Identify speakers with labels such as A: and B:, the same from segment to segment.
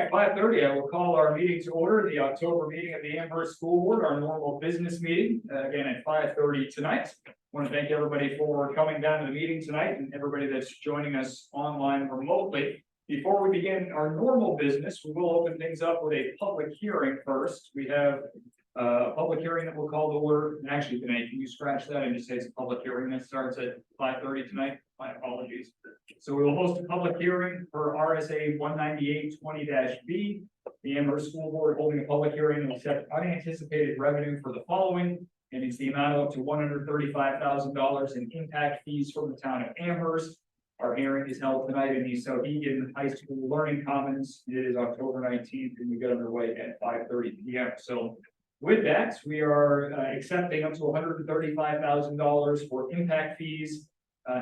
A: At 5:30, I will call our meeting to order, the October meeting of the Amherst School Board, our normal business meeting, again at 5:30 tonight. I want to thank everybody for coming down to the meeting tonight and everybody that's joining us online remotely. Before we begin our normal business, we will open things up with a public hearing first. We have a public hearing that we'll call to order. And actually, Vinay, can you scratch that and just say it's a public hearing that starts at 5:30 tonight? My apologies. So we will host a public hearing for RSA 198-20-B. The Amherst School Board holding a public hearing to accept unanticipated revenue for the following, and it's the amount of up to $135,000 in impact fees from the town of Amherst. Our hearing is held tonight in the Souhegan High School Learning Commons. It is October 19th, and we get underway at 5:30 p.m. So with that, we are accepting up to $135,000 for impact fees.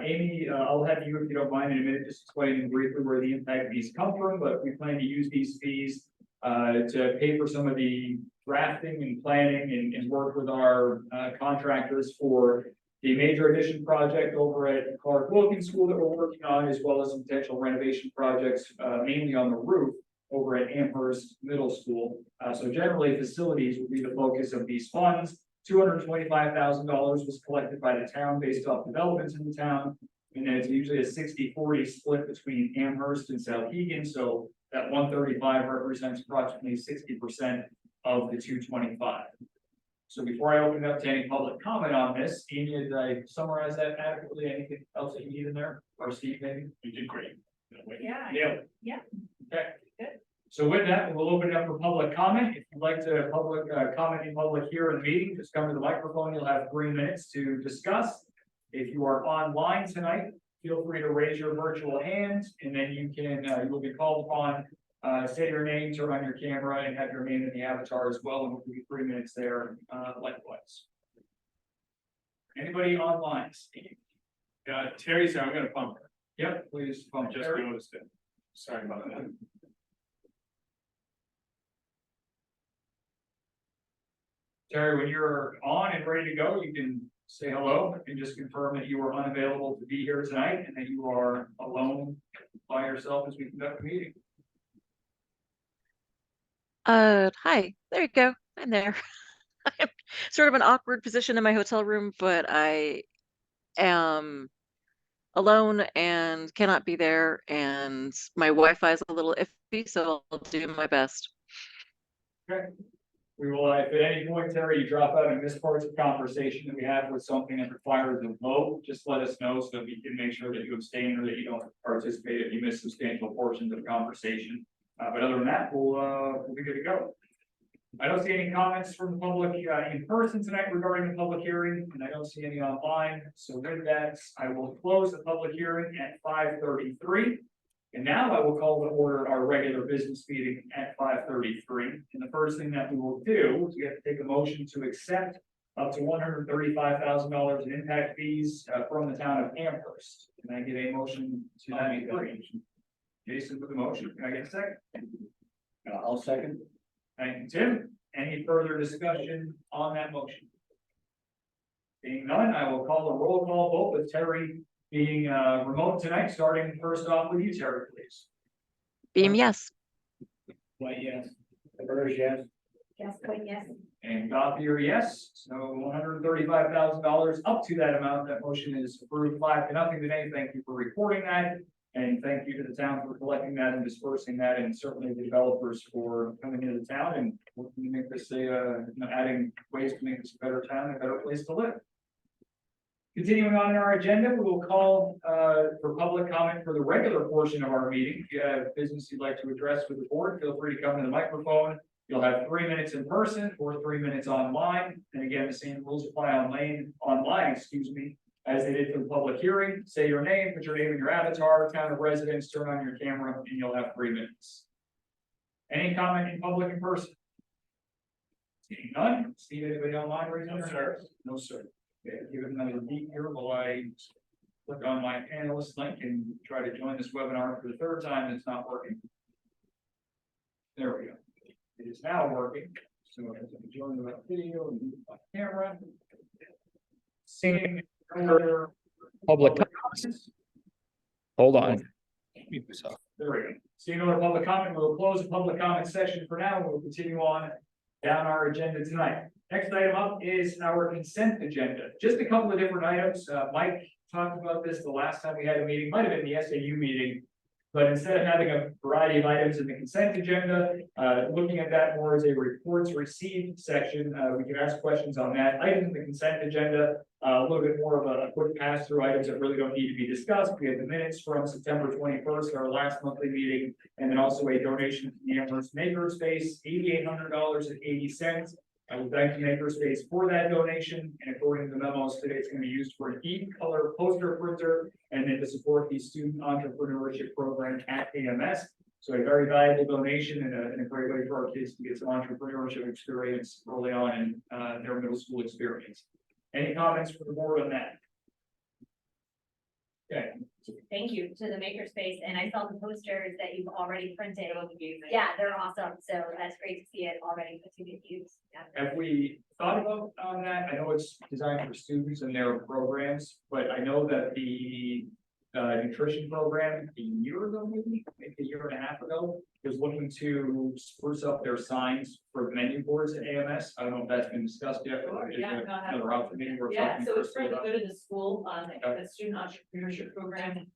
A: Amy, I'll have you, if you don't mind, in a minute, just explaining briefly where the impact fees come from, but we plan to use these fees to pay for some of the drafting and planning and work with our contractors for the major addition project over at Clark Wilkins School that we're working on, as well as some potential renovation projects, mainly on the roof over at Amherst Middle School. So generally, facilities will be the focus of these funds. $225,000 was collected by the town based off developments in the town. And then it's usually a 60-40 split between Amherst and Souhegan. So that 135 represents approximately 60% of the 225. So before I open it up to any public comment on this, Amy, did I summarize that adequately? Anything else that you need in there? Or Steve, maybe? You did great.
B: Yeah.
A: Yeah. Okay. Good. So with that, we'll open it up for public comment. If you'd like to comment in public here in the meeting, just come to the microphone. You'll have 3 minutes to discuss. If you are online tonight, feel free to raise your virtual hand, and then you can you will be called upon. Say your name, turn on your camera, and have your name in the avatar as well. And we'll give you 3 minutes there, likewise. Anybody online?
C: Terry's here. I'm going to pump her.
A: Yep, please.
C: I just noticed it. Sorry about that.
A: Terry, when you're on and ready to go, you can say hello and just confirm that you are unavailable to be here tonight and that you are alone by yourself as we conduct the meeting.
B: Hi, there you go. I'm there. I'm sort of an awkward position in my hotel room, but I am alone and cannot be there, and my Wi-Fi is a little iffy, so I'll do my best.
A: Okay. We will, if at any point, Terry, you drop out and miss parts of conversation that we have with something that requires a vote, just let us know so that we can make sure that you abstain or that you don't participate if you miss substantial portions of conversation. But other than that, we'll be good to go. I don't see any comments from the public in person tonight regarding the public hearing, and I don't see any online. So with that, I will close the public hearing at 5:33. And now I will call to order our regular business meeting at 5:33. And the first thing that we will do is we have to take a motion to accept up to $135,000 in impact fees from the town of Amherst. Can I get a motion to that effect? Jason with the motion. Can I get a second?
D: I'll second.
A: Thank you, Tim. Any further discussion on that motion? Being none, I will call a roll call vote with Terry being remote tonight, starting first off with you, Terry, please.
B: Beam, yes.
D: White, yes. Burge, yes.
B: Gascoigne, yes.
A: And Gothier, yes. So $135,000 up to that amount. That motion is approved 5-0 today. Thank you for reporting that. And thank you to the town for collecting that and dispersing that, and certainly the developers for coming into the town and working to make this adding ways to make this a better town and a better place to live. Continuing on in our agenda, we will call for public comment for the regular portion of our meeting. If you have business you'd like to address with the board, feel free to come to the microphone. You'll have 3 minutes in person or 3 minutes online. And again, the same rules apply online, as they did for the public hearing. Say your name, put your name in your avatar, town of residence, turn on your camera, and you'll have 3 minutes. Any comment in public in person? Seeing none. See anybody online right now? No, sir. Okay, give it another beat here while I click on my panelist link and try to join this webinar for the 3rd time. It's not working. There we go. It is now working. So I have to join the video and move my camera. Seeing
D: Public.
A: comments.
D: Hold on.
A: There we go. Seeing no public comment, we'll close the public comment session for now, and we'll continue on down our agenda tonight. Next item up is our consent agenda. Just a couple of different items. Mike talked about this the last time we had a meeting, might have been the SAU meeting. But instead of having a variety of items in the consent agenda, looking at that more as a reports received section, we can ask questions on that. Items in the consent agenda, a little bit more of a quick pass through items that really don't need to be discussed. We have the minutes from September 21st, our last monthly meeting, and then also a donation to the Amherst Makerspace, $8,800.80. I would thank the Makerspace for that donation, and according to the memos today, it's going to be used for an e-color poster printer and then to support the student entrepreneurship program at AMS. So a very valuable donation and a great way for our kids to get some entrepreneurship experience early on in their middle school experience. Any comments from the board on that? Okay.
E: Thank you to the Makerspace, and I saw the posters that you've already printed. Yeah, they're awesome, so that's great to see it already put to good use. Yeah.
A: Have we thought about on that? I know it's designed for students and their programs, but I know that the nutrition program a year ago, maybe a year and a half ago, was looking to spruce up their signs for menu boards at AMS. I don't know if that's been discussed yet. Or is
F: Yeah,
A: there
F: no, I
A: another route for me? We're
F: Yeah,
A: talking
F: so it's
A: first
F: for the
A: about-
F: good of the school,
A: Okay.
F: the student entrepreneurship program.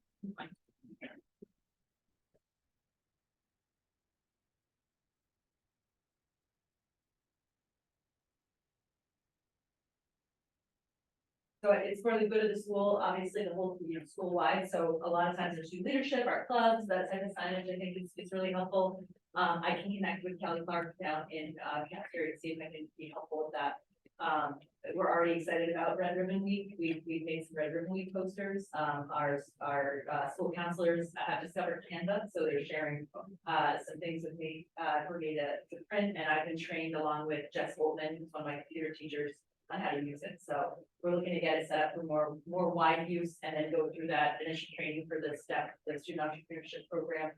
F: So it's for the good of the school, obviously the whole, school wide, so a lot of times there's student leadership, our clubs, that type of signage, I think is really helpful. I can connect with Kelly Clark down in, cafeteria to see if I can be helpful with that. We're already excited about Red Ribbon Week. We've made some Red Ribbon Week posters. Our school counselors have discovered Canva, so they're sharing some things with me for me to print. And I've been trained along with Jess Holtman, who's one of my computer teachers, on how to use it. So we're looking to get it set up for more wide use and then go through that initial training for the student entrepreneurship program,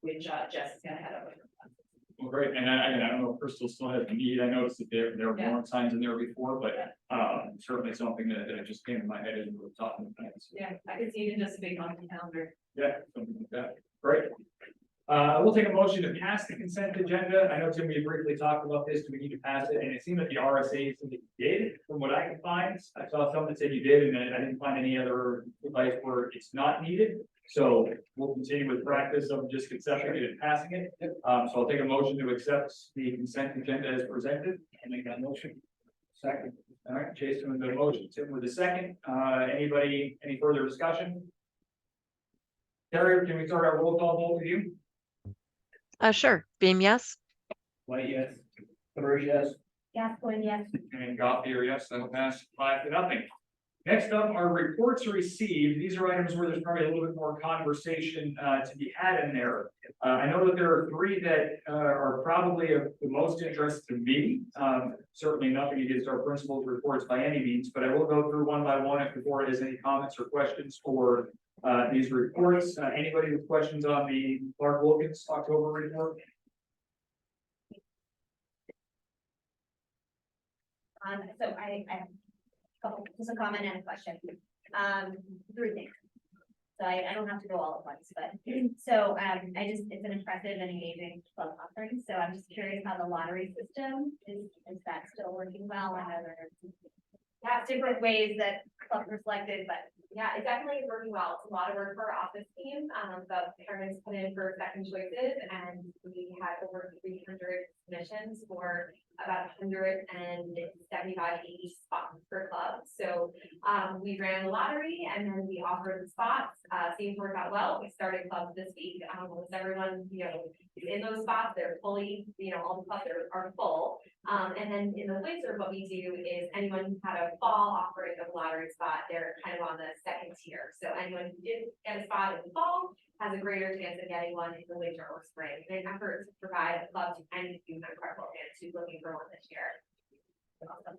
F: which Jess is gonna head up.
A: Well, great, and I don't know if Crystal still has the need. I noticed that there were
F: Yeah.
A: more signs in there before, but certainly something that just came to my head as we were talking about it. So,
F: Yeah, I could see even just a big monthly calendar.
A: yeah, something like that. Great. We'll take a motion to pass the consent agenda. I know, Tim, we briefly talked about this. Do we need to pass it? And it seemed that the RSA said that you did, from what I can find. I saw some that said you did, and I didn't find any other advice where it's not needed. So we'll continue with practice of just accepting it and passing it. So I'll take a motion to accept the consent agenda as presented.
D: I'll make that motion. Second.
A: All right, Jason with the motion, Tim with the second. Anybody, any further discussion? Terry, can we start our roll call vote with you?
B: Sure. Beam, yes.
D: White, yes. Burge, yes.
E: Gascoigne, yes.
A: And Gothier, yes, that'll pass 5-0. Next up are reports received. These are items where there's probably a little bit more conversation to be had in there. I know that there are 3 that are probably of the most interest to me. Certainly nothing against our principal's reports by any means, but I will go through one by one if the board has any comments or questions for these reports. Anybody with questions on the Clark Wilkins October report?
E: So I have just a comment and a question. 3 things. So I don't have to go all at once, but so it's an impressive and engaging club offering. So I'm just curious how the lottery system is that still working well? I know there's different ways that clubs are selected, but
G: yeah, it definitely is working well. It's a lot of work for our office team. The parents put in for second choices, and we had over 300 submissions for about 175, 80 spots per club. So we ran the lottery, and then we offered the spots. Seems to work out well. We started clubs this week. Almost everyone, is in those spots. They're fully, all the clubs are full. And then in the winter, what we do is anyone who had a fall offering of lottery spot, they're kind of on the second tier. So anyone who did get a spot in the fall has a greater chance of getting one in the winter or spring. In an effort to provide a club to any student incredible fans who's looking for one this year. Awesome.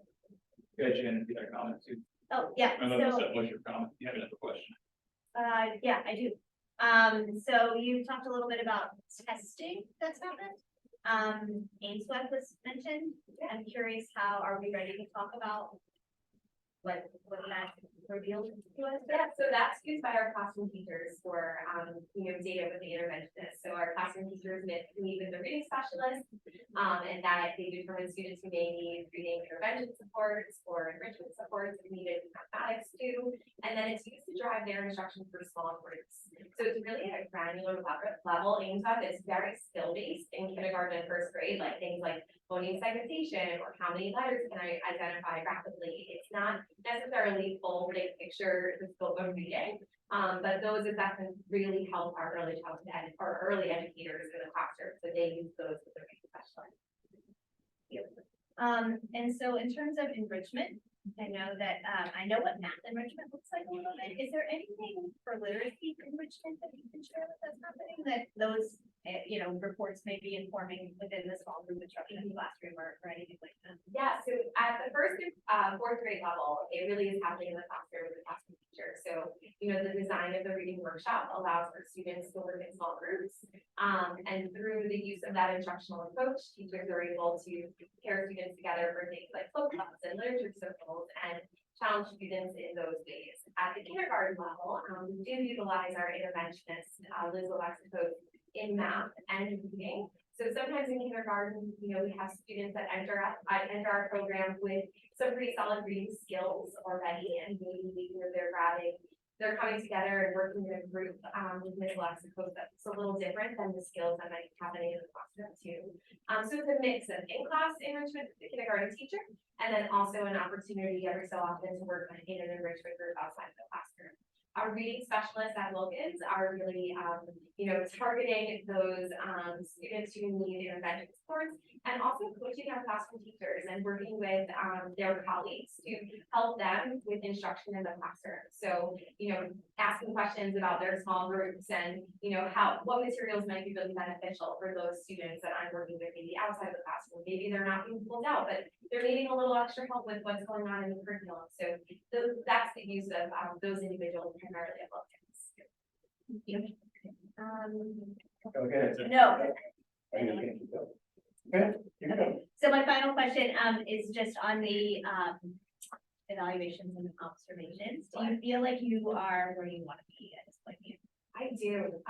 A: Yeah, Jen, if you had a comment too.
E: oh, yeah,
A: I know
E: so.
A: that was your comment. You have another question.
E: Yeah, I do. So you talked a little bit about testing that's happened. Ainsworth was mentioned. I'm curious, how are we ready to talk about what that reveal to us?
G: Yeah, so that's used by our classroom teachers for, data with the interventionist. So our classroom teachers meet with the reading specialists, and that they determine students who may need reading intervention supports or enrichment supports if needed in mathematics too. And then it's used to drive their instruction for small groups. So it's really at a granular level aimed at it's very skill-based in kindergarten and first grade, like things like phoneme segmentation or how many letters can I identify rapidly. It's not necessarily full big picture, the scope of reading. But those assessments really help our early childhood or early educators in the classroom. So they use those with their reading specialists.
E: And so in terms of enrichment, I know that, I know what math enrichment looks like a little bit. Is there anything for literacy enrichment that you can share with us happening that those, reports may be informing within the small group instruction in the classroom or anything like that?
G: Yeah, so at the first and fourth grade level, it really is happening in the classroom with the classroom teacher. So, the design of the reading workshop allows for students to work in small groups. And through the use of that instructional approach, teachers are able to pair students together for things like book clubs and literature circles and challenge students in those ways. At the kindergarten level, we do utilize our interventionist, Liz Alexis, in math and reading. So sometimes in kindergarten, we have students that enter our program with some pretty solid reading skills already, and maybe they're coming together and working in a group with Ms. Lexicos that's a little different than the skills that might be happening in the classroom too. So it's a mix of in-class enrichment with the kindergarten teacher, and then also an opportunity every so often to work in an enrichment group outside the classroom. Our reading specialists at Wilkins are really, targeting those students who need intervention supports, and also coaching our classroom teachers and working with their colleagues to help them with instruction in the classroom. So, asking questions about their small groups and, what materials might be really beneficial for those students that I'm working with maybe outside the classroom. Maybe they're not being pulled out, but they're needing a little extra help with what's going on in the curriculum. So that's the use of those individuals primarily at Wilkins.
D: Okay.
E: No.
D: Okay. Okay.
E: So my final question, is just on the, evaluations and observations. Do you feel like you are where you want to be at this point?
G: I do.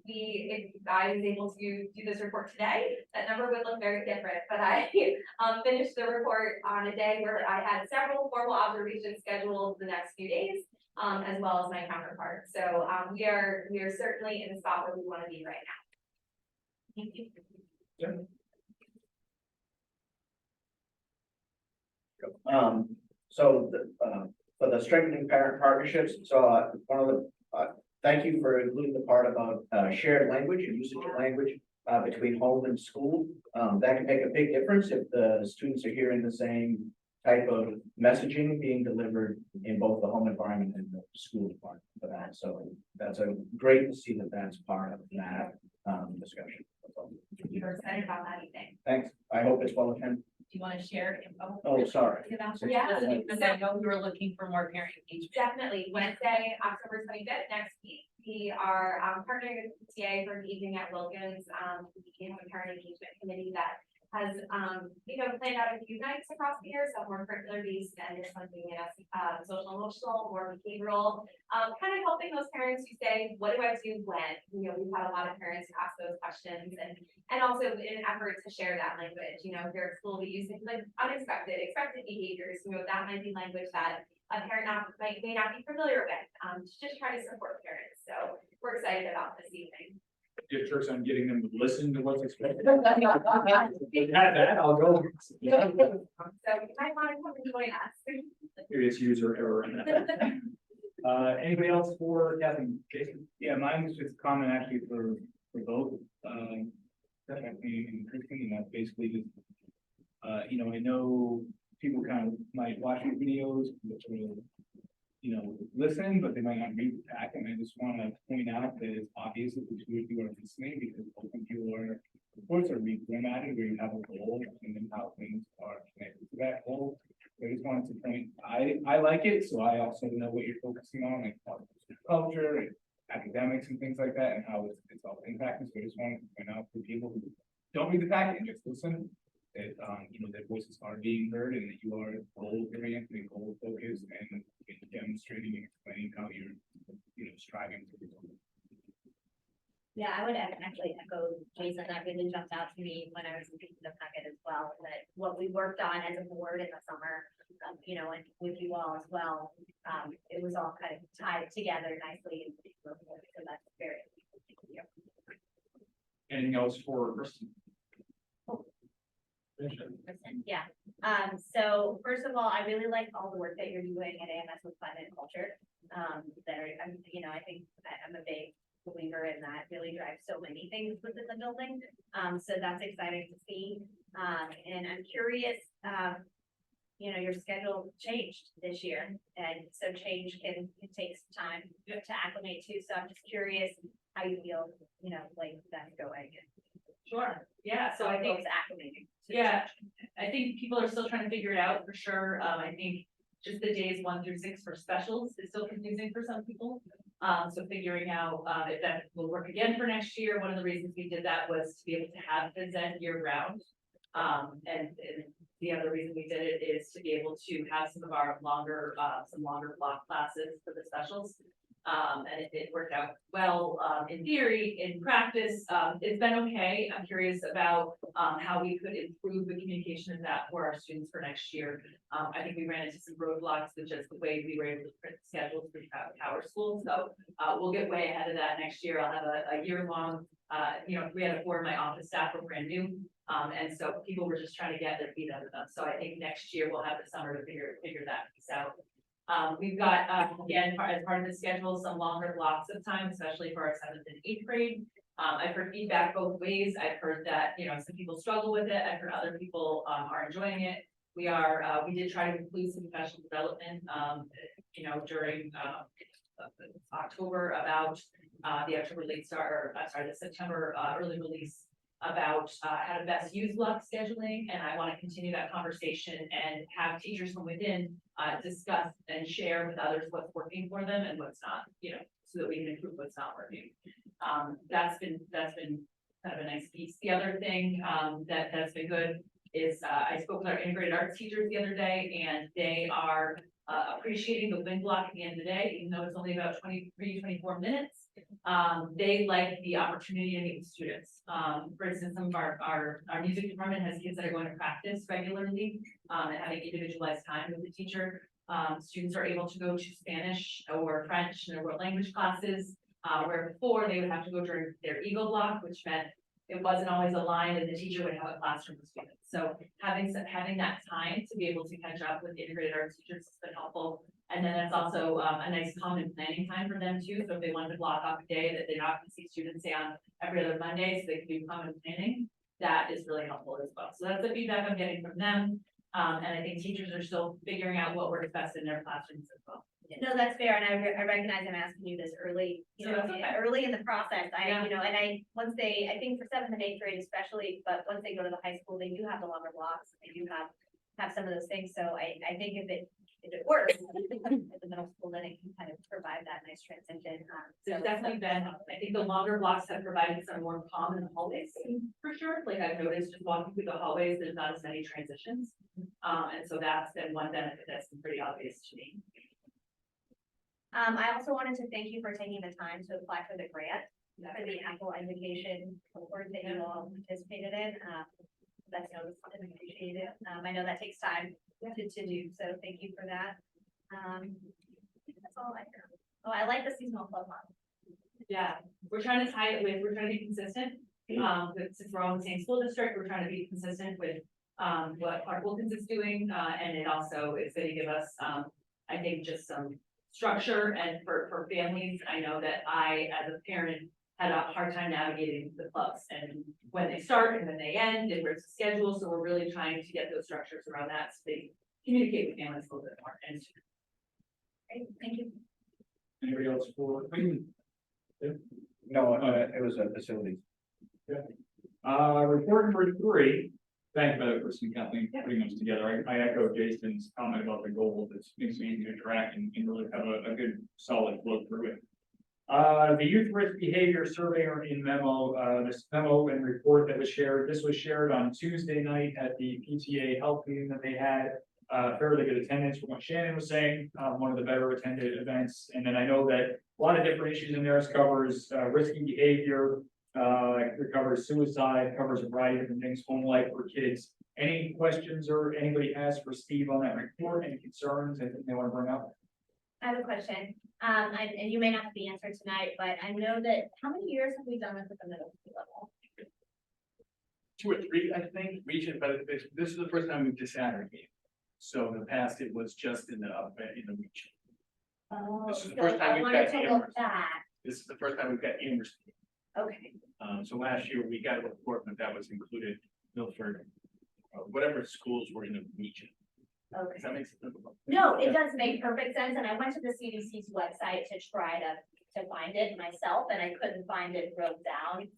G: If I was able to do this report today, that number would look very different, but I finished the report on a day where I had several formal observations scheduled the next few days, as well as my counterpart. So we are certainly in the spot where we want to be right now. Thank you.
D: For the strengthening parent partnerships, so one of the, thank you for including the part about shared language and usage of language between home and school. That can make a big difference if the students are hearing the same type of messaging being delivered in both the home environment and the school environment for that. So that's great to see that that's part of that discussion.
G: We're excited about that evening.
D: Thanks. I hope it's well attended.
F: Do you want to share info?
D: Oh, sorry.
G: Yeah.
F: Because I know we were looking for more parent engagement.
G: Definitely. Wednesday, October 25th, next week, we are partnering with PTA for engaging at Wilkins. We have a parent engagement committee that has, planned out a few nights across the year, some more curricular based and this one being social emotional, more behavioral, kind of helping those parents who say, what do I do when? We've had a lot of parents ask those questions and also in an effort to share that language. If you're at school, we use things like expected behaviors, that might be language that a parent may not be familiar with, to just try to support parents. So we're excited about this evening.
A: Get tricks on getting them to listen to what's expected. If you had that, I'll go.
G: So you might want to come and join us.
A: Serious user error. Anybody else for Kathy? Jason?
C: Yeah, mine was just comment actually for both, definitely increasing, and that's basically just, I know people kind of might watch your videos, which will, listen, but they might not read the back, and I just want to point out that it's obvious that the two of you are listening, because both of you are, reports are reformatted where you have a goal and then how things are connected to that goal. So I just wanted to point, I like it, so I also know what you're focusing on, like culture and academics and things like that, and how it's all impacting. So I just wanted to point out for people who don't read the packet and just listen, that, you know, that voices are being heard and that you are goal-oriented and goal-focused and demonstrating and explaining how you're, you know, striving to do.
E: Yeah, I would actually echo Jason, that really jumped out to me when I was looking at the packet as well, that what we worked on as a board in the summer, you know, and with you all as well, it was all kind of tied together nicely. So that's very.
A: Anything else for Kristen?
E: Yeah, so first of all, I really like all the work that you're doing at AMS with fun and culture. You know, I think I'm a big believer in that, really drives so many things within the building. So that's exciting to see. And I'm curious, you know, your schedule changed this year, and so change can take some time to acclimate to. So I'm just curious how you feel, you know, like that's going.
F: Sure, yeah, so I think,
E: Folks acclimating.
F: yeah, I think people are still trying to figure it out for sure. I think just the days 1 through 6 for specials is still confusing for some people. So figuring out, if that will work again for next year. One of the reasons we did that was to be able to have phys ed year round. And the other reason we did it is to be able to have some of our longer, some longer block classes for the specials. And it worked out well, in theory. In practice, it's been okay. I'm curious about, how we could improve the communication of that for our students for next year. I think we ran into some roadblocks with just the way we were able to print schedules for Power School. So, we'll get way ahead of that next year. I'll have a year-long, you know, 3 out of 4 of my office staff were brand new. And so people were just trying to get their feet under them. So I think next year we'll have the summer to figure that piece out. We've got, again, as part of the schedule, some longer blocks of time, especially for our 7th and 8th grade. I've heard feedback both ways. I've heard that, you know, some people struggle with it. I've heard other people, are enjoying it. We did try to include some professional development, you know, during, October about, the October late start, the September, early release about how to best use block scheduling, and I want to continue that conversation and have teachers from within discuss and share with others what's working for them and what's not, you know, so that we can improve what's not working. That's been kind of a nice piece. The other thing that's been good is I spoke with our integrated arts teachers the other day, and they are appreciating the win block at the end of the day, even though it's only about 24 minutes. They like the opportunity to meet with students. For instance, some of our music department has kids that are going to practice regularly, and having individualized time with the teacher. Students are able to go to Spanish or French and world language classes, where before they would have to go during their Eagle block, which meant it wasn't always aligned and the teacher would have a classroom with students. So having that time to be able to catch up with integrated arts teachers has been helpful. And then that's also a nice common planning time for them too. So if they wanted to block off a day that they're not going to see students say on every other Monday, so they can do common planning, that is really helpful as well. So that's the feedback I'm getting from them. And I think teachers are still figuring out what works best in their classrooms as well.
E: No, that's fair, and I recognize I'm asking you this early, you know, early in the process. You know, and I think for 7th and 8th grade especially, but once they go to the high school, they do have the longer blocks. They do have some of those things. So I think if it works at the middle school, then it can kind of provide that nice transition.
F: There's definitely been, I think the longer blocks have provided some more calm in the hallways for sure. Like I've noticed just walking through the hallways, there's not as many transitions. And so that's been one benefit that's been pretty obvious to me.
E: I also wanted to thank you for taking the time to apply for the grant for the Apple education award that you all participated in. That's noticed and appreciated. I know that takes time to do, so thank you for that. That's all I know. Oh, I like the seasonal club model.
F: Yeah, we're trying to tie it with, we're trying to be consistent. Since we're all in the same school district, we're trying to be consistent with what Clark Wilkins is doing, and it also is going to give us, I think, just some structure. And for families, I know that I, as a parent, had a hard time navigating the clubs and when they start and when they end and where's the schedule. So we're really trying to get those structures around that so they communicate with families a little bit more. And
E: Great, thank you.
A: Anybody else for?
D: No, it was a facility.
A: Report number 3. Thank you, Heather, for Kathleen putting those together. I echo Jason's comment about the goals. It makes it easy to track and really have a good solid flow through it. The youth risk behavior survey or in memo, this memo and report that was shared, this was shared on Tuesday night at the PTA health meeting that they had. Fairly good attendance from what Shannon was saying, one of the better attended events. And then I know that a lot of different issues in there covers, risky behavior, it covers suicide, covers a variety of different things, home life for kids. Any questions or anybody has for Steve on that report, any concerns, anything they want to bring up?
E: I have a question, and you may not be answered tonight, but I know that, how many years have we done this at the middle school level?
C: 2 or 3, I think, region, but this is the first time we've disaggregated. So in the past, it was just in the region.
E: Oh,
C: This is the
E: so
C: first time
E: I
C: we've
E: wanted
C: got
E: to look
C: Amherst.
E: back,
C: This is the first time we've got Amherst.
E: okay,
C: So last year we got a report, but that was included Milford, whatever schools were in the region.
E: okay.
C: Does that make sense?
E: No, it does make perfect sense, and I went to the CDC's website to try to find it myself, and I couldn't find it drilled down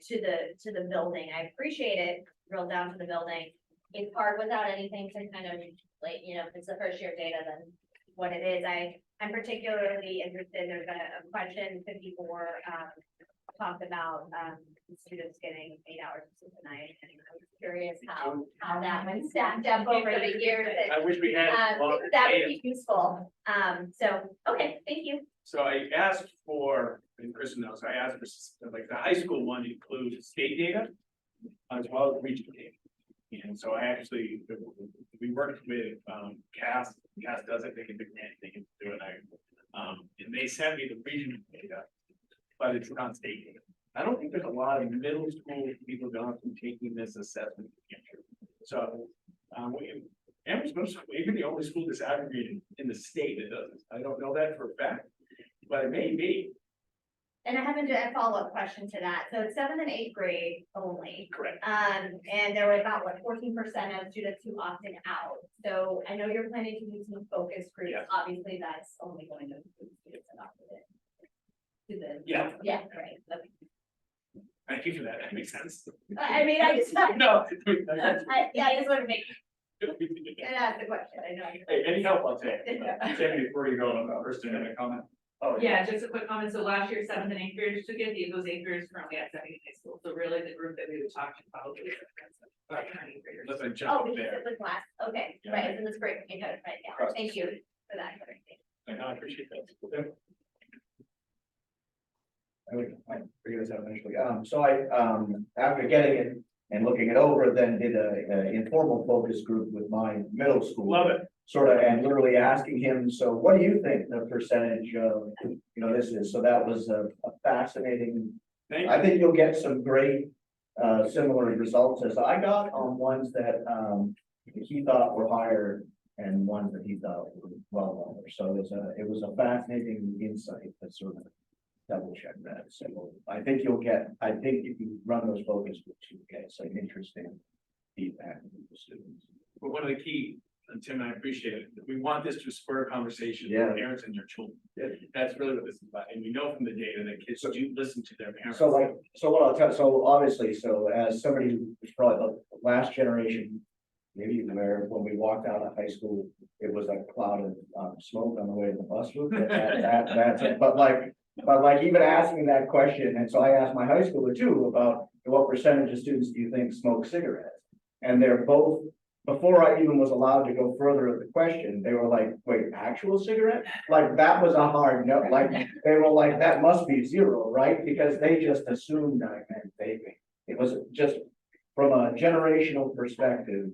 E: to the building. I appreciate it drilled down to the building. It's hard without anything to kind of, like, you know, if it's the first year data, then what it is. I'm particularly interested, there's a question 54, talked about, students getting 8 hours of sleep a night, and I was curious how that went stacked up over the years. And,
C: I wish we had. longer
E: that would
C: data.
E: be useful. So, okay, thank you.
C: So I asked for, and Kristen knows, I asked for, like, the high school one includes state data as well as regional data. And so I actually, we worked with, Cass does it, they can do anything, they can do it. And they sent me the regional data, but it's not state data. I don't think there's a lot of middle school people going through taking this assessment. So, Amherst Middle School, even the only school that's aggregated in the state that does this. I don't know that for a fact, but it may be.
E: And I haven't done a follow-up question to that. So it's 7th and 8th grade only.
C: Correct.
E: And there were about, what, 14% of students who opted out. So I know you're planning to do some focus groups.
C: Yes.
E: Obviously, that's only going to include students that opted in. To the,
C: Yeah.
E: yeah, right. Okay.
C: Thank you for that. That makes sense.
E: I mean, I just,
C: No.
E: I just want to make, and ask the question. I know.
C: Hey, any help I'll take.
A: Sammy, before you go, Kristen, any comment?
C: Oh,
F: Yeah, just a quick comment. So last year, 7th and 8th graders took it. Those 8th graders currently at 2nd high school. So really the group that we would talk to probably. is the 8th graders.
C: Let's like
E: Oh,
C: jump up
E: because
C: there.
E: it was last, okay,
C: Yeah.
E: right, so that's great. Okay, got it right now.
C: Across the
E: Thank you
C: street.
E: for that. clarification.
C: I appreciate that.
D: I would, I figured this out eventually. So I, after getting it and looking it over, then did a informal focus group with my middle school.
C: Love it.
D: Sort of, and literally asking him, so what do you think the percentage of, this is? So that was a fascinating,
C: Thank you.
D: I think you'll get some great, similar results as I got on ones that, he thought were higher and ones that he thought were well lower. So it was a fascinating insight that sort of double check that. So I think if you run those focus groups, you'll get some interesting feedback from the students.
C: But one of the key, and Tim, I appreciate it. We want this to spur a conversation
D: Yeah.
C: with parents and their children. That's really what this is about. And we know from the data that kids do listen to their parents.
D: So what I'll tell, so obviously, so as somebody who was probably the last generation, maybe where when we walked out of high school, it was a cloud of smoke on the way to the bus route. That's it. But like even asking that question, and so I asked my high schooler too about what percentage of students do you think smoke cigarettes? And they're both, before I even was allowed to go further with the question, they were like, wait, actual cigarette? Like that was a hard no, like they were like, that must be 0, right? Because they just assumed I meant vaping. It was just from a generational perspective,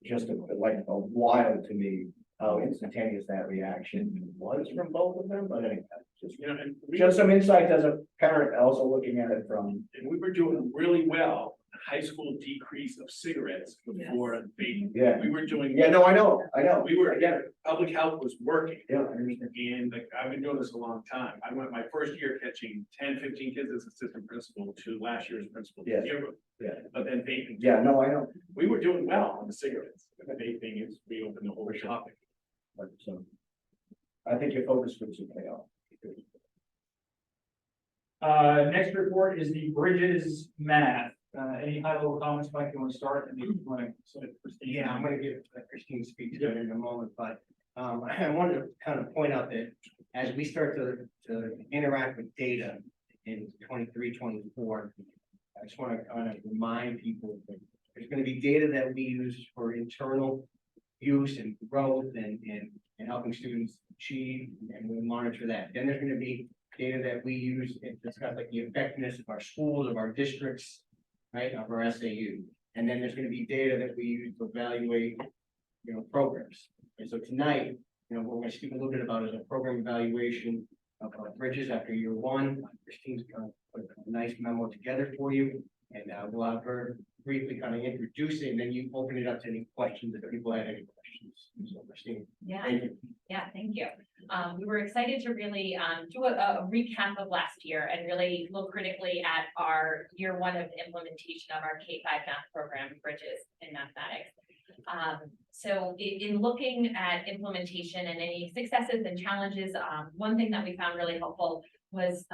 D: just like a wild to me how instantaneous that reaction was from both of them, but anyway, just some insight as a parent also looking at it from.
C: And we were doing really well, high school decrease of cigarettes before vaping.
D: Yeah.
C: We were doing.
D: Yeah, no, I know.
C: We were,
D: I get it.
C: public health was working.
D: Yeah, I understand.
C: And like, I've been doing this a long time. I went my first year catching 10, 15 kids as assistant principal to last year's principal.
D: Yeah.
C: 0.
D: Yeah.
C: But then vaping.
D: Yeah, no, I know.
C: We were doing well on the cigarettes. The vaping is, we opened the whole topic.
D: But I think your focus groups will pay off.
A: Next report is the Bridges math. Any high level comments, Mike, you want to start? And you want to sort of Christine?
H: Yeah, I'm gonna give Christine speak to it in a moment, but I wanted to kind of point out that as we start to interact with data in 23, 24, I just want to kind of remind people that there's going to be data that we use for internal use and growth and helping students achieve, and we'll monitor that. Then there's going to be data that we use and discuss like the effectiveness of our schools, of our districts, right, of our SAU. And then there's going to be data that we use to evaluate, programs. And so tonight, what we're going to speak a little bit about is a program evaluation of bridges after year one. Christine's going to put a nice memo together for you, and we'll have her briefly kind of introduce it, and then you open it up to any questions if people had any questions. So Christine,
F: Yeah.
H: thank you.
F: Yeah, thank you. We were excited to really do a recap of last year and really look critically at our year one of the implementation of our K-5 math program, Bridges in Mathematics. So in looking at implementation and any successes and challenges, one thing that we found really helpful was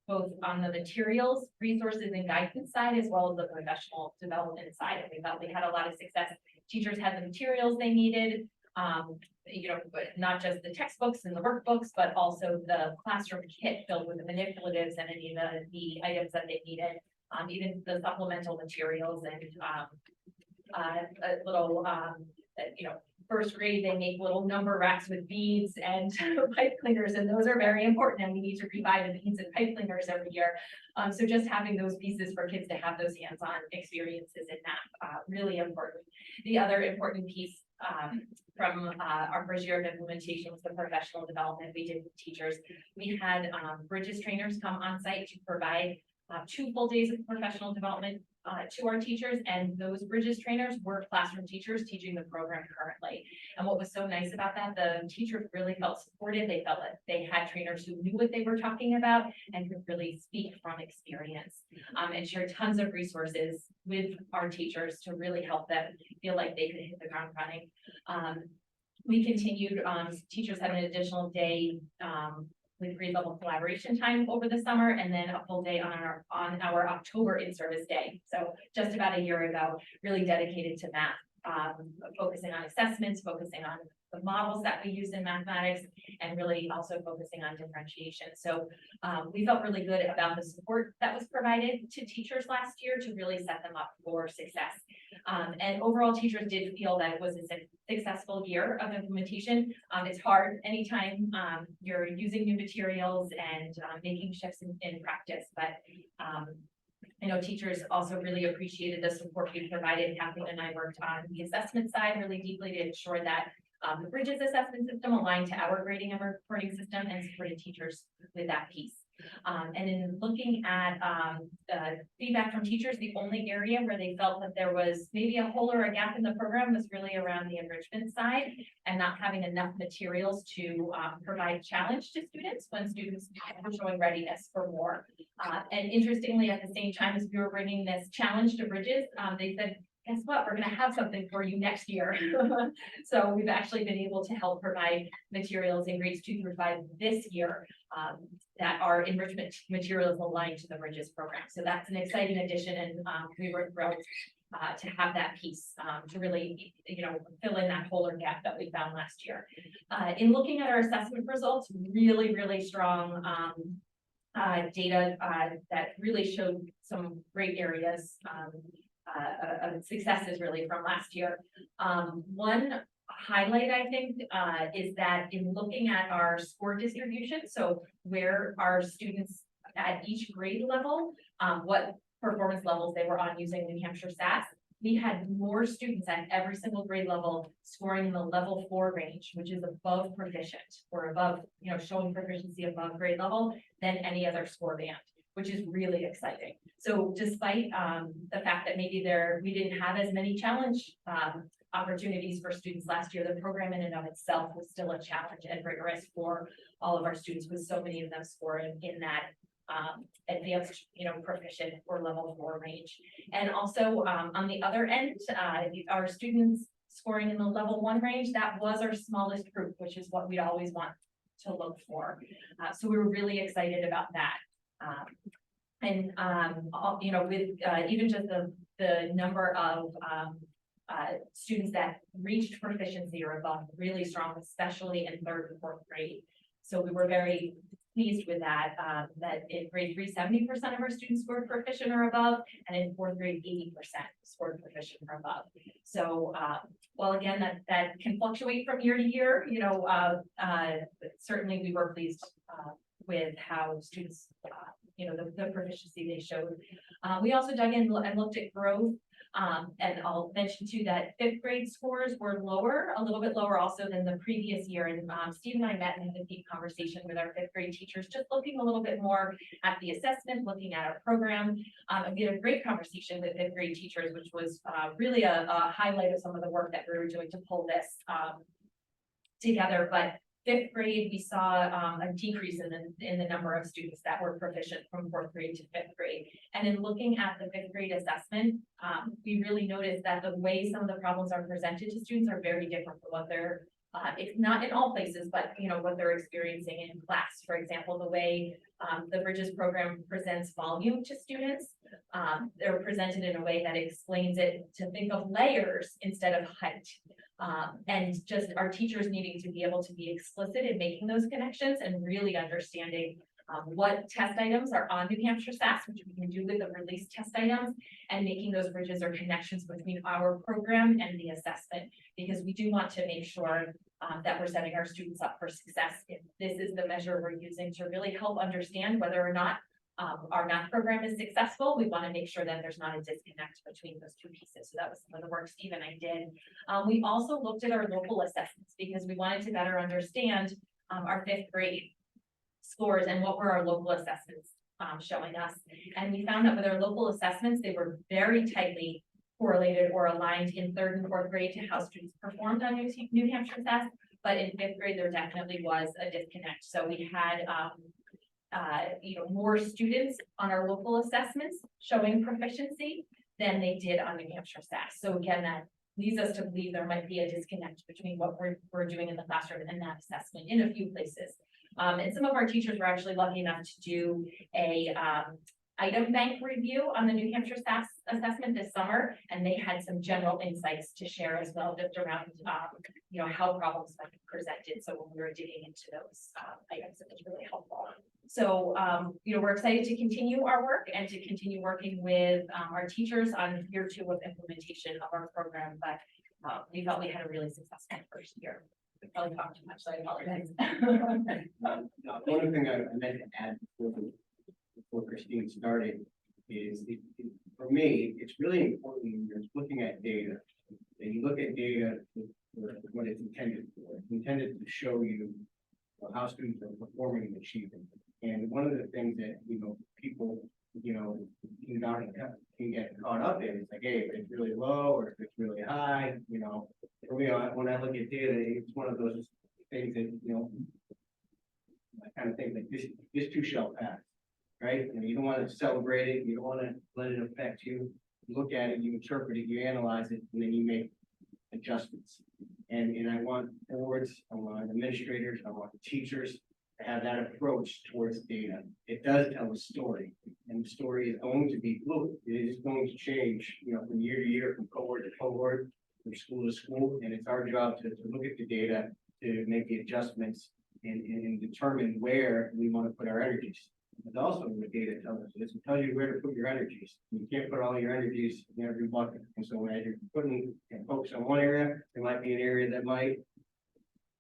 F: both on the materials, resources, and guidance side, as well as the professional development side. And we felt we had a lot of success. Teachers had the materials they needed, but not just the textbooks and the workbooks, but also the classroom kit filled with the manipulatives and any of the items that they needed, even the supplemental materials and a little, first grade, they make little number racks with beads and pipe cleaners, and those are very important, and we need to rebuy the beads and pipe cleaners every year. So just having those pieces for kids to have those hands-on experiences in that, really important. The other important piece from our first year of implementation was the professional development we did with teachers. We had Bridges trainers come on site to provide 2 full days of professional development to our teachers, and those Bridges trainers were classroom teachers teaching the program currently. And what was so nice about that, the teachers really felt supported. They felt that they had trainers who knew what they were talking about and could really speak from experience, and share tons of resources with our teachers to really help them feel like they could hit the ground running. We continued, teachers had an additional day with grade level collaboration time over the summer, and then a full day on our October in-service day. So just about a year ago, really dedicated to math, focusing on assessments, focusing on the models that we use in mathematics, and really also focusing on differentiation. So we felt really good about the support that was provided to teachers last year to really set them up for success. And overall, teachers did feel that it was a successful year of implementation. It's hard anytime you're using new materials and making shifts in practice, but I know teachers also really appreciated the support we provided. Kathleen and I worked on the assessment side really deeply to ensure that the Bridges assessment system aligned to our grading and reporting system and supported teachers with that piece. And in looking at feedback from teachers, the only area where they felt that there was maybe a hole or a gap in the program was really around the enrichment side and not having enough materials to provide challenge to students when students were showing readiness for more. And interestingly, at the same time as we were bringing this challenge to Bridges, they said, guess what, we're going to have something for you next year. So we've actually been able to help provide materials in grades 2 through 5 this year that are enrichment materials aligned to the Bridges program. So that's an exciting addition, and we were thrilled to have that piece to really, fill in that hole or gap that we found last year. In looking at our assessment results, really, really strong data that really showed some great areas of successes really from last year. One highlight, I think, is that in looking at our score distribution, so where our students at each grade level, what performance levels they were on using New Hampshire SAS, we had more students at every single grade level scoring in the level 4 range, which is above proficient or above, showing proficiency above grade level than any other score band, which is really exciting. So despite the fact that maybe we didn't have as many challenge opportunities for students last year, the program in and of itself was still a challenge and rigorous for all of our students, with so many of them scoring in that advanced, proficient or level 4 range. And also on the other end, our students scoring in the level 1 range, that was our smallest group, which is what we'd always want to look for. So we were really excited about that. And with even just the number of students that reached proficiency or above, really strong, especially in 3rd and 4th grade. So we were very pleased with that, that in grade 3, 70% of our students scored proficient or above, and in 4th grade, 80% scored proficient or above. So, well, again, that can fluctuate from year to year, you know, certainly we were pleased with how students, you know, the proficiency they showed. We also dug in and looked at growth. And I'll mention too that 5th grade scores were lower, a little bit lower also than the previous year. And Steve and I met and had a deep conversation with our 5th grade teachers, just looking a little bit more at the assessment, looking at our program. And we had a great conversation with 5th grade teachers, which was really a highlight of some of the work that we were doing to pull this together. But 5th grade, we saw a decrease in the number of students that were proficient from 4th grade to 5th grade. And in looking at the 5th grade assessment, we really noticed that the way some of the problems are presented to students are very different from what they're, it's not in all places, but you know, what they're experiencing in class. For example, the way the Bridges program presents volume to students, they're presented in a way that explains it to think of layers instead of height. And just our teachers needing to be able to be explicit in making those connections and really understanding what test items are on New Hampshire SAS, which we can do with the release test items, and making those bridges or connections between our program and the assessment, because we do want to make sure that we're setting our students up for success. If this is the measure we're using to really help understand whether or not our math program is successful, we want to make sure that there's not a disconnect between those two pieces. So that was some of the work Steve and I did. We also looked at our local assessments because we wanted to better understand our 5th grade scores and what were our local assessments showing us. And we found that with our local assessments, they were very tightly correlated or aligned in 3rd and 4th grade to how students performed on New Hampshire SAS. But in 5th grade, there definitely was a disconnect. So we had you know, more students on our local assessments showing proficiency than they did on New Hampshire SAS. So again, that leads us to believe there might be a disconnect between what we're doing in the classroom and that assessment in a few places. And some of our teachers were actually lucky enough to do a item bank review on the New Hampshire SAS assessment this summer, and they had some general insights to share as well, just around you know, how problems might be presented. So when we were digging into those items, it was really helpful. So you know, we're excited to continue our work and to continue working with our teachers on year 2 of implementation of our program. But we felt we had a really successful first year. I probably talked too much, so I apologize.
H: One thing I meant to add before Christine started is, for me, it's really important when you're looking at data, and you look at data for what it's intended for. It's intended to show you how students are performing and achieving. And one of the things that, you know, people, you know, can get caught up in is like, hey, if it's really low or if it's really high, you know. For me, when I look at data, it's one of those things that, you know, I kind of think that this too shall pass, right? And you don't want to celebrate it, you don't want to let it affect you. You look at it, you interpret it, you analyze it, and then you make adjustments. And I want boards, I want administrators, I want teachers to have that approach towards data. It does tell a story, and the story is going to be fluid. It is going to change, you know, from year to year, from cohort to cohort, from school to school, and it's our job to look at the data, to make the adjustments and determine where we want to put our energies. But also what data tells us is it tells you where to put your energies. You can't put all your energies in every bucket. And so as you're putting focus on one area, there might be an area that might,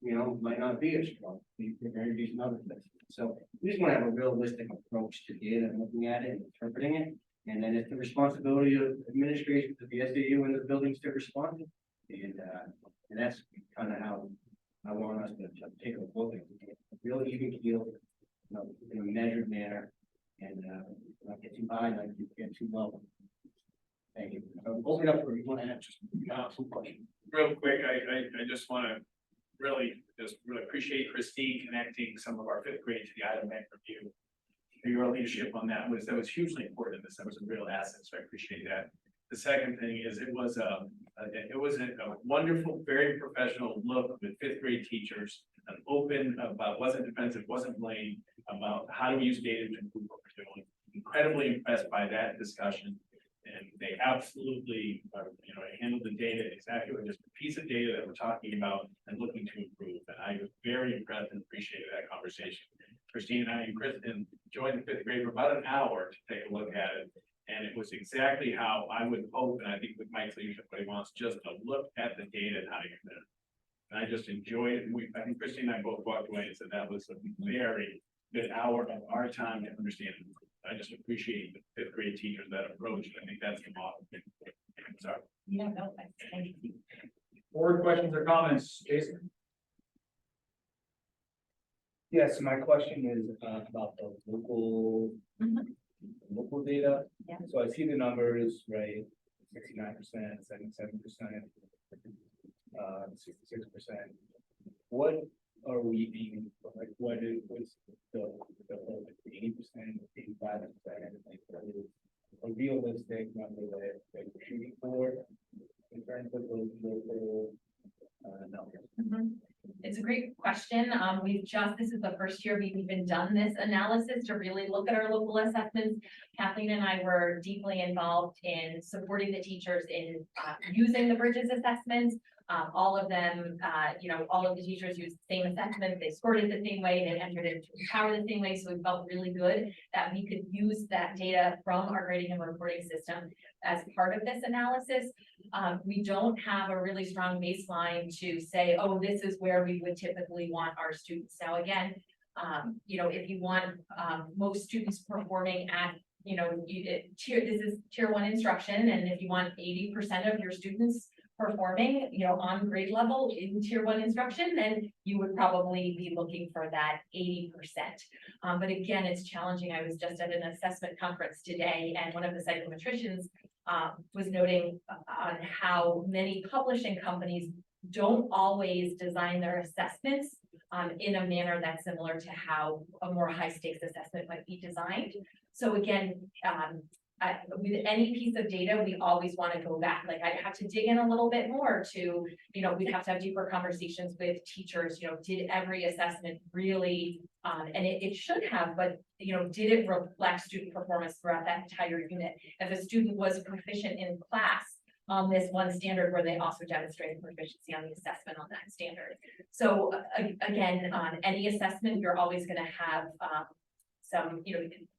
H: you know, might not be as strong. You put your energies in other places. So we just want to have a realistic approach to data and looking at it and interpreting it. And then it's the responsibility of administration, of the SAU and the buildings to respond. And that's kind of how I want us to take a look at it. A real even keel, you know, in a measured manner, and not get too high, not get too low. Thank you. Open it up for you. Want to add just some questions?
C: Real quick, I just want to really appreciate Christine connecting some of our 5th grade to the item bank review. Your leadership on that was hugely important. That was a real asset, so I appreciate that. The second thing is it was a wonderful, very professional look with 5th grade teachers, an open about, wasn't defensive, wasn't blamed, about how do we use data to improve what we're doing. Incredibly impressed by that discussion, And they absolutely, handled the data exactly, just a piece of data that we're talking about and looking to improve. And I was very impressed and appreciated that conversation. Christine and I and Kristen joined the fifth grade for about an hour to take a look at it. And it was exactly how I would hope, and I think with Mike's leadership, what he wants, just to look at the data and how to use it. And I just enjoyed it. And I think Christine and I both walked away and said that was a very good hour of our time to understand it. I just appreciate the fifth grade teachers that approach. I think that's the model. Sorry.
F: Yeah, no, thank you.
A: Board questions or comments, Jason?
C: Yes, my question is about the local data.
F: Yeah.
C: So I see the numbers, right? 69%, 77%, 66%. What are we being, like, what is the 80%, 85%, like, what is a realistic number that we're shooting for in terms of those local numbers?
F: It's a great question. This is the first year we've even done this analysis to really look at our local assessments. Kathleen and I were deeply involved in supporting the teachers in using the Bridges assessments. All of them, all of the teachers used the same assessment. They scored it the same way. They entered it into Power the same way. So we felt really good that we could use that data from our grading and reporting system as part of this analysis. We don't have a really strong baseline to say, oh, this is where we would typically want our students. Now, again, if you want most students performing at, this is tier 1 instruction, and if you want 80% of your students performing, on grade level in tier 1 instruction, then you would probably be looking for that 80%. But again, it's challenging. I was just at an assessment conference today, and one of the psychometricians was noting on how many publishing companies don't always design their assessments in a manner that's similar to how a more high stakes assessment might be designed. So again, with any piece of data, we always want to go back. Like, I'd have to dig in a little bit more to, we'd have to have deeper conversations with teachers. Did every assessment really, and it should have, but, did it reflect student performance throughout that entire unit? If a student was proficient in class on this one standard, where they also demonstrated proficiency on the assessment on that standard. So again, on any assessment, you're always going to have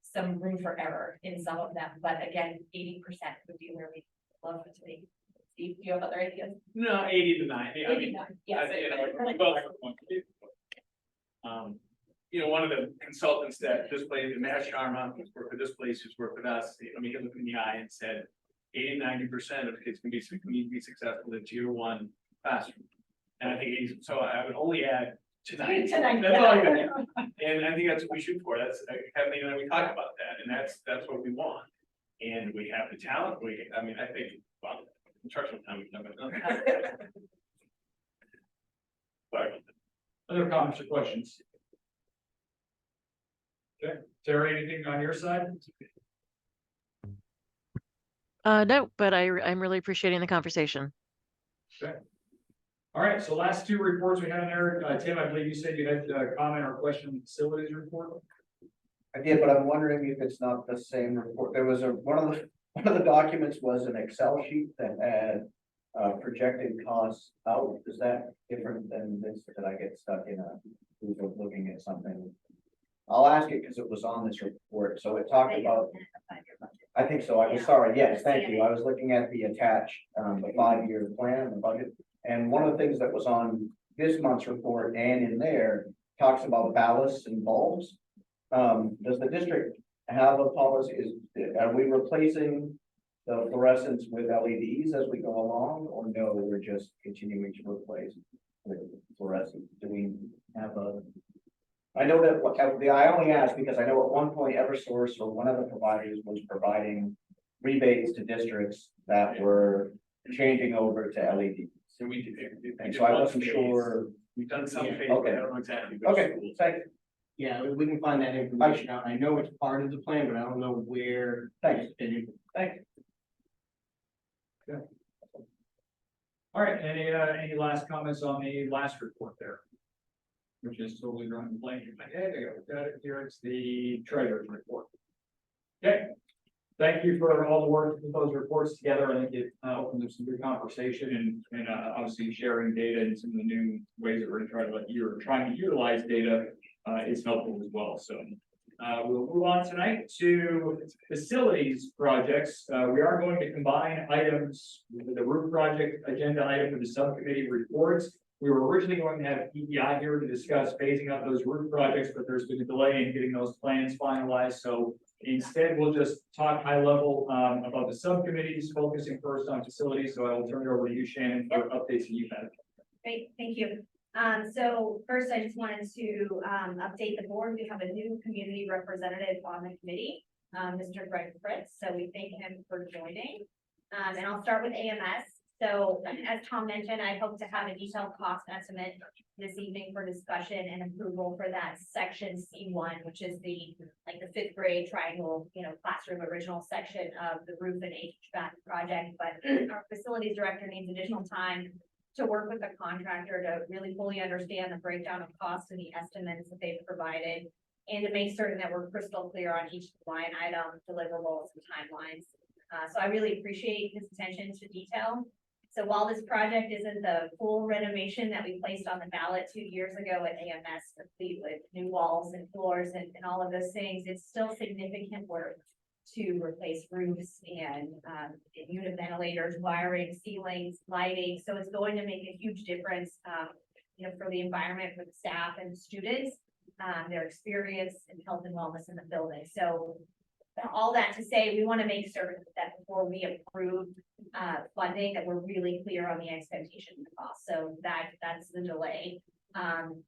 F: some room for error in some of them, but again, 80% would be where we love it to be. Steve, do you have other ideas?
C: No, 80 to 90. I mean,
F: 89, yes.
C: One of the consultants that this place, Matt Sharma, who's worked for this place, who's worked with us, he looked in the eye and said, 80-90% of kids can be successful in tier 1 classroom. And I think so I would only add tonight. That's all I got. And I think that's what we shoot for. That's Kathleen and we talk about that, and that's what we want. And we have the talent. I think, well, instructional time we can talk about that. Sorry.
A: Other comments or questions? Okay, Terry, anything on your side?
B: No, but I'm really appreciating the conversation.
A: Okay. All right, so last two reports we had in there, Tim, I believe you said you had a comment or question on the facilities report.
D: I did, but I'm wondering if it's not the same report. There was one of the documents was an Excel sheet that had projected costs out. Is that different than this? Did I get stuck in looking at something? I'll ask it because it was on this report. So it talked about, I think so. I was sorry. Yes, thank you. I was looking at the attached, the 5-year plan, the budget. And one of the things that was on this month's report and in there talks about ballasts and bulbs. Does the district have a policy? Are we replacing the fluorescents with LEDs as we go along, or no, we're just continuing to replace with fluorescents? Do we have I know that I only asked because I know at one point Eversource or one of the providers was providing rebates to districts that were changing over to LEDs.
C: So we did.
D: And so I wasn't sure.
C: We've done some phase,
D: Okay.
C: but I don't know exactly.
D: Okay, thanks.
H: Yeah, we can find that information out. I know it's part of the plan, but I don't know where.
D: Thanks.
H: Thanks.
D: Thanks.
A: All right, any last comments on the last report there? Which is totally drawing blank in my head. I got it here. It's the treasurer's report. Okay. thank you for all the work to put those reports together. I think it opens up some good conversation and obviously sharing data and some of the new ways that we're gonna trying to utilize data is helpful as well. So we'll move on tonight to facilities projects. We are going to combine items with the roof project agenda item for the subcommittee reports. We were originally going to have EEI here to discuss phasing out those roof projects, but there's been a delay in getting those plans finalized. So instead, we'll just talk high level about the subcommittees, focusing first on facilities. So I will turn it over to you, Shannon, for updates that you've had.
E: Great, thank you. So first, I just wanted to update the board. We have a new community representative on the committee, Mr. Greg Fritz. So we thank him for joining. And I'll start with AMS. So as Tom mentioned, I hope to have a detailed cost estimate this evening for discussion and approval for that section C1, which is the fifth grade triangle, classroom original section of the roof and HVAC project. But our facilities director needs additional time to work with the contractor to really fully understand the breakdown of costs and the estimates that they've provided, and to make certain that we're crystal clear on each line item, deliverables, and timelines. So I really appreciate his attention to detail. So while this project isn't the full renovation that we placed on the ballot 2 years ago at AMS, complete with new walls and floors and all of those things, it's still significant work to replace roofs and unit ventilators, wiring, ceilings, lighting. So it's going to make a huge difference, for the environment, for the staff and students, their experience and health and wellness in the building. So all that to say, we want to make certain that before we approve funding, that we're really clear on the expectation of the cost. So that's the delay.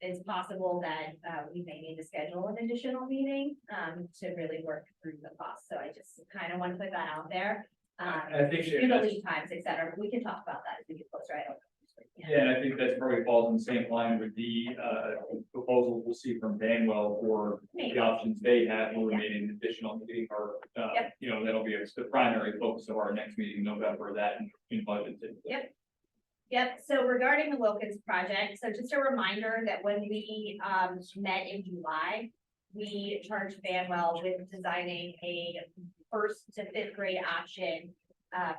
E: It's possible that we may need to schedule an additional meeting to really work through the cost. So I just kind of want to put that out there.
A: I think
E: Lead times, et cetera. We can talk about that as we get closer. I don't know.
A: Yeah, and I think that's probably falls in the same line with the proposal we'll see from Banwell for the options they have eliminating additional meeting or that'll be the primary focus of our next meeting in November, that in budget.
E: Yep, so regarding the Wilkins project, so just a reminder that when we met in July, we charged Banwell with designing a first to fifth grade option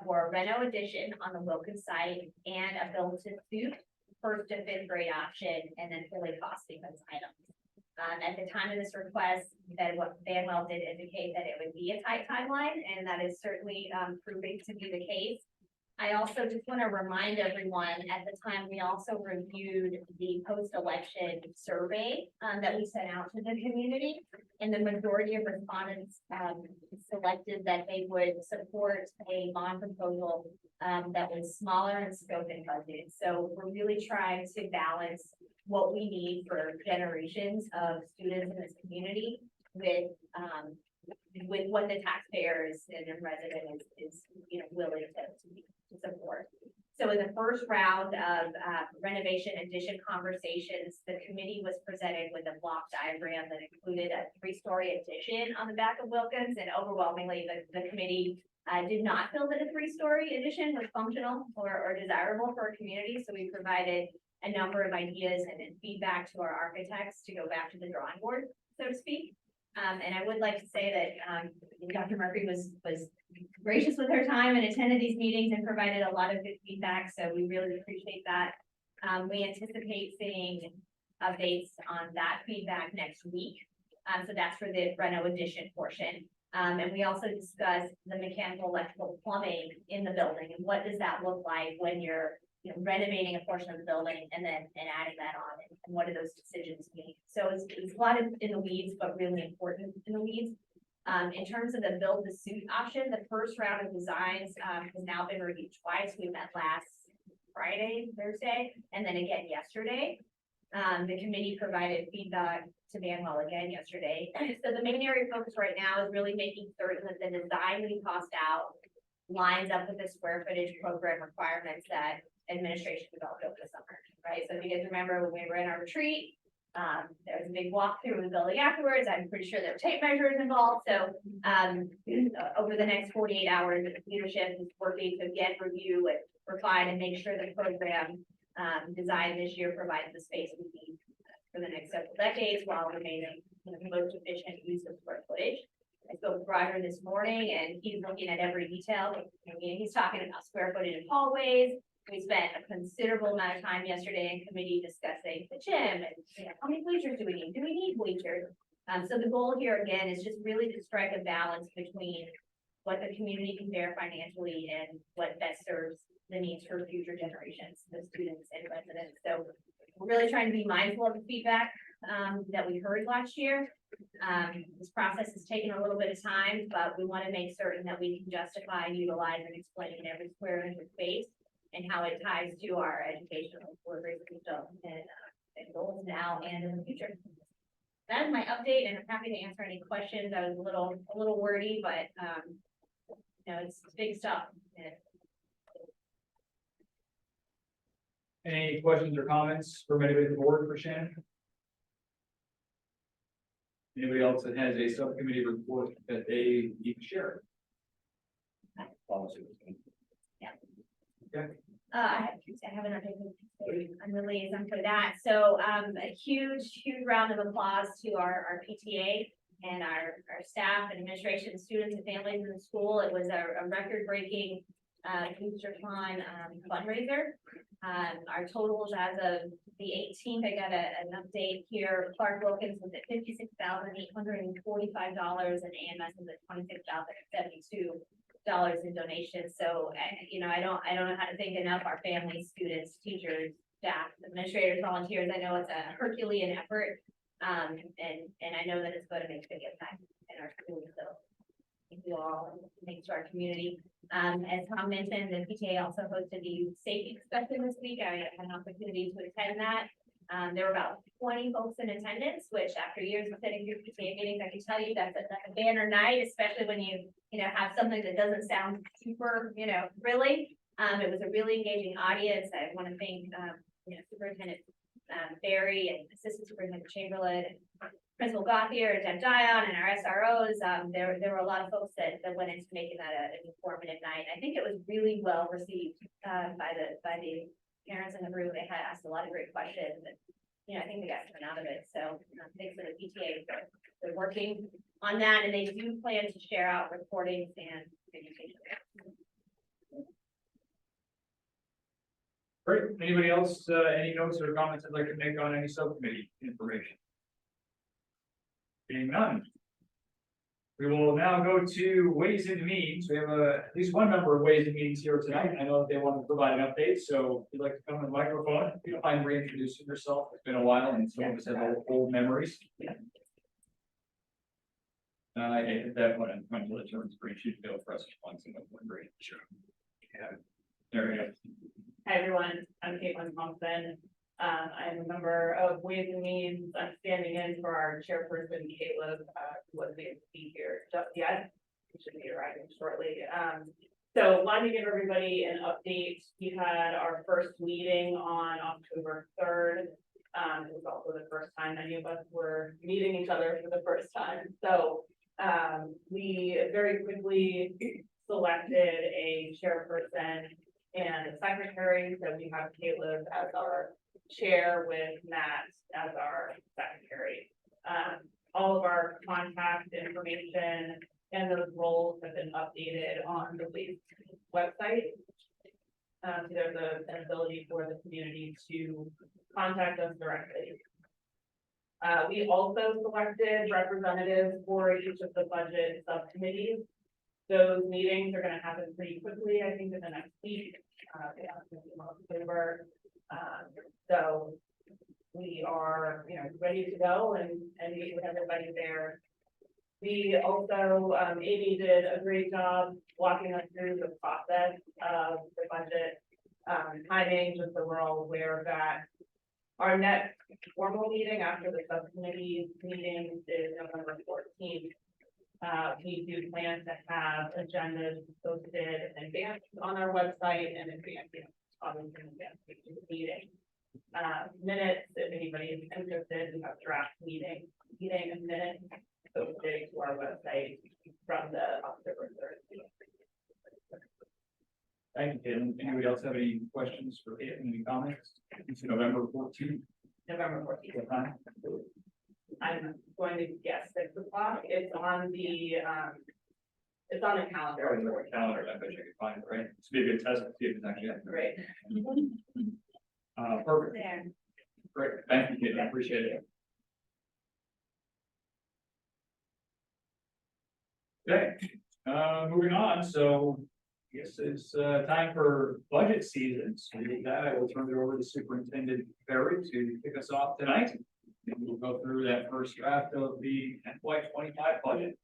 E: for a reno addition on the Wilkins site and a build to suit first to fifth grade option, and then fully costing those items. At the time of this request, that what Banwell did indicate that it would be a tight timeline, and that is certainly proving to be the case. I also just want to remind everyone, at the time, we also reviewed the post-election survey that we sent out to the community, and the majority of respondents selected that they would support a bond proposal that was smaller in scope and budget. So we're really trying to balance what we need for generations of students in this community with what the taxpayers and the resident is willing to support. So in the first round of renovation addition conversations, the committee was presented with a block diagram that included a 3-story addition on the back of Wilkins, and overwhelmingly the committee did not feel that a 3-story addition was functional or desirable for a community. So we provided a number of ideas and feedback to our architects to go back to the drawing board, so to speak. And I would like to say that Dr. Murphy was gracious with her time and attended these meetings and provided a lot of good feedback. So we really appreciate that. We anticipate seeing updates on that feedback next week. So that's for the reno addition portion. And we also discussed the mechanical, electrical, plumbing in the building, and what does that look like when you're renovating a portion of the building and adding that on, and what do those decisions mean? So it's a lot in the weeds, but really important in the weeds. In terms of the build to suit option, the first round of designs has now been reviewed twice. We met last Thursday, and then again yesterday. The committee provided feedback to Banwell again yesterday. So the main area of focus right now is really making certain that the design we cost out lines up with the square footage program requirements that administration developed over the summer, right? So if you guys remember when we were in our retreat, there was a big walkthrough of the building afterwards. I'm pretty sure there were tape measures involved. So over the next 48 hours, the leadership is working to again review and refine and make sure the program designed this year provides the space we need for the next several decades while remaining the most efficient use of square footage. I spoke with Roger this morning and he's looking at every detail. I mean, he's talking about square footage in hallways. We spent a considerable amount of time yesterday in committee discussing the gym and, you know, how many bleachers do we need? Do we need bleachers? So the goal here again is just really to strike a balance between what the community can bear financially and what best serves the needs for future generations, the students and residents. So we're really trying to be mindful of the feedback that we heard last year. This process has taken a little bit of time, but we want to make certain that we can justify, utilize, and explain every square inch of space and how it ties to our educational delivery system and goals now and in the future. That is my update, and I'm happy to answer any questions. I was a little wordy, but you know, it's big stuff.
A: Any questions or comments from anybody on the board for Shannon? Anybody else that has a subcommittee report that they need to share? Okay.
E: I have an update. I'm the liaison for that. So a huge round of applause to our PTA and our staff and administration, students and families in the school. It was a record-breaking Booster-Con fundraiser. Our totals as of the 18th, I got an update here. Clark Wilkins was at $56,845 and AMS was at $26,072 in donations. So, you know, I don't know how to thank enough our families, students, teachers, staff, administrators, volunteers. I know it's a Herculean effort. And I know that it's going to make a big impact in our schools. So thank you all. Thanks to our community. As Tom mentioned, the PTA also hosted the safety inspection this week. I had an opportunity to attend that. There were about 20 folks in attendance, which after years of sitting through PTA meetings, I can tell you that's a banner night, especially when you know, have something that doesn't sound super, you know, really. It was a really engaging audience. I want to thank, you know, Superintendent Barry and Assistant Superintendent Chamberlain, and Principal Gothier, Deb Dion, and our SROs. There were a lot of folks that went into making that an informative night. I think it was really well received by the parents in the room. They had asked a lot of great questions, and you know, I think they got something out of it. So thanks for the PTA for working on that, and they do plan to share out recordings and communication.
A: Great. Anybody else, any notes or comments I'd like to make on any subcommittee information? Being none. We will now go to Ways and Means. We have at least one member of Ways and Means here tonight. I know that they want to provide an update, so if you'd like to come to the microphone, if you don't mind reintroducing yourself. It's been a while and some of us have old memories. I hit that one. I'm trying to let your screen sheet go for us once and one great. Sure. Yeah. There we go.
F: Hi, everyone. I'm Caitlin Thompson. I'm a member of Ways and Means. I'm standing in for our chairperson, Caleb, who wasn't able to be here just yet. He should be arriving shortly. So wanted to give everybody an update. We had our first meeting on October 3rd. It was also the first time any of us were meeting each other for the first time. So we very quickly selected a chairperson and a secretary. So we have Caleb as our chair with Matt as our secretary. All of our contact information and those roles have been updated on the Ways website. So there's an ability for the community to contact us directly. We also selected representatives for each of the budget subcommittees. Those meetings are going to happen pretty quickly, I think, in the next week. October. So we are, you know, ready to go and meet with everybody there. We also, Amy did a great job walking us through the process of the budget timing, just so we're all aware of that. Our next formal meeting after the subcommittee meeting is November 14th. We do plan to have agendas posted in advance on our website and in advance, obviously in advance of the meeting. Minutes, if anybody is interested, we have draft meeting and minutes posted to our website from the October 3rd.
A: Thank you, Caitlin. Anybody else have any questions for Caitlin? Any comments? It's November 14th.
F: November 14th.
A: What time?
F: I'm going to guess 6 o'clock. It's on the calendar.
A: Or the calendar, I bet you could find it, right? It's be a good test to see if it's actually happening.
F: Great.
A: Perfect,
E: There.
A: great, thank you, Kate, I appreciate it. Okay, moving on, so I guess it's time for budget season. So with that, I will turn it over to Superintendent Perry to kick us off tonight. And we'll go through that first draft of the FY25 budget.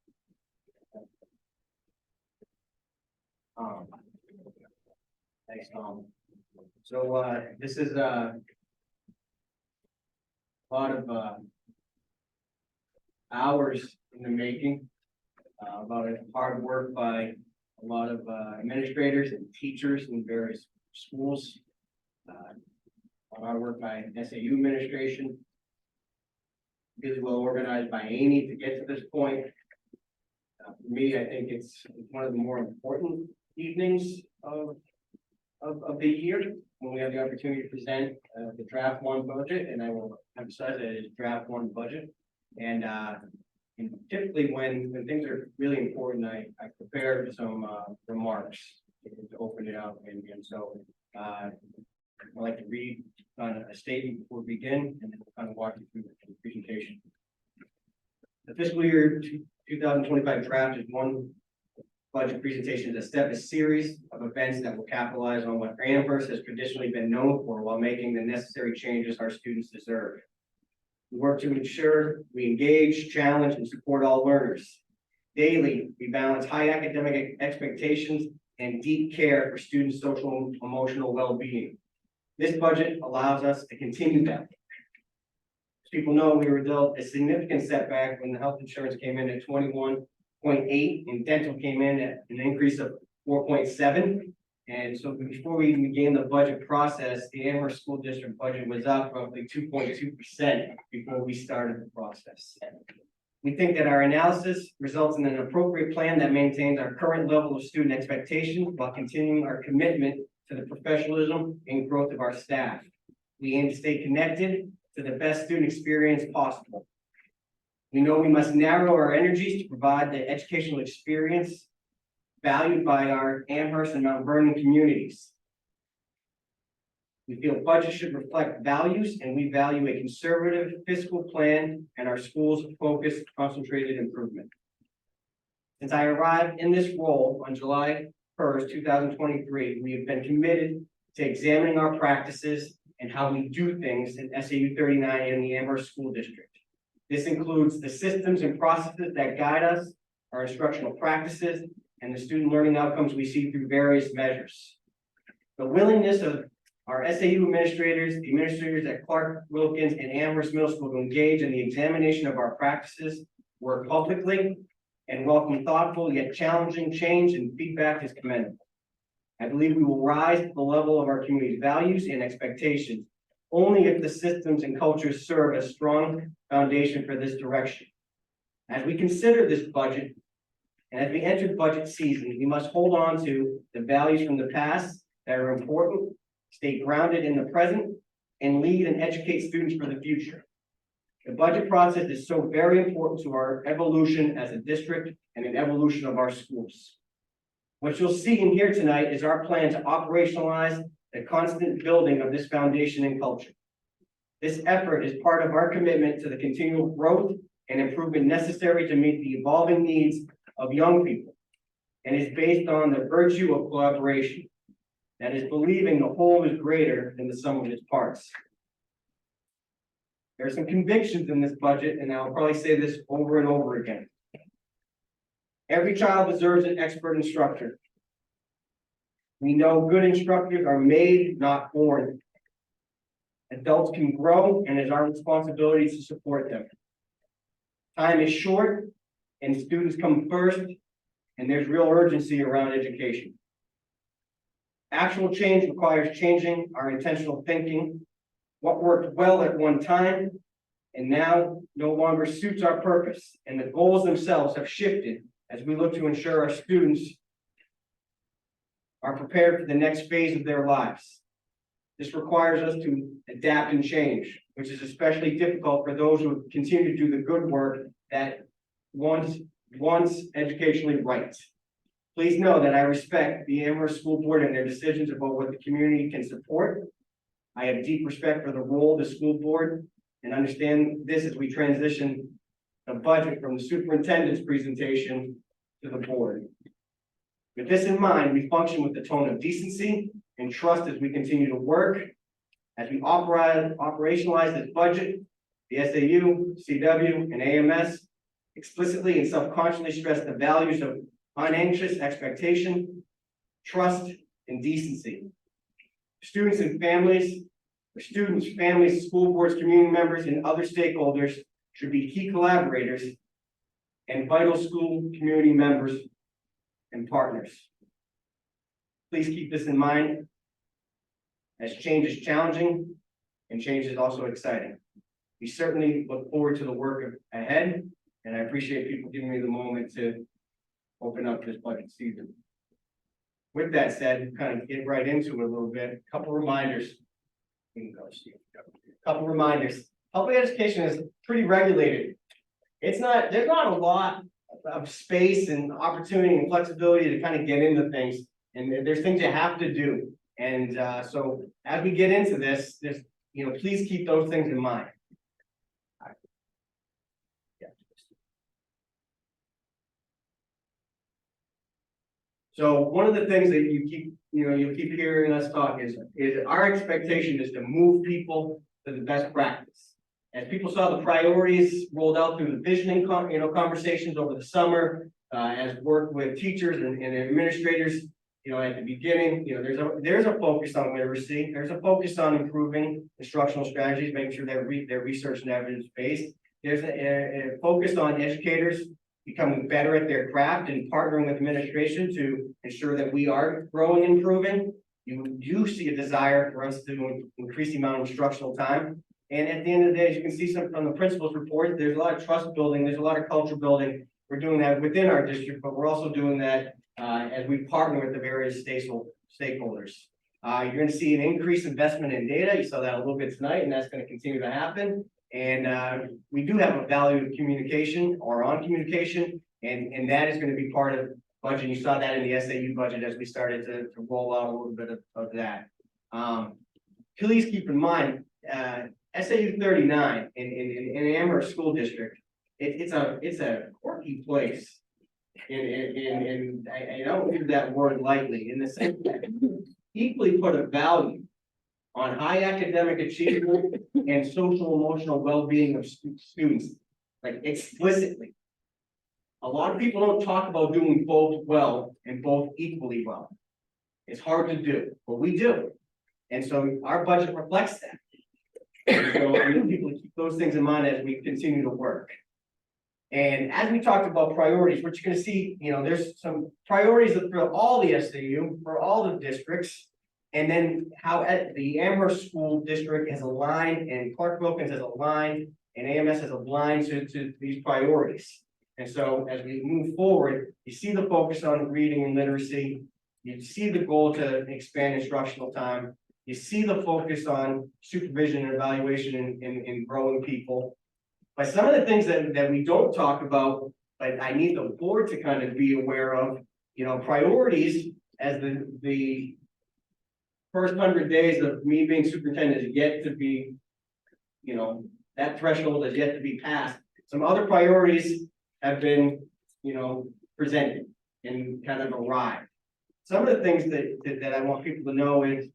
H: Thanks, Tom. So, this is a lot of, hours in the making. A lot of hard work by a lot of, administrators and teachers in various schools. A lot of hard work by SAU administration. Really well organized by Amy to get to this point. For me, I think it's one of the more important evenings of the year, when we have the opportunity to present the draft one budget, and I will emphasize that it is draft one budget. And typically when things are really important, I prepare some remarks to open it up, and so I'd like to read a statement before we begin, and then we'll kind of walk you through the presentation. The fiscal year 2025 draft is one budget presentation is a series of events that will capitalize on what Amherst has traditionally been known for, while making the necessary changes our students deserve. We work to ensure we engage, challenge, and support all learners. Daily, we balance high academic expectations and deep care for students' social and emotional well-being. This budget allows us to continue that. As people know, we were dealt a significant setback when the health insurance came in at 21.8 and dental came in at an increase of 4.7. And so before we even began the budget process, the Amherst School District budget was up roughly 2.2% before we started the process. We think that our analysis results in an appropriate plan that maintains our current level of student expectations while continuing our commitment to the professionalism and growth of our staff. We aim to stay connected to the best student experience possible. We know we must narrow our energies to provide the educational experience valued by our Amherst and Mount Vernon communities. We feel budget should reflect values, and we value a conservative fiscal plan and our school's focused, concentrated improvement. Since I arrived in this role on July 1st, 2023, we have been committed to examining our practices and how we do things in SAU 39 and the Amherst School District. This includes the systems and processes that guide us, our instructional practices, and the student learning outcomes we see through various measures. The willingness of our SAU administrators, the administrators at Clark, Wilkins, and Amherst Middle School to engage in the examination of our practices, work publicly, and welcome thoughtful yet challenging change and feedback is commendable. I believe we will rise to the level of our community's values and expectations only if the systems and cultures serve as strong foundation for this direction. As we consider this budget, and as we enter budget season, we must hold on to the values from the past that are important, stay grounded in the present, and lead and educate students for the future. The budget process is so very important to our evolution as a district and an evolution of our schools. What you'll see in here tonight is our plan to operationalize the constant building of this foundation and culture. This effort is part of our commitment to the continual growth and improvement necessary to meet the evolving needs of young people, and is based on the virtue of collaboration. That is believing the whole is greater than the sum of its parts. There are some convictions in this budget, and I'll probably say this over and over again. Every child deserves an expert instructor. We know good instructors are made, not born. Adults can grow, and it's our responsibility to support them. Time is short, and students come first, and there's real urgency around education. Actual change requires changing our intentional thinking. What worked well at one time and now no longer suits our purpose, and the goals themselves have shifted as we look to ensure our students are prepared for the next phase of their lives. This requires us to adapt and change. which is especially difficult for those who continue to do the good work that once educationally right. Please know that I respect the Amherst School Board and their decisions about what the community can support. I have deep respect for the role of the school board and understand this as we transition the budget from the superintendent's presentation to the board. With this in mind, we function with the tone of decency and trust as we continue to work. As we operationalize this budget, the SAU, CW, and AMS explicitly and subconsciously stress the values of unanxious expectation, trust, and decency. Students and families, school boards, community members, and other stakeholders should be key collaborators and vital school community members and partners. Please keep this in mind, as change is challenging and change is also exciting. We certainly look forward to the work ahead, and I appreciate people giving me the moment to open up this budget season. With that said, kind of get right into it a little bit. Couple reminders. Public education is pretty regulated. There's not a lot of space and opportunity and flexibility to kind of get into things, and there's things you have to do. And so as we get into this, please keep those things in mind. So one of the things that you keep hearing us talk is our expectation is to move people to the best practice. As people saw the priorities rolled out through the visioning conversations over the summer, as work with teachers and administrators, at the beginning, there's a focus on literacy. There's a focus on improving instructional strategies, making sure they're research and evidence based. There's a focus on educators becoming better at their craft and partnering with administration to ensure that we are growing and improving. You do see a desire for us to increase the amount of instructional time. And at the end of the day, as you can see from the principal's report, there's a lot of trust building, there's a lot of culture building. We're doing that within our district, but we're also doing that as we partner with the various stakeholders. You're going to see an increased investment in data. You saw that a little bit tonight, and that's going to continue to happen. And we do have a value of communication or on communication, and that is going to be part of budget. You saw that in the SAU budget as we started to roll out a little bit of that. Please keep in mind, SAU 39 in Amherst School District, it's a quirky place. And I don't use that word lightly, in the sense that equally put a value on high academic achievement and social emotional well-being of students, like explicitly. A lot of people don't talk about doing both well and both equally well. It's hard to do, but we do. And so our budget reflects that. And so I need people to keep those things in mind as we continue to work. And as we talked about priorities, what you're going to see, there's some priorities for all the SAU, for all the districts, and then how the Amherst School District has aligned and Clark Wilkins has aligned and AMS has aligned to these priorities. And so as we move forward, you see the focus on reading and literacy, you see the goal to expand instructional time, you see the focus on supervision and evaluation and growing people. But some of the things that we don't talk about, but I need the board to kind of be aware of, priorities as the first 100 days of me being superintendent is yet to be, that threshold is yet to be passed. Some other priorities have been, presented and kind of arrived. Some of the things that I want people to know is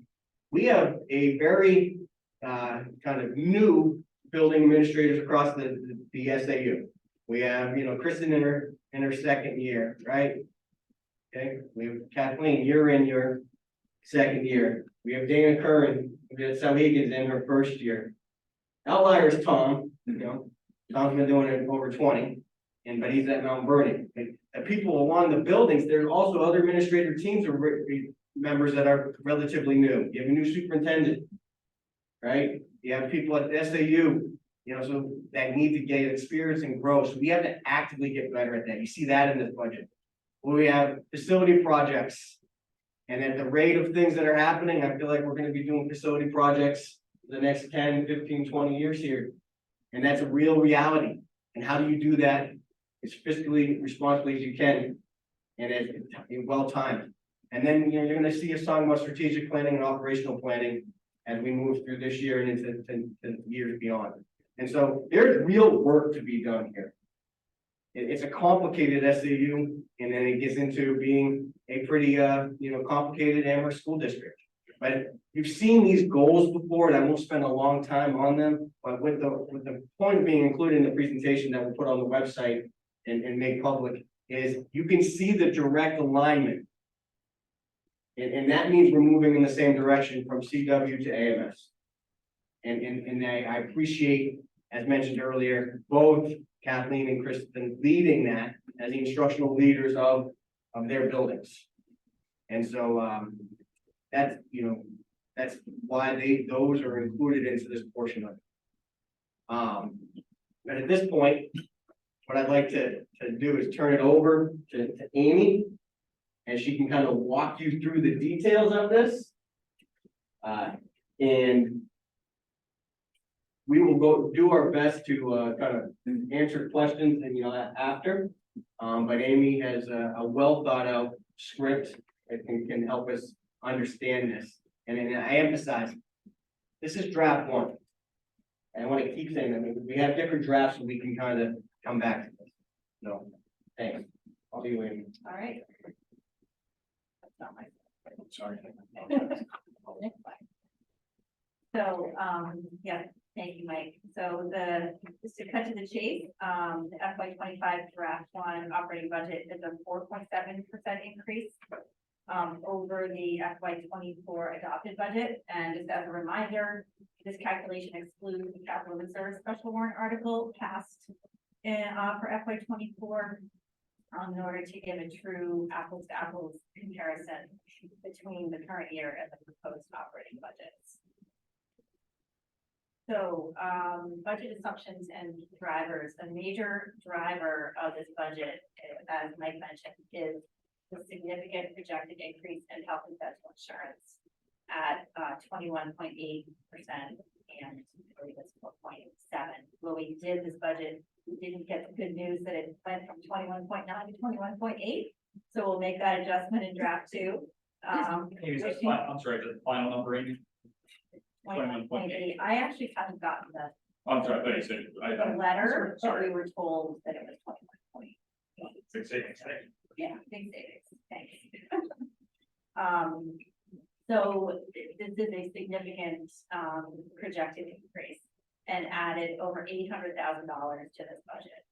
H: we have a very kind of new building administrators across the SAU. We have, Kristen in her second year, right? Okay, we have Kathleen, you're in your second year. We have Dana Curran, Salhegan's in her first year. Outlier is Tom, Tom's been doing it over 20, but he's at Mount Vernon. The people along the buildings, there's also other administrative teams or members that are relatively new. You have a new superintendent, right? You have people at the SAU, so that need to get experience and grow. So we have to actively get better at that. You see that in this budget. We have facility projects. And at the rate of things that are happening, I feel like we're going to be doing facility projects the next 10, 15, 20 years here. And that's a real reality. And how do you do that as fiscally responsibly as you can and as well timed? And then, you know, you're gonna see us talking about strategic planning and operational planning as we move through this year and into to years beyond. And so there's real work to be done here. It's a complicated SAU, and then it gets into being a pretty, you know, complicated Amherst school district. But you've seen these goals before, and I won't spend a long time on them, but with the point being included in the presentation that we'll put on the website and make public, is you can see the direct alignment. And that means we're moving in the same direction from CW to AMS. And I appreciate, as mentioned earlier, both Kathleen and Kristen leading that as the instructional leaders of their buildings. And so that's, you know, that's why those are included into this portion of it. But at this point, what I'd like to do is turn it over to Amy, and she can kind of walk you through the details of this. And we will go do our best to kind of answer questions and, you know, after. But Amy has a well thought out script that can help us understand this. And I emphasize, this is draft one. And I want to keep saying that we have different drafts, so we can kind of come back to this. No, thanks. I'll do you, Amy.
F: All right. That's not my.
H: Sorry.
F: So, yeah, thank you, Mike. So just to cut to the chase, the FY 25 draft one operating budget is a 4.7% increase over the FY 24 adopted budget. And just as a reminder, this calculation excludes the capital reserve special warrant article passed for FY 24 in order to give a true apples to apples comparison between the current year and the proposed operating budgets. So, budget assumptions and drivers. A major driver of this budget, as Mike mentioned, is the significant projected increase in health and dental insurance at 21.8%, and I believe it's 4.7. When we did this budget, we didn't get the good news that it went from 21.9 to 21.8. So we'll make that adjustment in draft two.
A: Amy, that's fine. I'm sorry, the final number, Amy?
F: 21.8. I actually haven't gotten
A: I'm sorry, I thought you said.
F: the letter, but
A: Sorry.
F: we were told that it was 21.8.
A: Six savings, thank you.
F: Yeah, big savings, thanks. So this is a significant projected increase and added over $800,000 to this budget.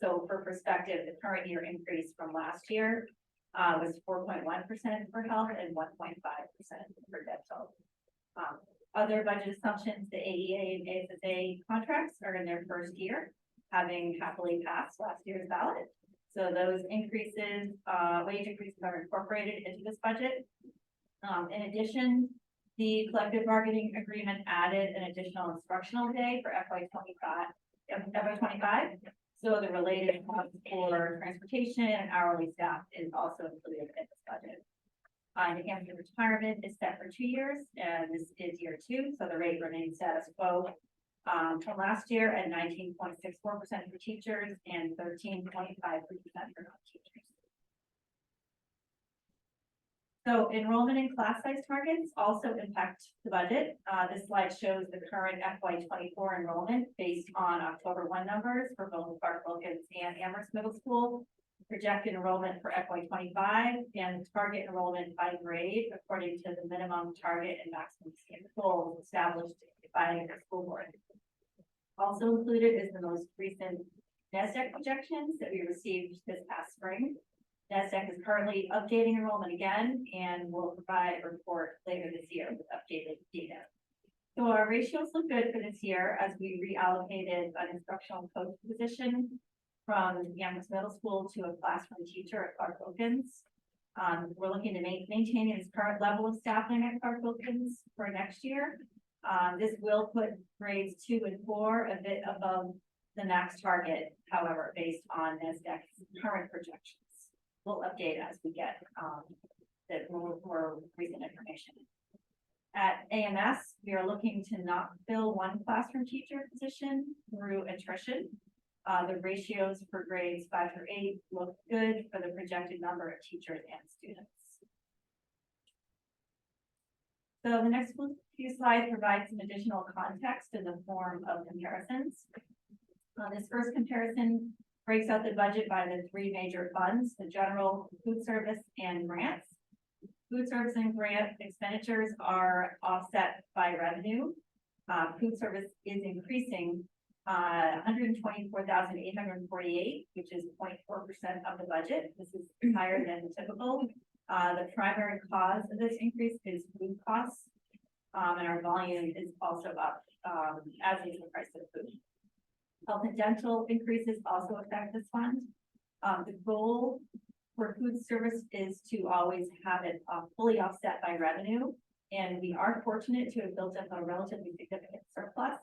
F: So for perspective, the current year increase from last year was 4.1% for health and 1.5% for dental. Other budget assumptions, the AEA and ASSA contracts are in their first year, having happily passed last year's ballot. So those increases, wage increases are incorporated into this budget. In addition, the collective bargaining agreement added an additional instructional day for FY 25. So the related costs for transportation and hourly staff is also included in this budget. Enhanced retirement is set for 2 years, and this is year 2, so the rate remains status quo from last year at 19.64% for teachers and 13.53% for non-teachers. So enrollment and class size targets also impact the budget. This slide shows the current FY 24 enrollment based on October 1 numbers for both Clark Wilkins and Amherst Middle School. Projected enrollment for FY 25 and target enrollment by grade according to the minimum target and maximum goals established by the school board. Also included is the most recent NASDAQ projections that we received this past spring. NASDAQ is currently updating enrollment again and will provide a report later this year with updated data. So our ratios look good for this year as we reallocated an instructional coach position from Amherst Middle School to a classroom teacher at Clark Wilkins. We're looking to maintain its current level of staffing at Clark Wilkins for next year. This will put grades 2 and 4 a bit above the max target, however, based on NASDAQ's current projections. We'll update as we get the more recent information.
I: At AMS, we are looking to not fill one classroom teacher position through attrition. The ratios for grades 5 through 8 look good for the projected number of teachers and students. So the next few slides provide some additional context in the form of comparisons. This first comparison breaks out the budget by the three major funds, the general, food service, and grants. Food service and grant expenditures are offset by revenue. Food service is increasing 124,848, which is 0.4% of the budget. This is higher than typical. The primary cause of this increase is food costs, and our volume is also up, as is the price of food. Health and dental increases also affect this fund. The goal for food service is to always have it fully offset by revenue, and we are fortunate to have built up a relatively significant surplus,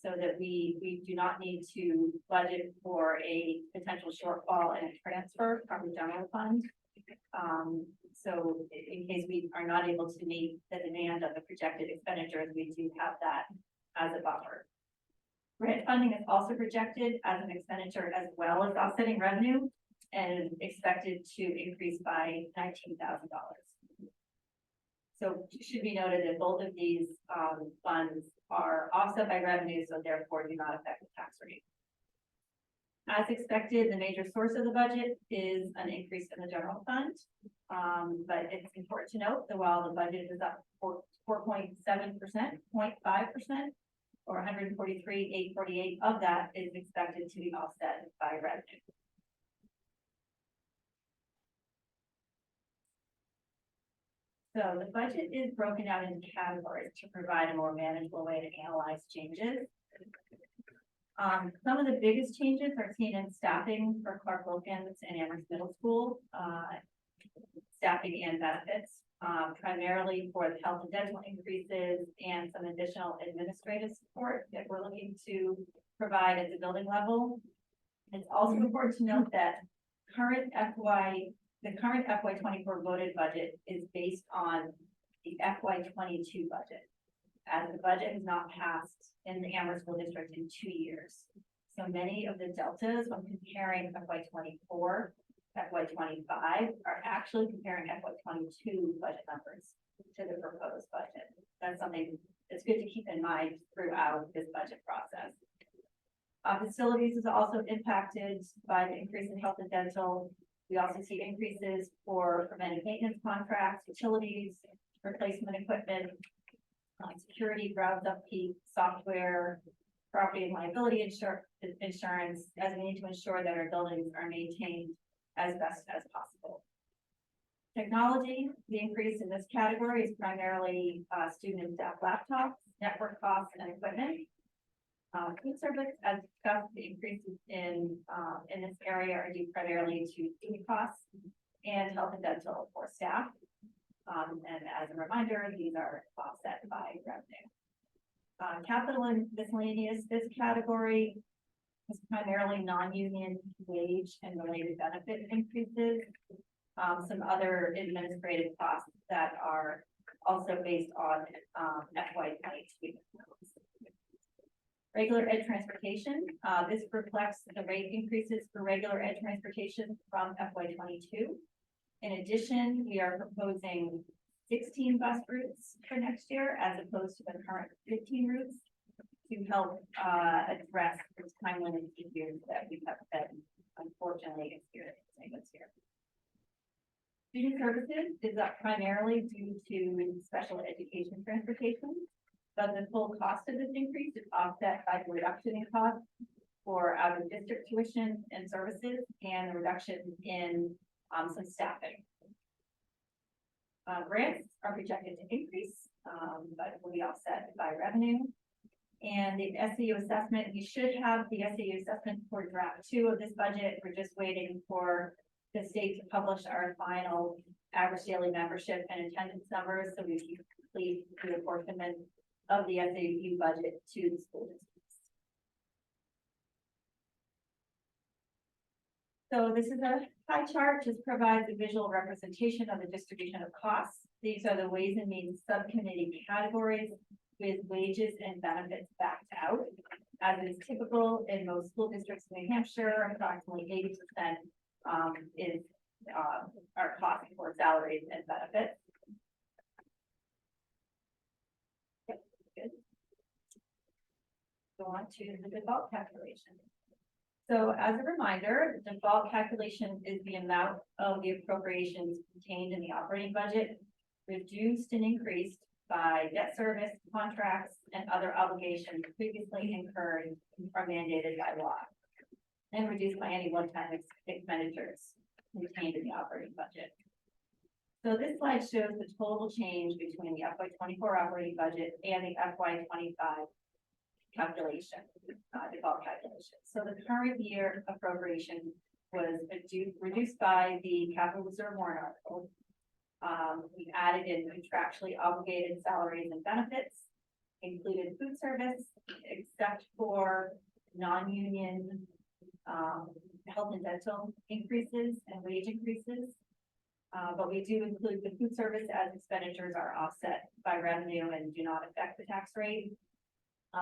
I: so that we do not need to budget for a potential shortfall and a transfer from the general fund. So in case we are not able to meet the demand of the projected expenditures, we do have that as a buffer. Grant funding is also projected as an expenditure as well as offsetting revenue and expected to increase by $19,000. So it should be noted that both of these funds are offset by revenue, so therefore do not affect the tax rate. As expected, the major source of the budget is an increase in the general fund. But it's important to note that while the budget is up 4.7%, 0.5%, or 143,848 of that is expected to be offset by revenue. So the budget is broken out into categories to provide a more manageable way to analyze changes. Some of the biggest changes are seen in staffing for Clark Wilkins and Amherst Middle School, staffing and benefits, primarily for the health and dental increases and some additional administrative support that we're looking to provide at the building level. It's also important to note that the current FY 24 voted budget is based on the FY 22 budget, as the budget has not passed in the Amherst School District in 2 years. So many of the deltas when comparing FY 24, FY 25 are actually comparing FY 22 budget numbers to the proposed budget. That's something that's good to keep in mind throughout this budget process. Facilities is also impacted by the increase in health and dental. We also see increases for preventive maintenance contracts, utilities, replacement equipment, security, grounds upkeep, software, property and liability insurance, as we need to ensure that our buildings are maintained as best as possible. Technology, the increase in this category is primarily student and staff laptops, network costs, and equipment. Food service, as discussed, the increases in this area are due primarily to food costs and health and dental for staff. And as a reminder, these are offset by revenue. Capital and miscellaneous, this category is primarily non-union wage and related benefit increases. Some other administrative costs that are also based on FY 22. Regular ed transportation, this reflects the rate increases for regular ed transportation from FY 22. In addition, we are proposing 16 bus routes for next year as opposed to the current 15 routes to help address the time limited issues that we have been unfortunately experiencing this year. Student services is up primarily due to special education transportation, but the full cost of this increase is offset by the reduction in costs for out of district tuition and services and the reduction in some staffing. Grants are projected to increase, but will be offset by revenue. And the SAU assessment, we should have the SAU assessment for draft 2 of this budget. We're just waiting for the state to publish our final average daily membership and attendance numbers, so we can complete the apportionment of the SAU budget to the school districts. So this is a pie chart, just provides a visual representation of the distribution of costs. These are the Ways and Means Subcommittee categories with wages and benefits backed out. As is typical in most school districts in New Hampshire, approximately 80% is our cost for salaries and benefits. Yep, good. Go on to the default calculation. So as a reminder, the default calculation is the amount of the appropriations contained in the operating budget, reduced and increased by debt service, contracts, and other obligations previously incurred or mandated by law, and reduced by any one-time expenditures contained in the operating budget. So this slide shows the total change between the FY24 operating budget and the FY25 calculation, default calculation. So the current year appropriation was reduced by the capital reserve warrant article. We added in contractually obligated salaries and benefits, included food service, except for non-union health and dental increases and wage increases. But we do include the food service as expenditures are offset by revenue and do not affect the tax rate.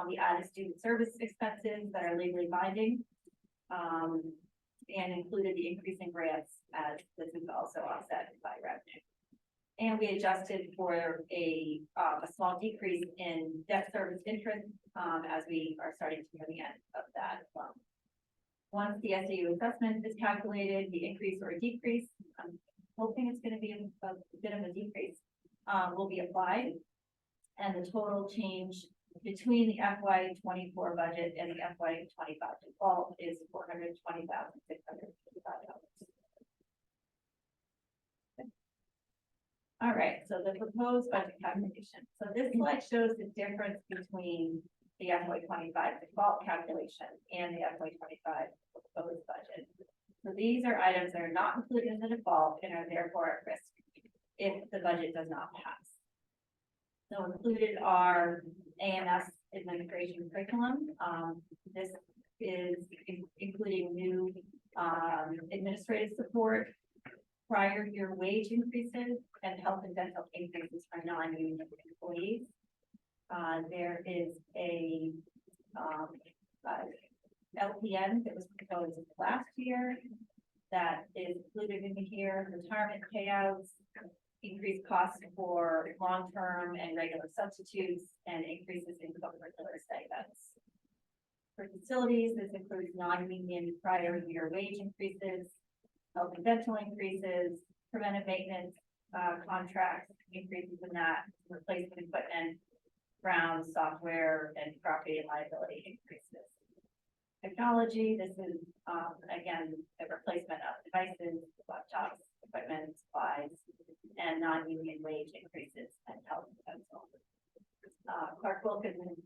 I: We added student service expenses that are legally binding, and included the increase in grants as this is also offset by revenue. And we adjusted for a small decrease in debt service interest as we are starting to near the end of that loan. Once the SAU assessment is calculated, the increase or decrease, I'm hoping it's going to be a bit of a decrease, will be applied. And the total change between the FY24 budget and the FY25 default is $420,655. All right, so the proposed budget calculation. So this slide shows the difference between the FY25 default calculation and the FY25 proposed budget. So these are items that are not included in the default and are therefore at risk if the budget does not pass. So included are AMS administration curriculum. This is including new administrative support, prior year wage increases, and health and dental increases for non-union employees. There is a LPN that was proposed last year that is included in here, retirement payouts, increased costs for long-term and regular substitutes, and increases in co-curricular stipends. For facilities, this includes non-union prior year wage increases, health and dental increases, preventive maintenance contracts, increases in that, replacement equipment, ground software, and property and liability increases. Technology, this is again a replacement of devices, laptops, equipment, supplies, and non-union wage increases and health and dental. Clark Wilkins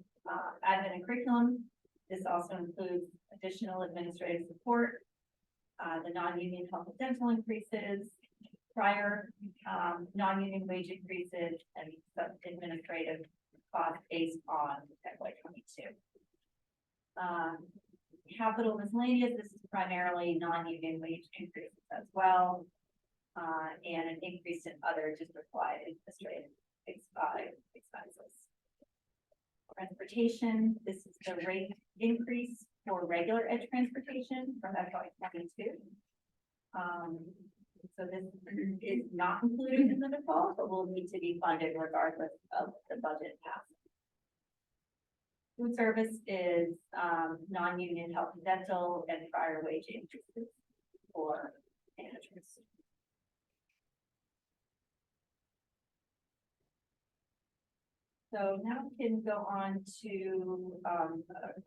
I: admin and curriculum. This also includes additional administrative support, the non-union health and dental increases, prior non-union wage increases, and some administrative costs based on FY22. Capital miscellaneous, this is primarily non-union wage increases as well, and an increase in other district-wide administrative expenses. Transportation, this is the rate increase for regular ed transportation from FY22. So this is not included in the default, but will need to be funded regardless of the budget passing. Food service is non-union health and dental and prior wage increases for managers. So now we can go on to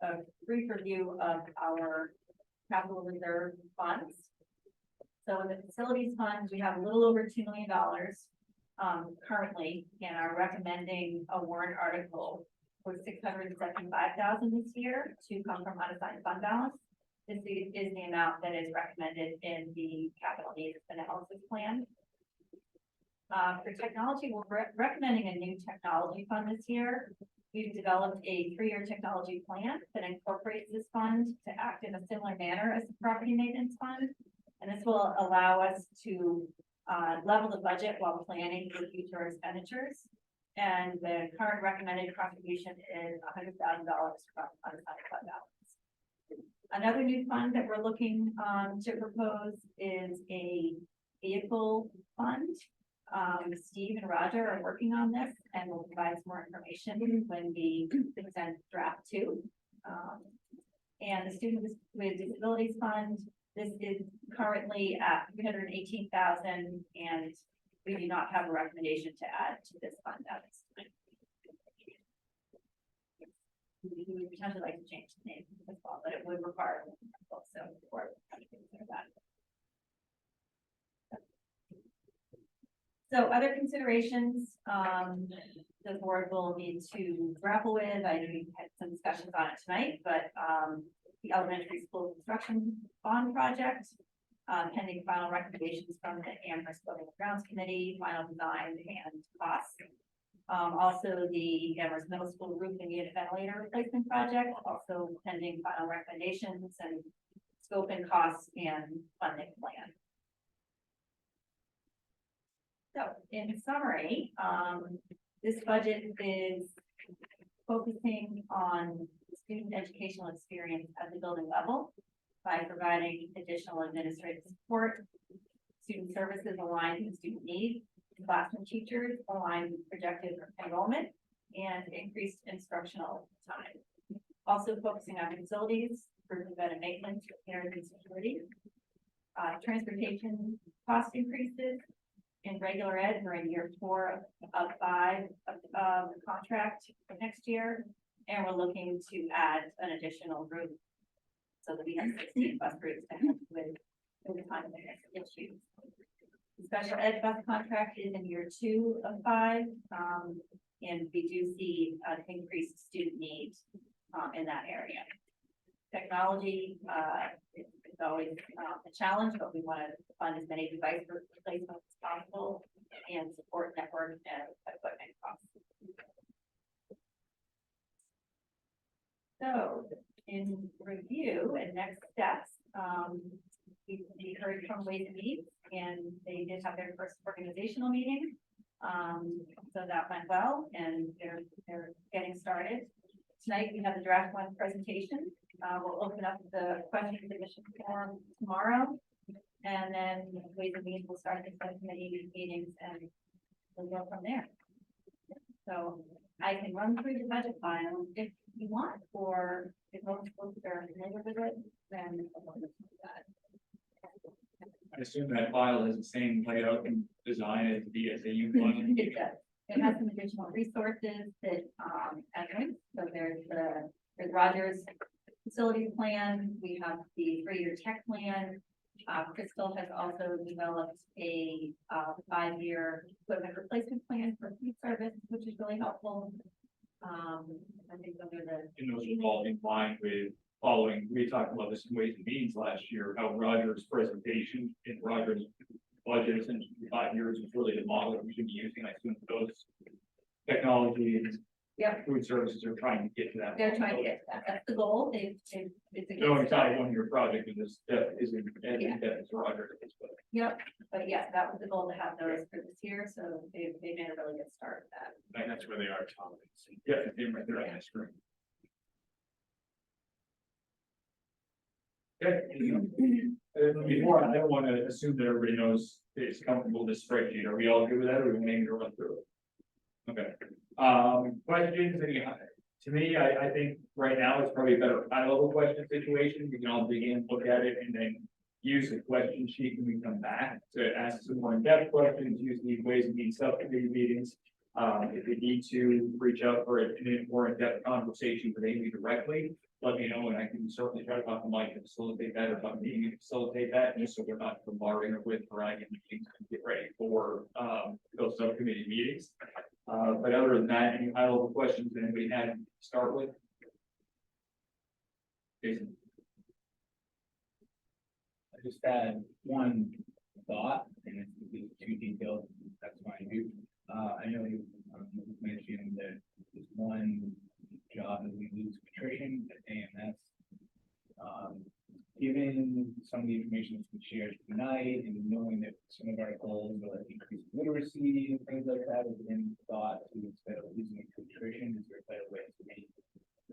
I: a brief review of our capital reserve funds. So in the facilities funds, we have a little over $2 million currently, and are recommending a warrant article for $675,000 this year to come from unassigned fund balance. This is the amount that is recommended in the capital needs analysis plan. For technology, we're recommending a new technology fund this year. We've developed a 3-year technology plan that incorporates this fund to act in a similar manner as the property maintenance fund. And this will allow us to level the budget while planning for future expenditures. And the current recommended contribution is $100,000 from unassigned fund balance. Another new fund that we're looking to propose is a vehicle fund. Steve and Roger are working on this and will provide some more information when we present draft 2. And the Student with Disabilities Fund, this is currently at $318,000, and we do not have a recommendation to add to this fund at this time. We would potentially like to change the name as well, but it would require also for that. So other considerations, the board will need to grapple with. I know we had some discussions on it tonight, but the elementary school construction bond project, pending final recommendations from the Amherst Building and Grounds Committee, final design and costs. Also the Amherst Middle School roof and unit ventilator replacement project, also pending final recommendations and scope and costs and funding plan. So in summary, this budget is focusing on student educational experience at the building level by providing additional administrative support, student services aligned with student needs, classroom teachers aligned with projected enrollment, and increased instructional time. Also focusing on facilities for preventive maintenance, repairs, and security. Transportation cost increases in regular ed. We're in year 4 of 5 of the contract for next year, and we're looking to add an additional group so that we have 16 bus routes to help with the time issues. The special ed bus contract is in year 2 of 5, and we do see an increased student need in that area. Technology is always a challenge, but we want to fund as many device replacements as possible and support network and equipment costs. So in review and next steps, we heard from Ways and Means, and they did have their first organizational meeting. So that went well, and they're getting started. Tonight we have the draft 1 presentation. We'll open up the question submission form tomorrow, and then Ways and Means will start the subcommittee meetings, and we'll go from there. So I can run through the budget file if you want, or if most folks are familiar with it, then I'll do that.
A: I assume that file is the same layout and design as the SAU one.
I: It does. It has some additional resources that entrance. So there's Roger's facilities plan. We have the 3-year tech plan. Crystal has also developed a 5-year equipment replacement plan for food service, which is really helpful. I think those are the.
A: And those are all in line with following, we talked about this in Ways and Means last year, how Roger's presentation and Roger's budget essentially 5 years is really the model that we should be using. I assume those technologies.
I: Yep.
A: Food services are trying to get to that.
I: They're trying to get to that. That's the goal. It's a
A: No,
I: good
A: it's not
I: start.
A: one year project, and this step isn't,
I: Yeah.
A: that is Roger.
I: Yep, but yes, that was the goal to have those for this year, so they made a really good start with that.
A: And that's where they are, Tom. Yeah, they're right there on the screen. Okay. Before, I don't want to assume that everybody knows it's comfortable with this spreadsheet. Are we all good with that, or are we going to run through it? Okay. Questions, to me, I think right now it's probably a better high level question situation. We can all dig in, look at it, and then use the question sheet when we come back to ask some more in-depth questions, use the Ways and Means subcommittee meetings. If we need to reach out for a more in-depth conversation with Amy directly, let me know, and I can certainly try to talk to Mike to facilitate that, or talk to Amy to facilitate that, just so we're not bombarding her with variety of meetings to get ready for those subcommittee meetings. But other than that, any high level questions that anybody had to start with? Jason.
C: I just had one thought, and it's too detailed, that's fine too. I know you mentioned that there's one job that we lose attrition at AMS. Given some of the information that's been shared tonight and knowing that some of our goals are like increased literacy and things like that, has been thought to instead of using it to nutrition, is there a better way to maybe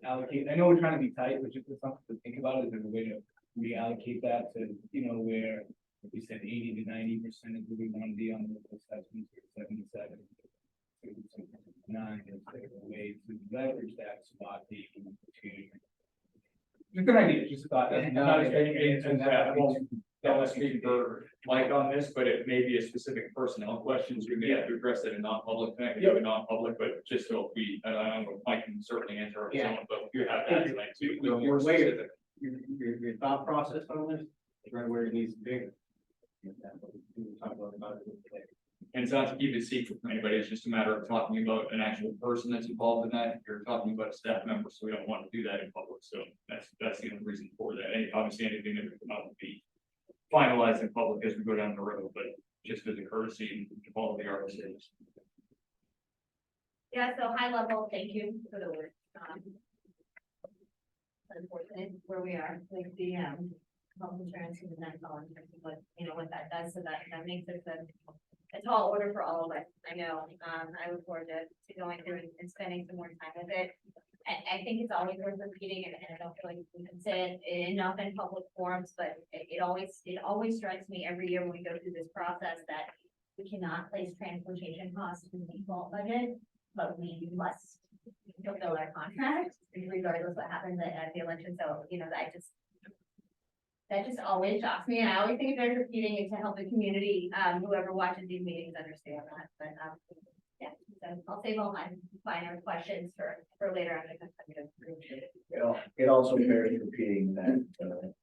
C: allocate? I know we're trying to be tight, but just something to think about, is there a way to reallocate that to, you know, where if we said 80 to 90% is where we want to be on the assessments, or 77. 9 is there a way to leverage that spot taking to.
A: It's a good idea, just a thought.
C: Yeah,
A: I'm not
C: no,
A: expecting
C: it-
A: anything to that. I won't speak for Mike on this, but it may be a specific personnel questions. We may have to address it in non-public, maybe non-public, but just so we, I don't know, Mike can certainly answer his own, but you have that tonight too.
H: Your
A: More
H: way of-
A: specific.
H: Your thought process on this, is right where it needs to be. We'll talk about it today.
A: And it's not to keep it secret from anybody, it's just a matter of talking about an actual person that's involved in that. You're talking about a staff member, so we don't want to do that in public, so that's the only reason for that. And obviously, anything that would come out would be finalized in public as we go down the road, but just as a courtesy to follow the RSA's.
E: Yeah, so high level, thank you for the work. Unfortunate where we are with the, health insurance and then all in terms of what, you know, what that does, so that makes it a tall order for all of us. I know, I look forward to going through and spending some more time with it. I think it's always worth repeating, and I don't feel like we can say it enough in public forums, but it always strikes me every year when we go through this process that we cannot place transportation costs in the default budget, but we must fulfill our contract regardless what happens at the election. So, you know, that just always shocks me, and I always think it's very repeating it to help the community, whoever watches these meetings understand that, but, yeah, so I'll save all my finer questions for later on.
D: It also bears repeating that,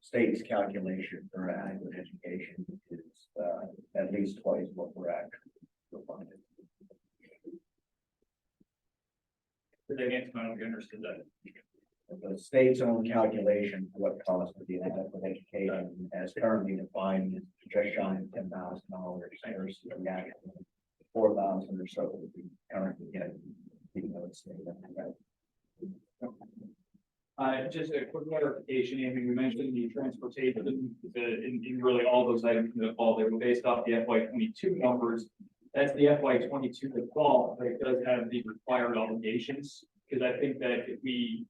D: state's calculation for adequate education is, at least twice what we're actually funded.
A: I don't understand that.
D: The state's own calculation for what costs to be adequate education as currently defined is just shy of $10,000 versus the actual 4,000 or so that we currently get. Even though it's state.
A: Just a quick clarification, Amy, we mentioned the transportation, in really all those items in the fall, they were based off the FY 22 numbers. That's the FY 22 default, but it does have the required obligations, because I think that if we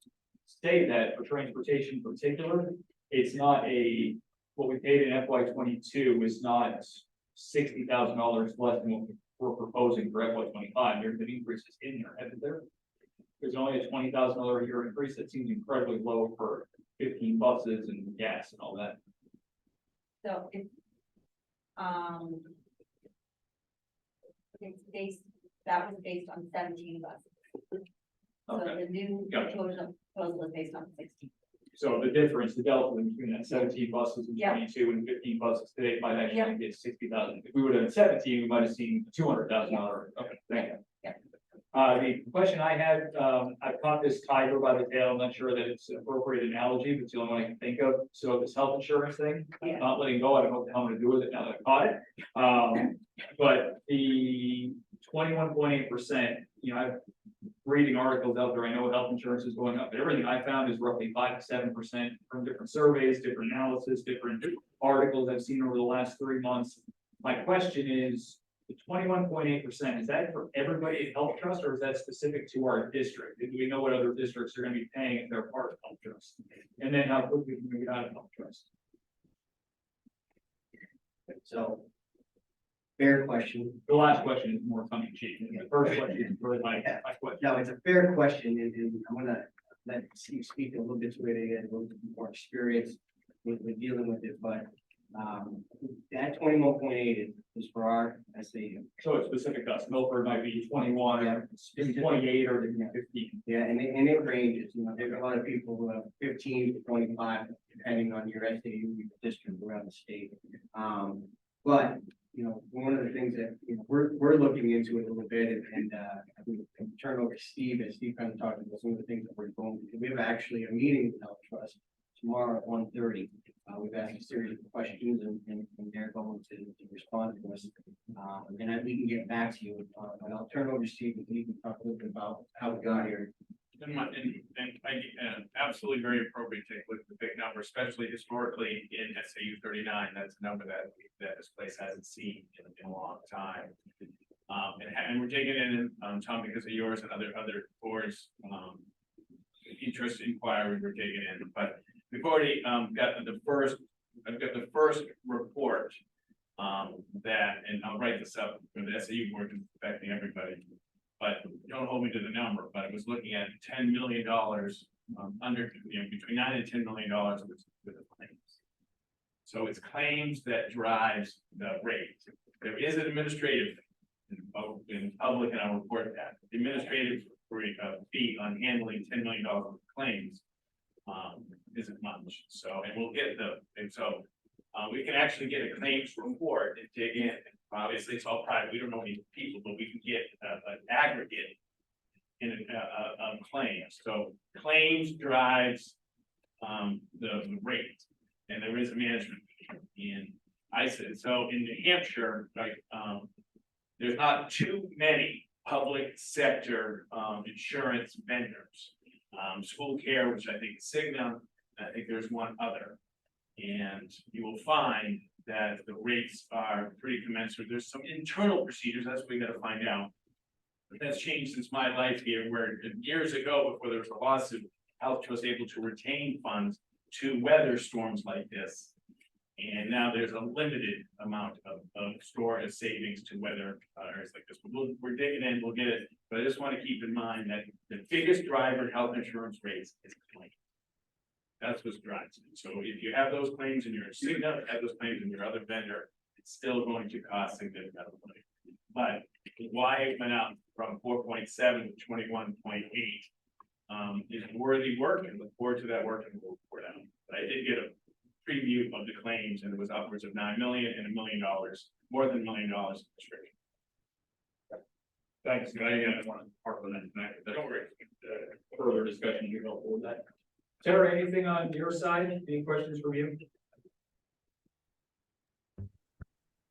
A: say that for transportation in particular, it's not what we paid in FY 22 is not $60,000 less than what we're proposing for FY 25. There's an increase in there, hasn't there? There's only a $20,000 a year increase. That seems incredibly low for 15 buses and gas and all that.
I: So that was based on 17 buses. So
A: Okay.
I: the new
A: Gotcha.
I: proposal was based on 16.
A: So the difference, the delta between that 17 buses in
I: Yeah.
A: 22 and 15 buses today might actually
I: Yeah.
A: be 60,000. If we would have had 17, we might have seen $200,000. Okay, thank you.
I: Yeah.
A: The question I had, I caught this tiger by the tail. I'm not sure that it's an appropriate analogy, but it's the only one I can think of. So this health insurance thing,
I: Yeah.
A: not letting go. I don't know what the hell I'm gonna do with it now that I caught it. But the 21.8%, you know, I've reading articles out there. I know health insurance is going up, but everything I found is roughly 5 to 7% from different surveys, different analysis, different articles I've seen over the last 3 months. My question is, the 21.8%, is that for everybody at Health Trust, or is that specific to our district? Do we know what other districts are gonna be paying if they're part of Health Trust? And then how quickly can we get out of Health Trust?
H: So, fair question.
A: The last question is more tongue in cheek. The first question is really my question.
H: No, it's a fair question, and I'm gonna let Steve speak a little bit to it, and a little bit more experience with dealing with it, but that 21.8 is for our SAU.
A: So it's specific to us. Milford might be 21,
H: Yeah.
A: maybe 28, or maybe 15.
H: Yeah, and it ranges, you know, there's a lot of people who have 15 to 25, depending on your SAU district around the state. But, you know, one of the things that, you know, we're looking into it a little bit, and I think I can turn over to Steve, and Steve kind of talked about some of the things that we're going to do. We have actually a meeting with Health Trust tomorrow at 1:30. We've asked a series of questions, and they're going to respond to us. And then we can get back to you, but I'll turn over to Steve, and he can talk a little bit about how we got here.
C: Absolutely very appropriate to take a look at the big number, especially historically in SAU 39. That's a number that this place hasn't seen in a long time. And we're taking it in, Tom, because of yours and other boards, interest inquiry we're taking in. But we've already I've got the first report that, and I'll write this up for the SAU board, because it's affecting everybody. But don't hold me to the number, but it was looking at $10 million under, between $9 and $10 million with the claims. So it's claims that drives the rate. There is an administrative in public, and I'll report that. The administrative fee on handling $10 million of claims isn't much. So, and we'll get we can actually get a claims report and dig in. Obviously, it's all private. We don't know any people, but we can get an aggregate in a claims. So claims drives the rate, and there is a management in ISID. So in New Hampshire, there's not too many public sector insurance vendors. School Care, which I think is Cigna, I think there's one other, and you will find that the rates are pretty commensurate. There's some internal procedures, that's what we got to find out. But that's changed since my life here, where years ago, before there was a lawsuit, Health was able to retain funds to weather storms like this. And now there's a limited amount of storage savings to weather areas like this. We're digging in, we'll get it. But I just want to keep in mind that the biggest driver in health insurance rates is claims. That's what drives it. So if you have those claims in your Cigna, have those claims in your other vendor, it's still going to cost significant money. But why it went up from 4.7 to 21.8 is worthy work, and look forward to that work, and we'll report out. But I did get a preview of the claims, and it was upwards of $9 million and $1 million, more than $1 million in prescription.
A: Thanks. I want to park on that tonight. Don't worry. Further discussion, you're helpful with that. Sarah, anything on your side? Any questions from you?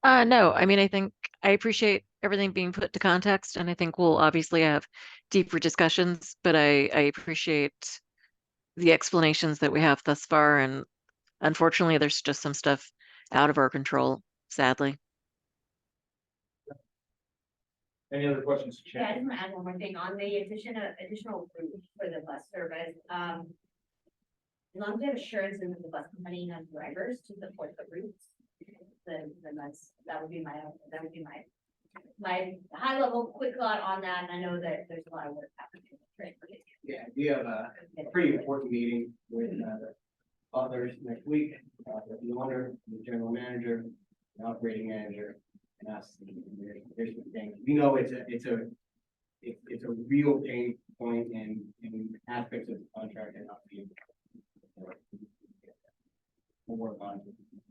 B: No, I mean, I think I appreciate everything being put to context, and I think we'll obviously have deeper discussions, but I appreciate the explanations that we have thus far, and unfortunately, there's just some stuff out of our control, sadly.
A: Any other questions?
E: Yeah, I just want to add one more thing on the additional route for the bus service. As long as we have assurance that the bus company has drivers to support the routes, then that would be my high level quick thought on that. And I know that there's a lot of work happening in transportation.
H: Yeah, we have a pretty important meeting with the others next week, with the owner, the general manager, the operating manager, and us. There's the thing. We know it's a real pain point in aspects of the contract and not being. We'll work on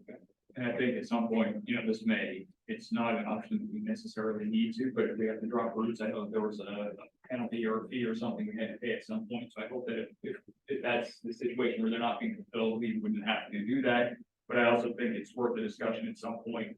H: it.
A: And I think at some point, it's not an option that we necessarily need to, but if we have to drop routes, I know there was a penalty or a fee or something we had to pay at some point. So I hope that if that's the situation where they're not being fulfilled, we wouldn't have to do that. But I also think it's worth the discussion at some point.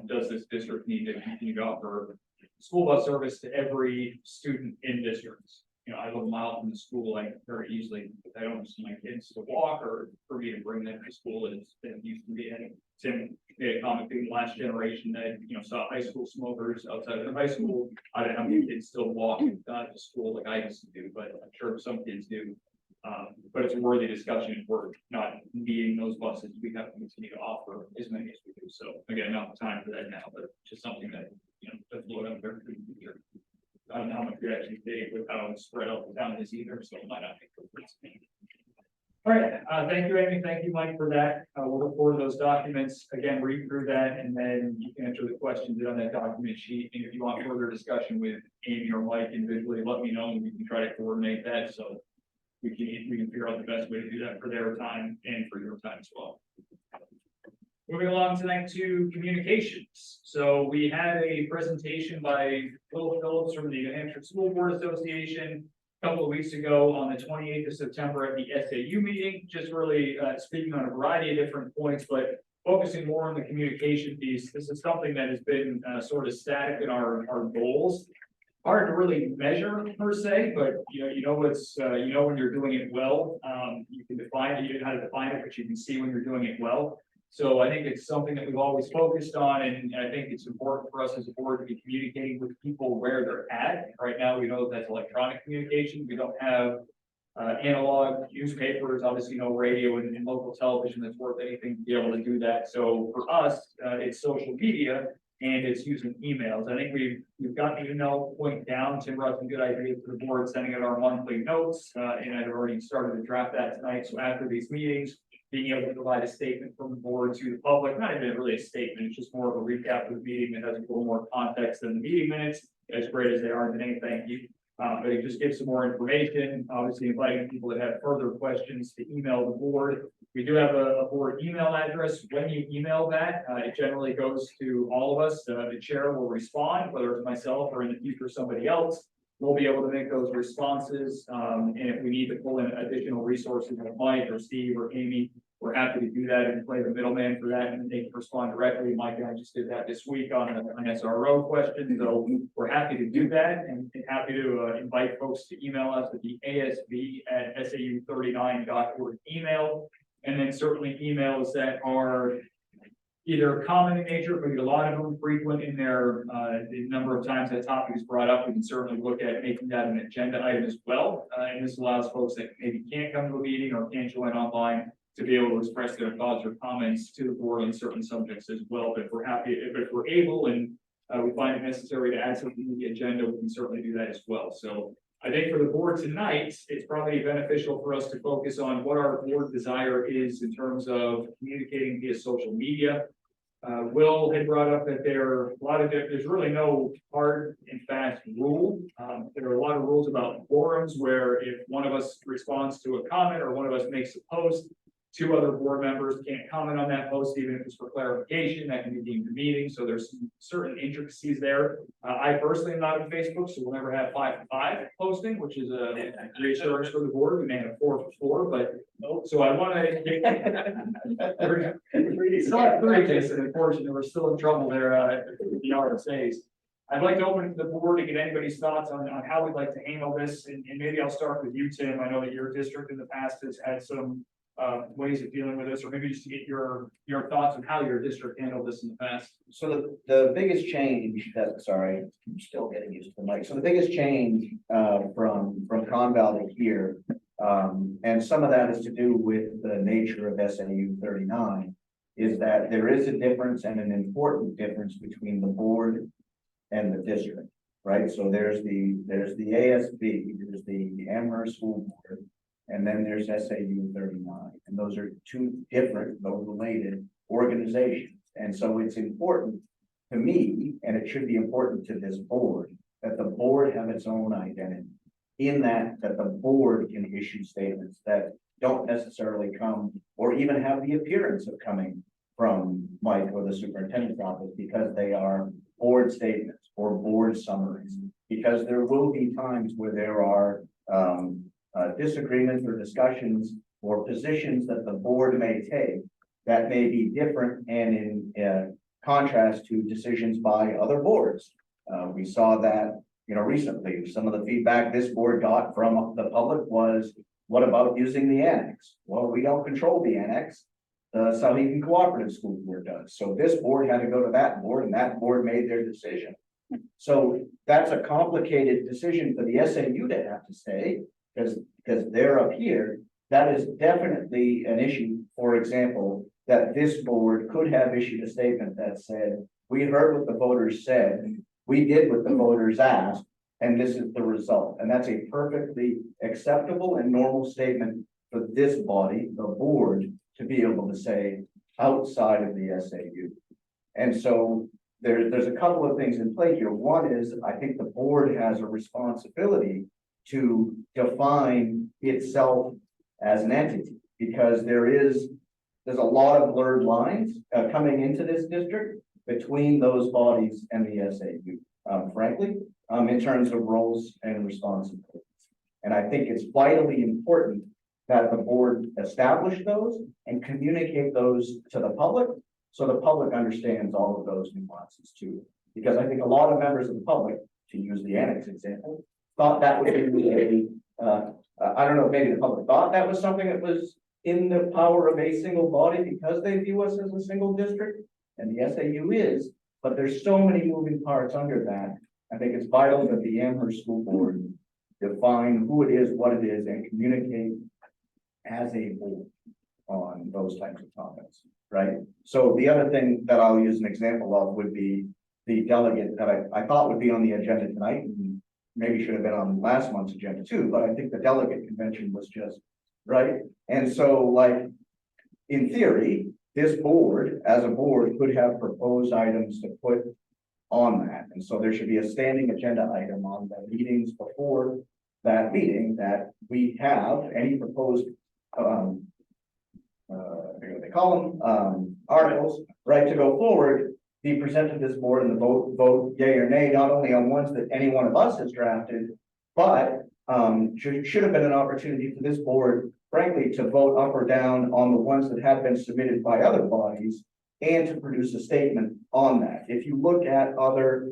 A: Does this district need to continue to offer school bus service to every student in districts? I live a mile from the school, like very easily, but I don't see my kids to walk or for me to bring them to school as it used to be. And Tim made a comment being the last generation that, saw high school smokers outside of the high school. I don't know how many kids still walk to school like I used to do, but I'm sure some kids do. But it's a worthy discussion. If we're not needing those buses, we have to continue to offer as many as we do. So again, not the time for that now, but just something that, that's what I'm very good to hear. I don't know how much we actually did with how it's spread out the town is either, so it might not be. All right, thank you, Amy. Thank you, Mike, for that. We'll look forward to those documents. Again, read through that, and then you can enter the questions on that document sheet. And if you want further discussion with Amy or Mike individually, let me know, and we can try to coordinate that. So we can figure out the best way to do that for their time and for your time as well. Moving along tonight to communications. So we had a presentation by Phil Phillips from the New Hampshire School Board Association a couple of weeks ago on the 28th of September at the SAU meeting, just really speaking on a variety of different points, but focusing more on the communication piece. This is something that has been sort of static in our goals. hard to really measure per se, but you know what's, when you're doing it well. You can define it, you know how to define it, but you can see when you're doing it well. So I think it's something that we've always focused on, and I think it's important for us as a board to be communicating with people where they're at. Right now, we know that's electronic communication. We don't have analog newspapers, obviously no radio and local television that's worth anything to be able to do that. So for us, it's social media and it's using emails. I think we've got the email point down. Tim brought some good ideas to the board, sending out our monthly notes, and I've already started to draft that tonight. So after these meetings, being able to provide a statement from the board to the public, not even really a statement, it's just more of a recap of the meeting that has a little more context than the meeting minutes, as great as they are today. Thank you. But it just gives some more information, obviously inviting people that have further questions to email the board. We do have a board email address. When you email that, it generally goes to all of us. The chair will respond, whether it's myself or in the future somebody else. We'll be able to make those responses. And if we need to pull in additional resources like Mike or Steve or Amy, we're happy to do that and play the middleman for that, and they can respond directly. Mike and I just did that this week on an SRO question, so we're happy to do that and happy to invite folks to email us at the asb@sau39.org email, and then certainly emails that are either common in nature, but a lot of them frequent in their the number of times that topic is brought up. We can certainly look at making that an agenda item as well, and this allows folks that maybe can't come to a meeting or can't join online to be able to express their thoughts or comments to the board on certain subjects as well. But if we're happy, if we're able and we find it necessary to add something to the agenda, we can certainly do that as well. So I think for the board tonight, it's probably beneficial for us to focus on what our board desire is in terms of communicating via social media. Will had brought up that there are a lot of there's really no hard and fast rule. There are a lot of rules about forums where if one of us responds to a comment or one of us makes a post, two other board members can't comment on that post, even if it's for clarification. That can be deemed a meeting. So there's some certain intricacies there. I personally am not on Facebook, so we'll never have 5-5 posting, which is a reassurance for the board. We may have 4-4, but so I want to still have 3 cases, and unfortunately, we're still in trouble there the RSAs. I'd like to open it to the board to get anybody's thoughts on how we'd like to handle this, and maybe I'll start with you, Tim. I know that your district in the past has had some ways of dealing with this, or maybe just to get your thoughts on how your district handled this in the past.
D: So the biggest change sorry, I'm still getting used to the mic. So the biggest change from Con Valley here, and some of that is to do with the nature of SAU 39, is that there is a difference, and an important difference, between the board and the district, right? So there's the ASB, there's the Amherst School Board, and then there's SAU 39, and those are two different, though related, organizations. And so it's important to me, and it should be important to this board, that the board have its own identity, in that the board can issue statements that don't necessarily come or even have the appearance of coming from Mike or the superintendent's office, because they are board statements or board summaries, because there will be times where there are disagreements or discussions or positions that the board may take that may be different and in contrast to decisions by other boards. We saw that, recently. Some of the feedback this board got from the public was, what about using the annex? Well, we don't control the annex. The Souhegan Cooperative School Board does. So this board had to go to that board, and that board made their decision. So that's a complicated decision for the SAU to have to say, because they're up here. That is definitely an issue, for example, that this board could have issued a statement that said, we heard what the voters said, we did what the voters asked, and this is the result. And that's a perfectly acceptable and normal statement for this body, the board, to be able to say outside of the SAU. And so there's a couple of things in play here. One is, I think the board has a responsibility to define itself as an entity, because there's a lot of blurred lines coming into this district between those bodies and the SAU, frankly, in terms of roles and responsibilities. And I think it's vitally important that the board establish those and communicate those to the public, so the public understands all of those nuances too. Because I think a lot of members of the public to use the annex example, thought that would be I don't know, maybe the public thought that was something that was in the power of a single body because they view us as a single district, and the SAU is, but there's so many moving parts under that. I think it's vital that the Amherst School Board define who it is, what it is, and communicate as a board on those types of topics, right? So the other thing that I'll use an example of would be the delegate that I thought would be on the agenda tonight, and maybe should have been on last month's agenda too, but I think the delegate convention was just, right? And so like, in theory, this board, as a board, could have proposed items to put on that. And so there should be a standing agenda item on the meetings before that meeting that we have any proposed, what they call them, articles, right, to go forward, be presented to this board and the vote yay or nay, not only on ones that any one of us has drafted, but should have been an opportunity for this board, frankly, to vote up or down on the ones that have been submitted by other bodies and to produce a statement on that. If you look at other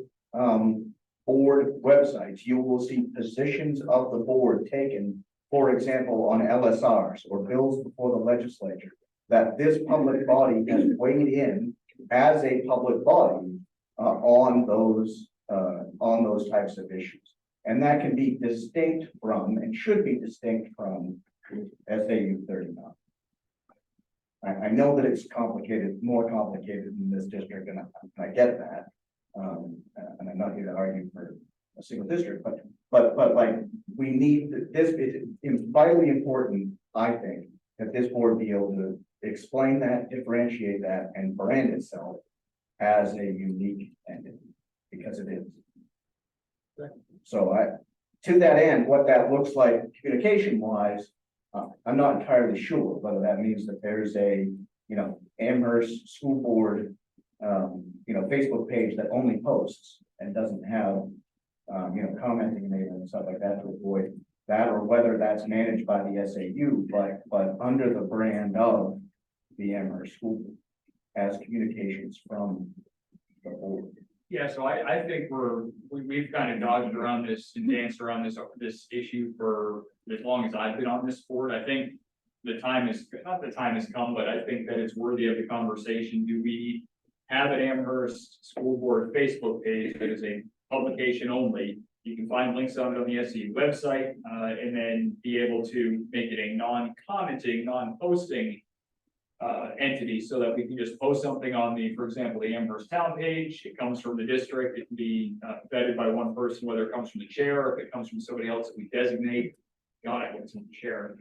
D: board websites, you will see positions of the board taken, for example, on LSRs or bills before the legislature, that this public body has weighed in as a public body on those types of issues. And that can be distinct from and should be distinct from SAU 39. I know that it's complicated, more complicated in this district, and I get that. And I'm not here to argue for a single district, but like we need this. It's vitally important, I think, that this board be able to explain that, differentiate that, and brand itself as a unique entity, because it is. So to that end, what that looks like communication wise, I'm not entirely sure whether that means that there's a, Amherst School Board, Facebook page that only posts and doesn't have, commenting and stuff like that to avoid that, or whether that's managed by the SAU, but under the brand of the Amherst School Board as communications from the board.
A: Yeah, so I think we've kind of dodged around this and danced around this issue for as long as I've been on this board. I think the time has come, but I think that it's worthy of the conversation. Do we have an Amherst School Board Facebook page that is a publication only? You can find links on it on the SEU website, and then be able to make it a non-commenting, non-posting entity, so that we can just post something on for example, the Amherst town page. It comes from the district. It can be vetted by one person, whether it comes from the chair, or if it comes from somebody else that we designate. God, I wasn't the chair.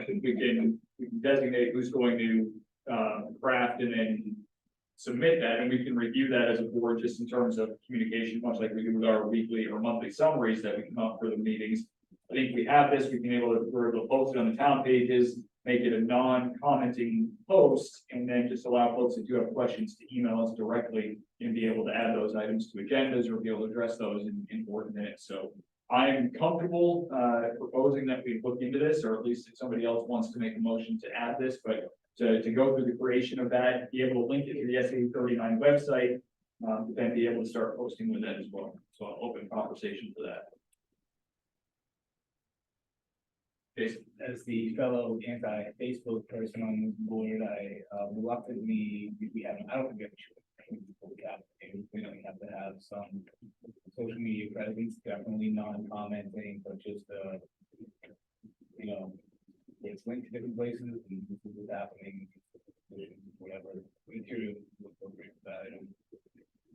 A: We can designate who's going to craft and then submit that, and we can review that as a board, just in terms of communication, much like we do with our weekly or monthly summaries that we come up for the meetings. I think we have this. We're able to post it on the town pages, make it a non-commenting post, and then just allow folks that do have questions to email us directly and be able to add those items to agendas or be able to address those in board minutes. So I'm comfortable proposing that we look into this, or at least if somebody else wants to make a motion to add this, but to go through the creation of that, be able to link it to the SAU 39 website, then be able to start posting with that as well. So I'll open conversation for that.
C: As the fellow anti-Facebook person on this board, I reluctantly, I don't think we have a we don't have to have some social media presence, definitely non-commenting, but just it's linked to different places and this is what's happening, whatever material is appropriate for that.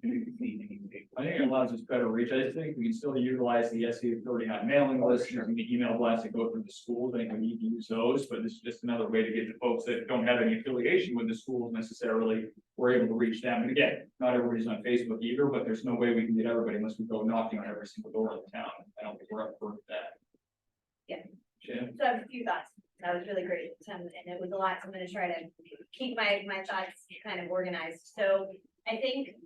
A: I think it allows us better reach. I just think we can still utilize the SEU 39 mailing list, and the email blasts that go through the schools. I think we need to use those, but this is just another way to get to folks that don't have any affiliation with the schools necessarily. We're able to reach them. And again, not everybody's on Facebook either, but there's no way we can get everybody unless we go knocking on every single door in the town. I don't think we're up for that.
E: Yeah.
A: Shannon?
E: So I have a few thoughts. That was really great. And it was a lot. So I'm going to try to keep my thoughts kind of organized. So I think,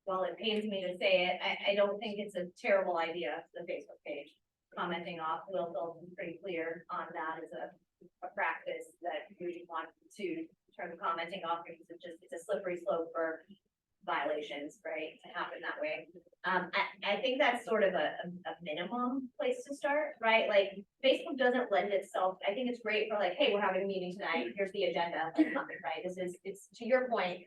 E: while it pains me to say it, I don't think it's a terrible idea, the Facebook page. Commenting off, Will feel pretty clear on that as a practice that we want to turn commenting off, because it's a slippery slope for violations, right, to happen that way. I think that's sort of a minimum place to start, right? Like, Facebook doesn't lend itself, I think it's great for like, hey, we're having a meeting tonight, here's the agenda, like, right? It's to your point,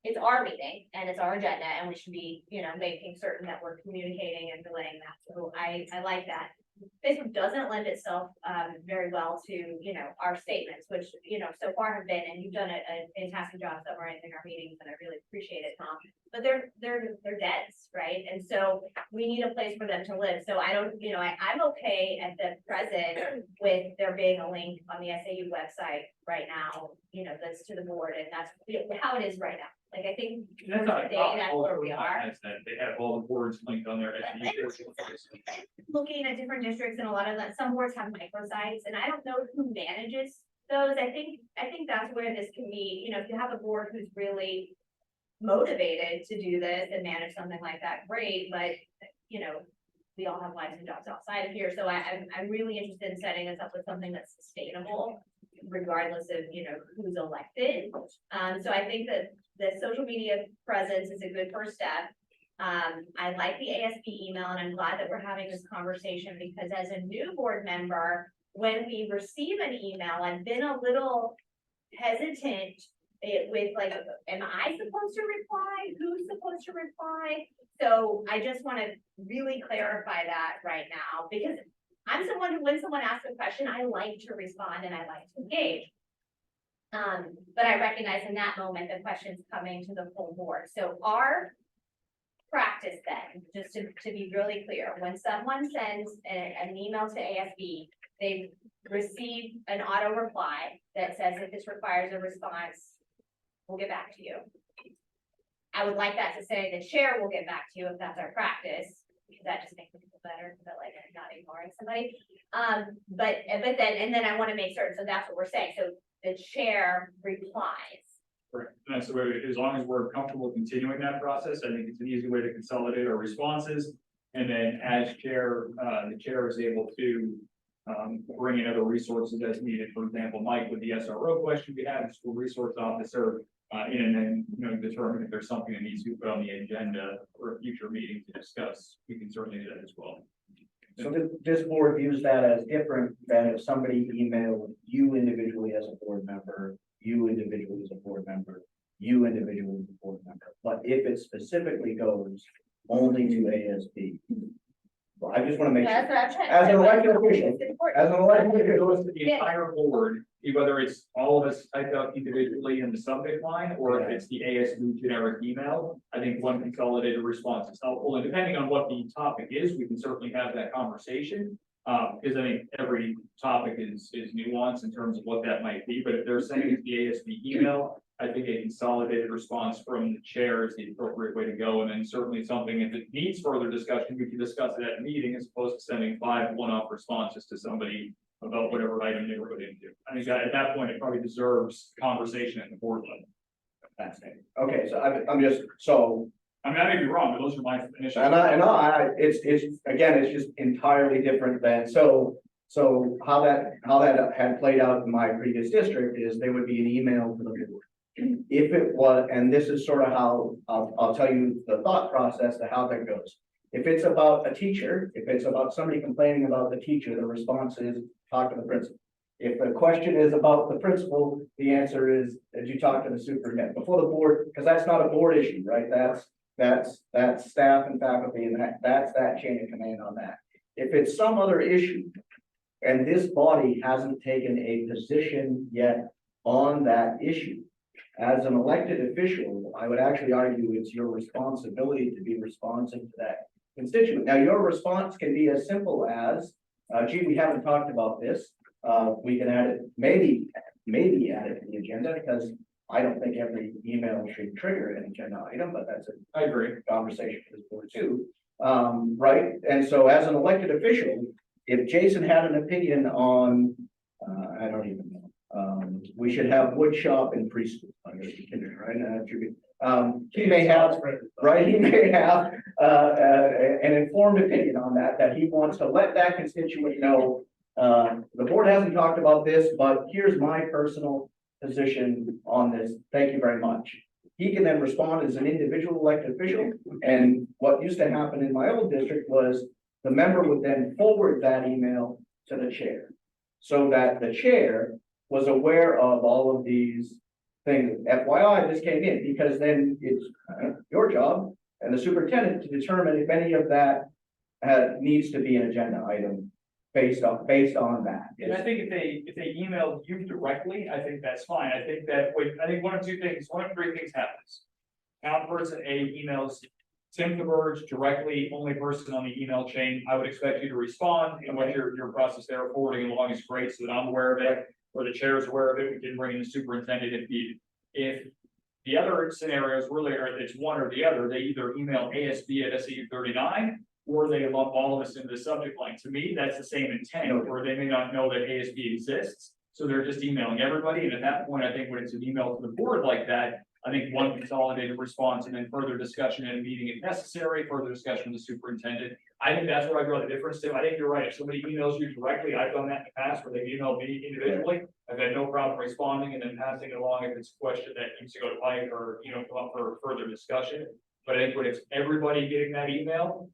E: it's our meeting and it's our agenda, and we should be, making certain that we're communicating and relaying that. So I like that. Facebook doesn't lend itself very well to, our statements, which, so far have been, and you've done a fantastic job summarizing our meetings, and I really appreciate it, Tom. But they're dense, right? And so we need a place for them to live. So I don't, I'm okay at the present with there being a link on the SAU website right now, that's to the board, and that's how it is right now. Like, I think
A: That's not a
E: that's where we are.
A: They have all the boards linked on there.
E: Looking at different districts, and a lot of that, some boards have microsites, and I don't know who manages those. I think that's where this can be, if you have a board who's really motivated to do this and manage something like that, great, but we all have lives and jobs outside of here, so I'm really interested in setting us up with something that's sustainable, regardless of, who's elected. So I think that the social media presence is a good first step. I like the ASB email, and I'm glad that we're having this conversation, because as a new board member, when we receive an email, I've been a little hesitant with like, am I supposed to reply? Who's supposed to reply? So I just want to really clarify that right now, because I'm someone who, when someone asks a question, I like to respond and I like to engage. But I recognize in that moment the question's coming to the full board. So our practice then, just to be really clear, when someone sends an email to ASB, they receive an auto reply that says, if this requires a response, we'll get back to you. I would like that to say the chair will get back to you if that's our practice, because that just makes me feel better, but like I'm not ignoring somebody. But then I want to make certain, so that's what we're saying. So the chair replies.
A: Correct. And that's the way, as long as we're comfortable continuing that process, I think it's an easy way to consolidate our responses. And then as chair, the chair is able to bring in other resources as needed. For example, Mike, with the SRO question we had, the school resource officer, and then, determine if there's something that needs to be put on the agenda for a future meeting to discuss. We can certainly do that as well.
D: So this board views that as different than if somebody emailed you individually as a board member, you individually as a board member, you individually as a board member. But if it specifically goes only to ASB, well, I just want to make
E: That's
D: sure,
E: what I'm trying to
D: as
E: say.
D: an elected official,
E: It's important.
D: as an elected
A: If it
D: official,
A: goes to the entire board, whether it's all of us typed out individually in the subject line, or if it's the ASB generic email, I think one consolidated response is helpful. And depending on what the topic is, we can certainly have that conversation. Because I think every topic is nuanced in terms of what that might be. But if they're saying it's the ASB email, I think a consolidated response from the chair is the appropriate way to go. And then certainly something, if it needs further discussion, we can discuss it at a meeting as opposed to sending 5 one-off responses to somebody about whatever item they were put into. I think that at that point, it probably deserves conversation at the board level.
D: fascinating. Okay, so I'm just, so,
A: I mean, I may be wrong, but those are my initial.
D: it's just entirely different than, so how that had played out in my previous district is there would be an email to the board. If it was, and this is sort of how, I'll tell you the thought process to how that goes. If it's about a teacher, if it's about somebody complaining about the teacher, the response is talk to the principal. If the question is about the principal, the answer is, did you talk to the superintendent before the board? Because that's not a board issue, right? That's staff and faculty, and that's that chain of command on that. If it's some other issue, and this body hasn't taken a position yet on that issue, as an elected official, I would actually argue it's your responsibility to be responsive to that constituent. Now, your response can be as simple as, gee, we haven't talked about this. We can add it, maybe add it to the agenda, because I don't think every email should trigger an agenda item, but that's
A: I agree.
D: conversation for this board too. Right, and so as an elected official, if Jason had an opinion on, I don't even know, we should have wood shop in preschool, right? He may have, right, he may have an informed opinion on that he wants to let that constituent know, the board hasn't talked about this, but here's my personal position on this. Thank you very much. he can then respond as an individual elected official. And what used to happen in my old district was the member would then forward that email to the chair. So that the chair was aware of all of these things. FYI, this came in, because then it's your job and the superintendent to determine if any of that needs to be an agenda item based on that.
A: And I think if they email you directly, I think that's fine. I think that, I think one of three things happens. Town person A emails Tim DeBurge directly, only person on the email chain. I would expect you to respond, and what your process there forwarding along is great, so that I'm aware of it, or the chair is aware of it. We can bring in the superintendent if needed. If the other scenarios really are, it's one or the other, they either email ASB@SAU39, or they lump all of us into the subject line. To me, that's the same intent, where they may not know that ASB exists, so they're just emailing everybody. And at that point, I think when it's an email to the board like that, I think one consolidated response and then further discussion in a meeting if necessary, further discussion with the superintendent. I think that's where I draw the difference to. I think you're right. If somebody emails you directly, I've done that in the past where they emailed me individually. I've had no problem responding and then passing it along if it's a question that needs to go to Mike or, come up for further discussion. But I think when it's everybody getting that email,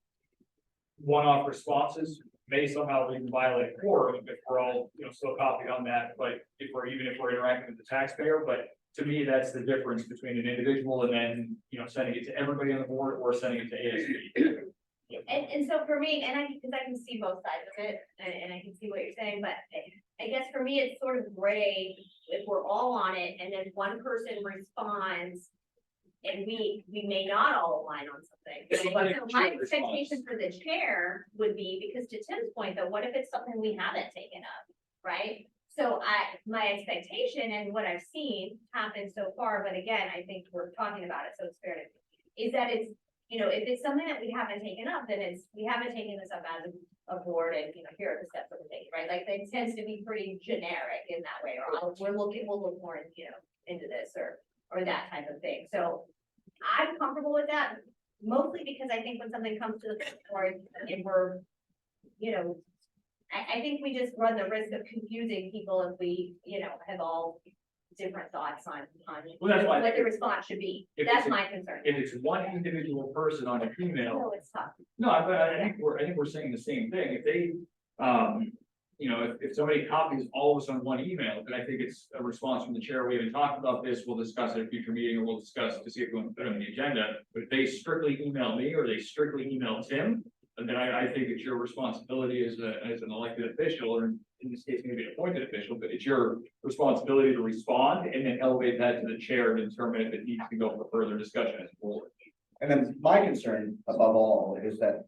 A: one-off responses may somehow even violate quorum if we're all, still copied on that. But even if we're interacting with the taxpayer, but to me, that's the difference between an individual and then, sending it to everybody on the board or sending it to ASB.
E: And so for me, because I can see both sides of it, and I can see what you're saying, but I guess for me, it's sort of gray if we're all on it and then one person responds and we may not all align on something. So my expectation for the chair would be, because to Tim's point, though, what if it's something we haven't taken up, right? So my expectation and what I've seen happen so far, but again, I think we're talking about it, so it's fair to, is that it's, if it's something that we haven't taken up, then we haven't taken this up as a board and, here are the steps that we're taking, right? Like, it tends to be pretty generic in that way, or we'll look more, into this or that type of thing. So I'm comfortable with that, mostly because I think when something comes to the board and we're, I think we just run the risk of confusing people if we, have all different thoughts on
A: Well, that's why
E: what the response should be. That's my concern.
A: If it's one individual person on an email,
E: No, it's tough.
A: no, I think we're saying the same thing. If they, if somebody copies all of us on one email, then I think it's a response from the chair. We haven't talked about this. We'll discuss it at a future meeting, or we'll discuss to see if we want to put it on the agenda. But if they strictly email me or they strictly email Tim, then I think it's your responsibility as an elected official, or in this case, maybe an appointed official, but it's your responsibility to respond and then elevate that to the chair to determine if it needs to go for further discussion as a board.
D: And then my concern above all is that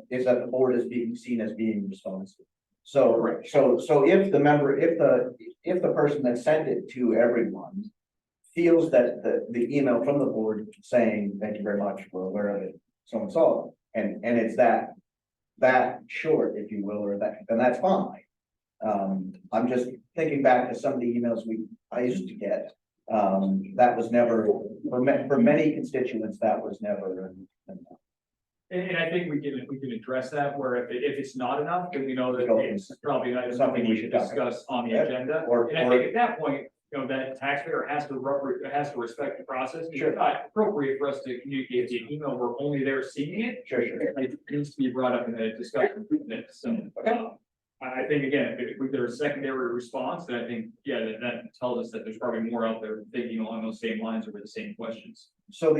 D: the board is being seen as being responsible. So,
A: Correct.
D: so if the member, if the person that sent it to everyone feels that the email from the board saying, thank you very much, we're aware of it, so and so, and it's that short, if you will, or that, then that's fine. I'm just thinking back to some of the emails I used to get. That was never, for many constituents, that was never.
A: And I think we can address that, where if it's not enough, then we know that it's probably not something we should discuss on the agenda. And I think at that point, that taxpayer has to respect the process.
D: Sure.
A: It's not appropriate for us to communicate via email. We're only there seeing it.
D: Sure.
A: It needs to be brought up in a discussion. So, I think again, if we get a secondary response, then I think, that tells us that there's probably more out there thinking along those same lines or with the same questions.
D: So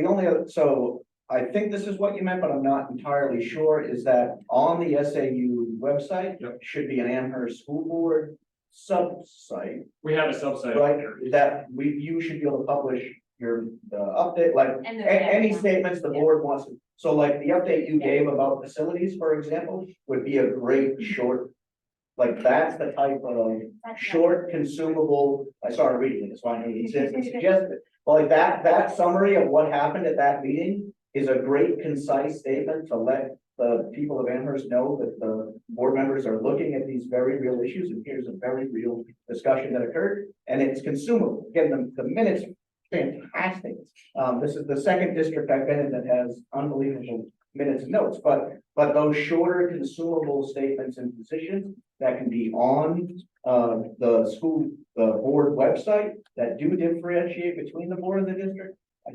D: so I think this is what you meant, but I'm not entirely sure, is that on the SAU website, should be an Amherst School Board sub-site,
A: We have a subsite.
D: right? That you should be able to publish your update, like any statements the board wants. So like the update you gave about facilities, for example, would be a great short. Like that's the type of short consumable, I started reading it, so I know it suggested. But like that summary of what happened at that meeting is a great concise statement to let the people of Amherst know that the board members are looking at these very real issues, and here's a very real discussion that occurred, and it's consumable. Again, the minutes are fantastic. This is the second district I've been in that has unbelievable minutes and notes, but those shorter consumable statements and positions that can be on the board website that do differentiate between the board and the district, I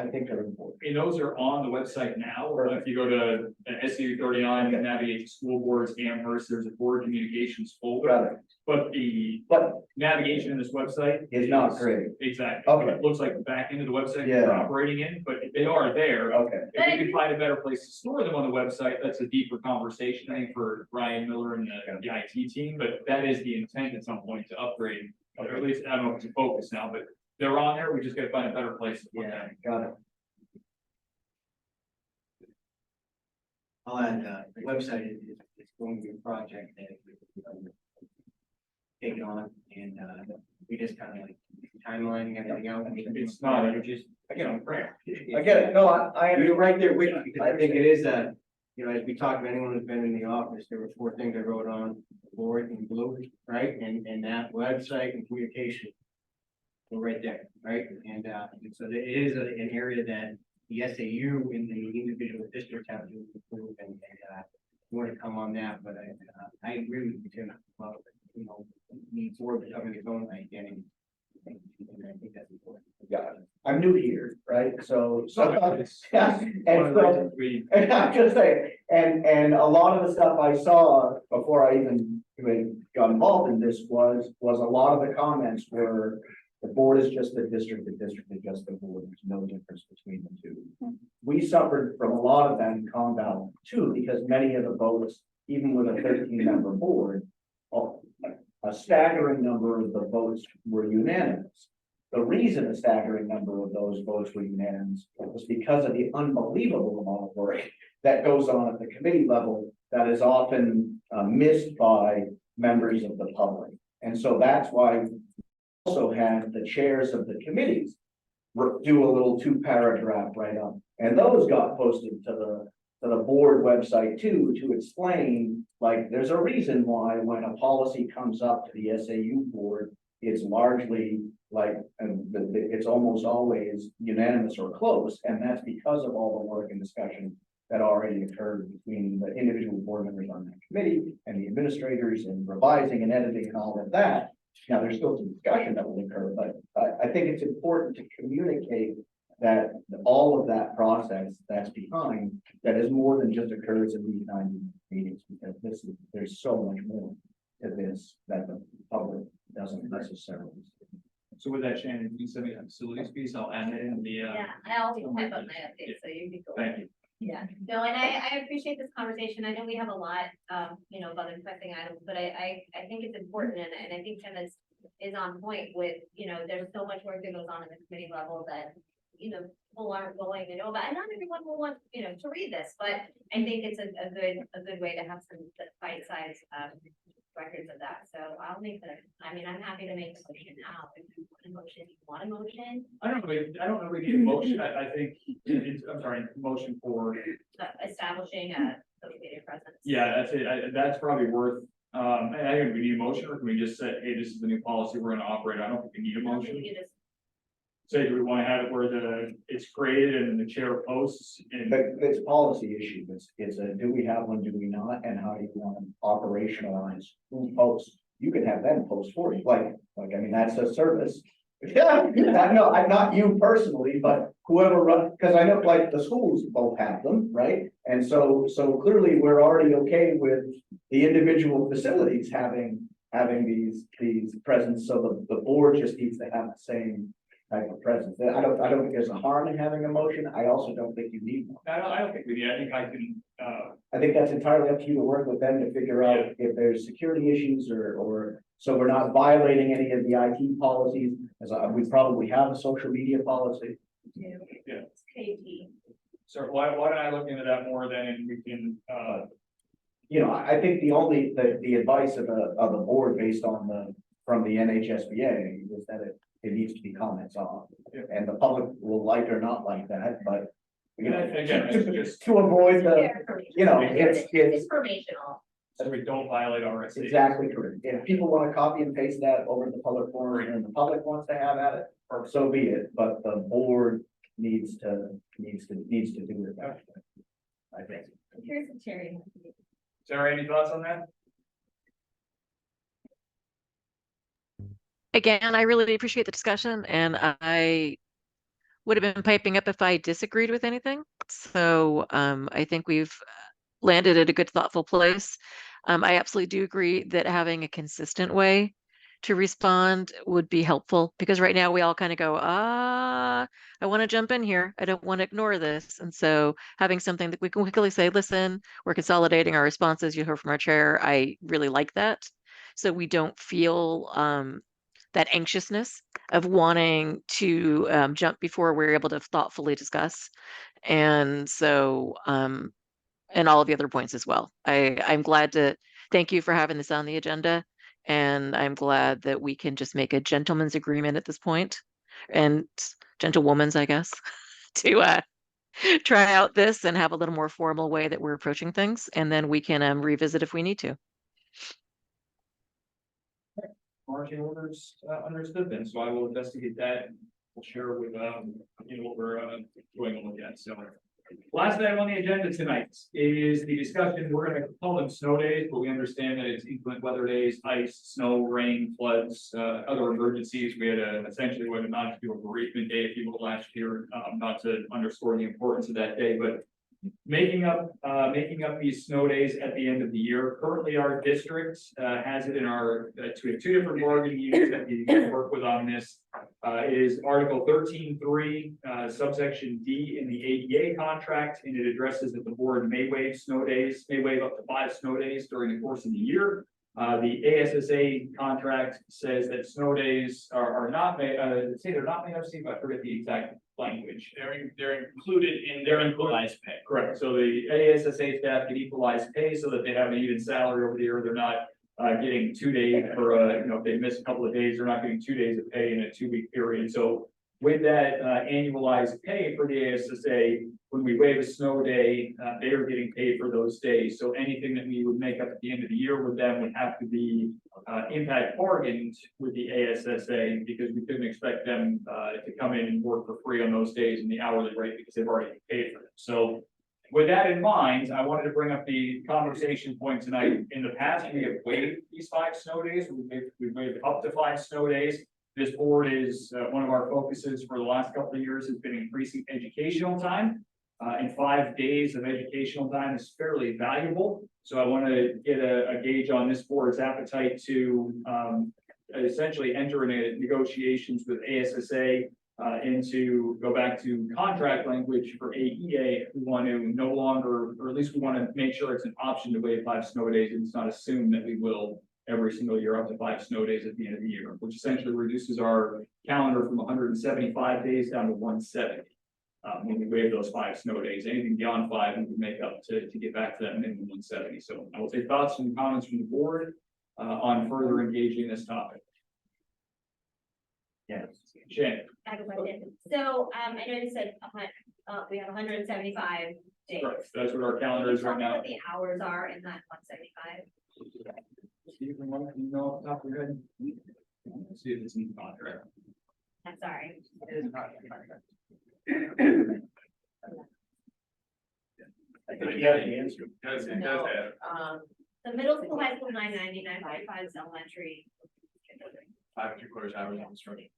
D: think are important.
A: And those are on the website now, or if you go to SU 39 and navigate to school boards, Amherst, there's a board communications folder.
D: Got it.
A: But the
D: But
A: navigation in this website.
D: it's not great.
A: Exactly.
D: Okay.
A: It looks like the back end of the website
D: Yeah.
A: you're operating in, but they are there.
D: Okay.
A: If we can find a better place to store them on the website, that's a deeper conversation, I think, for Ryan Miller and the IT team, but that is the intent at some point to upgrade. Or at least, I don't know if it's a focus now, but they're on there, we just gotta find a better place to put them.
D: Got it.
H: I'll add, the website is going to be a project that we take on, and, we just kind of like timeline and everything else.
A: It's not, you're just,
D: I get it. No, I
H: You're right there with me, because I think it is a, you know, as we talked to anyone who's been in the office, there were 4 things I wrote on the board in blue, right? And that website and communication were right there, right? And so it is an area that the SAU in the individual districts have to improve, and more to come on that, but I agree with you, Tim, about, you know, need for becoming its own identity. And I think that's important.
D: got it. I'm new here, right? So
A: it's
D: yeah,
A: one
D: and
A: of the
D: so.
A: reasons we,
D: And I'm just saying, and a lot of the stuff I saw before I even got involved in this was a lot of the comments were. The board is just the district is just the board, there's no difference between the two. We suffered from a lot of that in Conval too, because many of the votes, even with a 13-member board. A staggering number of the votes were unanimous. The reason a staggering number of those votes were unanimous was because of the unbelievable amount of work that goes on at the committee level that is often missed by members of the public. And so that's why we also had the chairs of the committees do a little 2-paragraph write-up, and those got posted to the board website too, to explain, like, there's a reason why when a policy comes up to the SAU board, it's largely like, it's almost always unanimous or close, and that's because of all the work and discussion that already occurred between the individual board members on that committee and the administrators, and revising and editing and all of that. Now, there's still some discussion that will occur, but I think it's important to communicate that all of that process that's behind, that is more than just occurs in these 90 meetings, because there's so much more to this that the public doesn't necessarily.
A: so with that, Shannon, can you send me that facilities piece, I'll add it in the,
E: Yeah, I always type up my updates, so you can go.
A: thank you.
E: Yeah, no, and I appreciate this conversation. I know we have a lot, you know, of other pressing items, but I think it's important, and I think Tim is on point with, you know, there's so much work that goes on in the committee level that, you know, people aren't going to know about, and not everyone will want, you know, to read this, but I think it's a good way to have some bite-sized, records of that. So I'll make I'm happy to make a motion now. If you want a motion,
A: I don't know, we need a motion, I think, I'm sorry, motion for,
E: establishing a associated presence.
A: yeah, that's it, that's probably worth, I think we need a motion, or can we just say, hey, this is the new policy we're gonna operate, I don't think we need a
E: I don't think
A: motion.
E: you just-
A: Say, do we wanna have it where it's created and the chair posts, and
D: But it's a policy issue. It's a, do we have one, do we not, and how do you want to operationalize who posts? You can have them post for you, like, I mean, that's a service. Yeah, I know, I'm not you personally, but whoever run, because I know like the schools both have them, right? And so clearly we're already okay with the individual facilities having these presence, so the board just needs to have the same type of presence. I don't think there's a harm in having a motion. I also don't think you need one.
A: I don't think we need, I think I can,
D: I think that's entirely up to you to work with them to figure out if there's security issues or so we're not violating any of the IT policies, as we probably have a social media policy.
A: Yeah.
E: It's KT.
A: so why don't I look into that more then, and we can,
D: You know, I think the advice of the board based on from the NHSBA is that it needs to be comments on.
A: Yeah.
D: And the public will like or not like that, but you know,
A: Again, it's just-
D: to avoid the, you know, it's
E: Informational.
A: so we don't violate RSA.
D: exactly correct. If people want to copy and paste that over the public forum and the public wants to have at it, or so be it, but the board needs to do it that way, I think.
E: Here's the cherry.
A: Sarah, any thoughts on that?
B: Again, I really appreciate the discussion, and I would have been piping up if I disagreed with anything. So I think we've landed at a good, thoughtful place. I absolutely do agree that having a consistent way to respond would be helpful because right now we all kind of go, I want to jump in here. I don't want to ignore this. And so having something that we can quickly say, listen, we're consolidating our responses. You heard from our chair. I really like that. So we don't feel that anxiousness of wanting to jump before we're able to thoughtfully discuss. And so, and all of the other points as well. I'm glad to thank you for having this on the agenda. And I'm glad that we can just make a gentleman's agreement at this point and gentlewoman's, I guess, to try out this and have a little more formal way that we're approaching things. And then we can revisit if we need to.
A: Marching orders, understood then, so I will investigate that. We'll share with, what we're, going to look at, so. Last item on the agenda tonight is the discussion, we're gonna call them snow days, but we understand that it's inclement weather days, ice, snow, rain, floods, other emergencies. We had essentially what amounted to a bereavement day, if you will, last year, not to underscore the importance of that day, but making up these snow days at the end of the year. Currently, our district has it in our, we have two different bargaining units that we work with on this. Is Article 13.3, subsection D in the ADA contract, and it addresses that the board may waive snow days, may waive up to 5 snow days during the course of the year. The ASSA contract says that snow days are not made, say they're not made of, Steve, I forget the exact language.
C: They're included in their equalized pay.
A: Correct, so the ASSA staff get equalized pay so that they have an even salary over the year, they're not getting 2 days for, if they miss a couple of days, they're not getting 2 days of pay in a 2-week period, so with that annualized pay for the ASSA, when we waive a snow day, they are getting paid for those days. So anything that we would make up at the end of the year with them would have to be impact bargained with the ASSA because we couldn't expect them to come in and work for free on those days in the hourly rate because they've already paid for them. So with that in mind, I wanted to bring up the conversation point tonight. In the past, we have waived these 5 snow days. We've waived up to 5 snow days. This board is one of our focuses for the last couple of years has been increasing educational time. And 5 days of educational time is fairly valuable. So I want to get a gauge on this board's appetite to essentially enter into negotiations with ASSA and to go back to contract language for AEA. If we want to no longer, or at least we want to make sure it's an option to waive 5 snow days and it's not assumed that we will every single year up to 5 snow days at the end of the year, which essentially reduces our calendar from 175 days down to 170. When we waive those 5 snow days, anything beyond 5, we would make up to get back to that minimum 170. So I will take thoughts and comments from the board on further engaging this topic.
D: Yes.
A: Shane.
E: I have a question. So, I know you said, we have 175 days.
A: Correct. That's what our calendar is right now.
E: What the hours are in that 175?
A: Steve, you know off the top of your head? Let's see if it's in the contract.
E: I'm sorry.
A: It is not in the contract.
D: I think you have the answer.
A: It does
E: No.
A: have
E: The middle school, high school, 990, 945 is elementary.
C: 5 3/4 hours on instruction.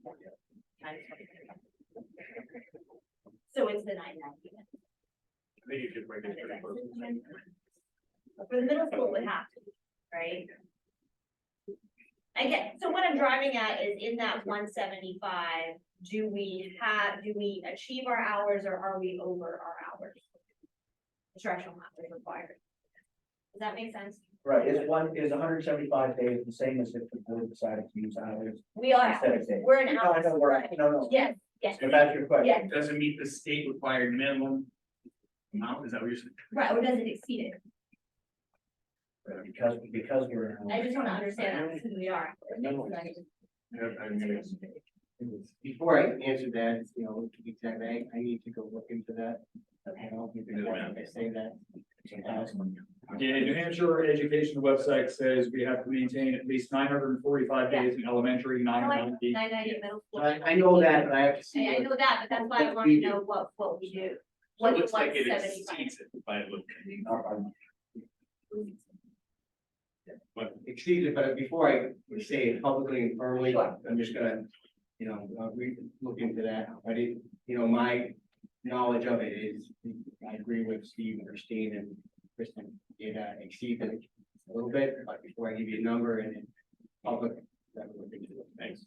E: So it's the 990.
C: I think you should break it.
E: But for the middle school, it would have to, right? Again, so what I'm driving at is in that 175, do we achieve our hours or are we over our hours? Instructional hours required. Does that make sense?
D: Right, is 175 days the same as if the board decided to use hours?
E: We are,
D: Instead of days.
E: we're an
D: No, I
E: hours.
D: know, right, no.
E: Yes, yes,
D: So that's your question.
E: yes,
C: Doesn't meet the state required minimum amount, is that what you're saying?
E: right, or does it exceed it?
D: Because we're.
E: I just want to understand that, because we are.
H: Before I answer that, exactly, I need to go look into that.
E: Okay.
H: I don't think I say that.
A: Yeah, New Hampshire education website says we have to maintain at least 945 days in elementary, 990.
E: 990 middle school.
H: I know that, but I have to see.
E: I know that, but that's why I want to know what we do.
C: So
E: What
C: it looks like it
E: 175.
C: exceeds it by the look.
H: But exceed it, but before I say it publicly and firmly,
E: Sure.
H: I'm just gonna we look into that, but my knowledge of it is, I agree with Steve, Christine, and Kristen, it exceeded a little bit, but before I give you a number and public, that would be good. Thanks.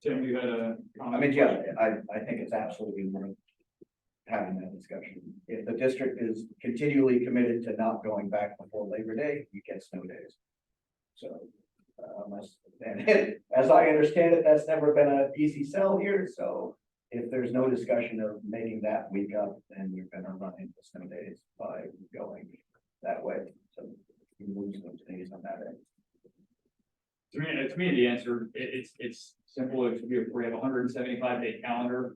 A: Tim, you had a
D: I
A: comment?
D: mean, yeah, I think it's absolutely worth having that discussion. If the district is continually committed to not going back before Labor Day, you get snow days. So, unless, and as I understand it, that's never been an easy sell here, so if there's no discussion of making that week up, then you're gonna run into snow days by going that way, so you lose those days on that end.
A: To me, the answer, it's simple. We have a 175-day calendar.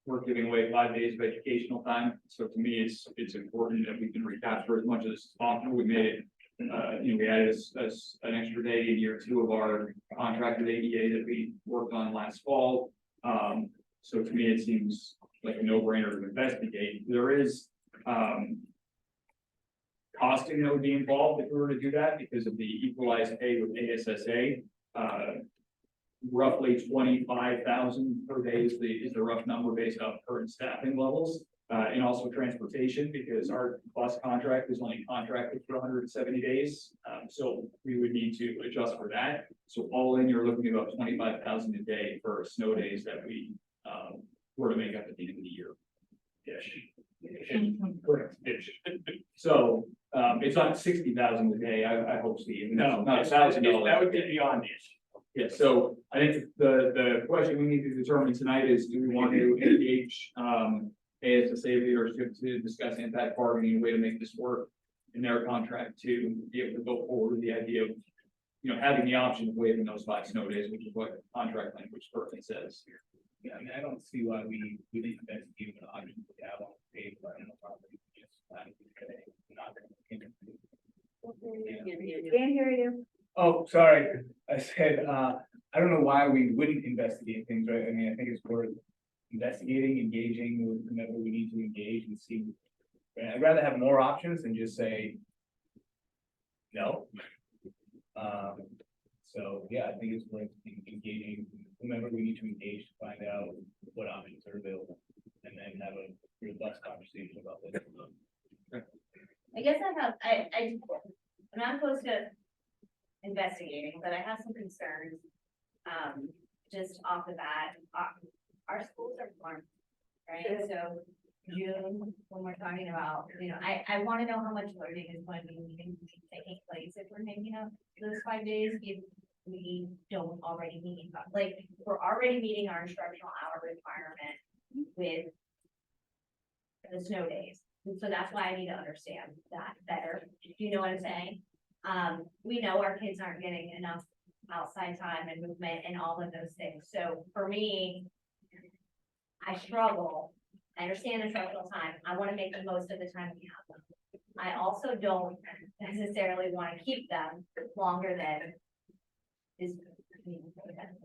A: We're giving away 5 days of educational time. So to me, it's important that we can recapture as much as possible. We made it, we added an extra day in year 2 of our contracted ADA that we worked on last fall. So to me, it seems like a no-brainer to investigate. There is, costing that would be involved if we were to do that because of the equalized pay with ASSA. Roughly 25,000 per day is the rough number based off current staffing levels. And also transportation, because our bus contract is only contracted for 170 days. So we would need to adjust for that. So all in, you're looking at about 25,000 a day for snow days that we were to make up at the end of the year. Correct. So it's on 60,000 a day. I hope, Steve. No, not $1,000.
C: That would be beyond it.
A: Yeah, so I think the question we need to determine tonight is, do we want to engage ASSA leadership to discuss impact bargaining, a way to make this work in their contract to be able to go forward with the idea of, having the option of waiving those 5 snow days, which is what contract language currently says.
C: Yeah, I mean, I don't see why we didn't investigate the options we have on the table, but I don't know, probably just, not gonna.
I: Can't hear you.
C: Oh, sorry, I said, I don't know why we wouldn't investigate things, right? I mean, I think it's worth investigating, engaging with whomever we need to engage and see. And I'd rather have more options than just say no. So, yeah, I think it's worth engaging whomever we need to engage to find out what options are available. And then have a robust conversation about this.
E: I guess I'm not opposed to investigating, but I have some concerns. Just off the bat, our schools are warm, right? So June, when we're talking about, I want to know how much learning is going to be taking place if we're making up those 5 days, if we don't already meet, like, we're already meeting our instructional hour requirement with the snow days. So that's why I need to understand that better. Do you know what I'm saying? We know our kids aren't getting enough outside time and movement and all of those things. So for me, I struggle. I understand instructional time. I want to make the most of the time we have them. I also don't necessarily want to keep them longer than is.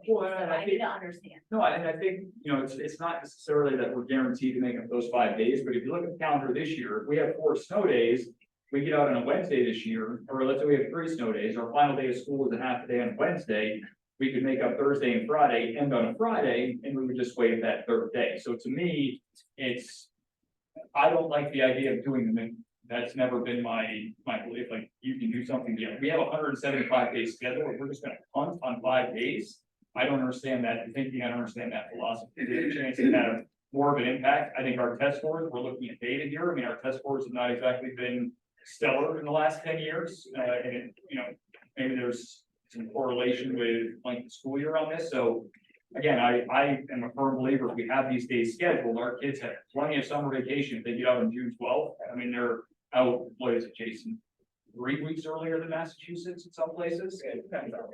A: Well,
E: I need to understand.
A: No, and I think, it's not necessarily that we're guaranteed to make up those 5 days, but if you look at the calendar this year, we have 4 snow days. We get out on a Wednesday this year, or let's say we have 3 snow days. Our final day of school is a half a day on a Wednesday. We could make up Thursday and Friday, end on a Friday, and we would just waive that 3rd day. So to me, I don't like the idea of doing them. And that's never been my belief. Like, you can do something. Yeah, we have a 175-day schedule. If we're just going to punt on 5 days, I don't understand that thinking. I don't understand that philosophy. There's a chance to have more of an impact. I think our test scores, we're looking at data here. I mean, our test scores have not exactly been stellar in the last 10 years. And maybe there's some correlation with like the school year on this. So again, I am a firm believer if we have these days scheduled, our kids have plenty of summer vacation. If they get out on June 12th, I mean, they're out, what is it, Jason? 3 weeks earlier than Massachusetts in some places.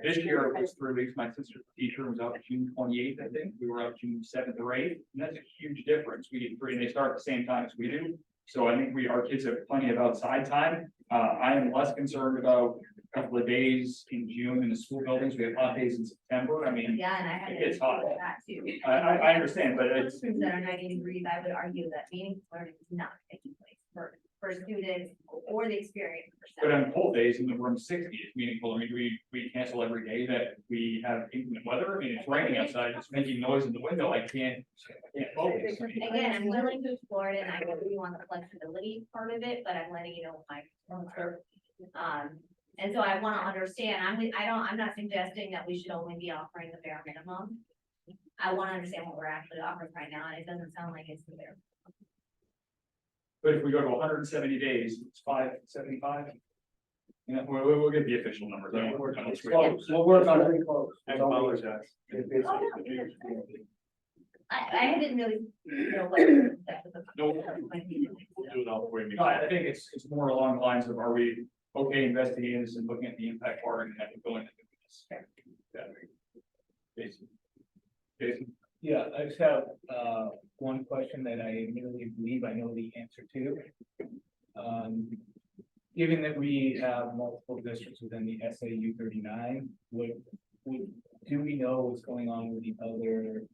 A: This year it was 3 weeks. My sister's teacher was out June 28th, I think. We were out June 7th or 8th. And that's a huge difference. We get 3 and they start at the same time as we do. So I think our kids have plenty of outside time. I am less concerned about a couple of days in June in the school buildings. We have hot days in September. I mean,
E: Yeah, and I had
A: it's hot.
E: that too.
A: I understand, but it's,
E: That are 90 degrees, I would argue that meaningful learning is not taking place for students or the experience.
A: But on cold days in the room 60 is meaningful. I mean, we cancel every day that we have inclement weather. I mean, it's raining outside, it's making noise in the window. I can't focus. I mean,
E: Again, I'm willing to explore it and I really want the flexibility part of it, but I'm letting you know my. And so I wanna understand, I'm not suggesting that we should only be offering the bare minimum. I wanna understand what we're actually offering right now, and it doesn't sound like it's there.
A: But if we go to 170 days, it's 575. Yeah, we'll get the official numbers. I don't worry about it.
D: We'll work on it.
A: I apologize.
E: I didn't really know what.
A: No. We'll do it all for you. No, I think it's more along the lines of, are we okay investigating this and looking at the impact part and having to go into this? Yeah. Jason. Jason.
C: Yeah, I just have, one question that I immediately believe I know the answer to. Given that we have multiple districts within the SAU 39, do we know what's going on with the other?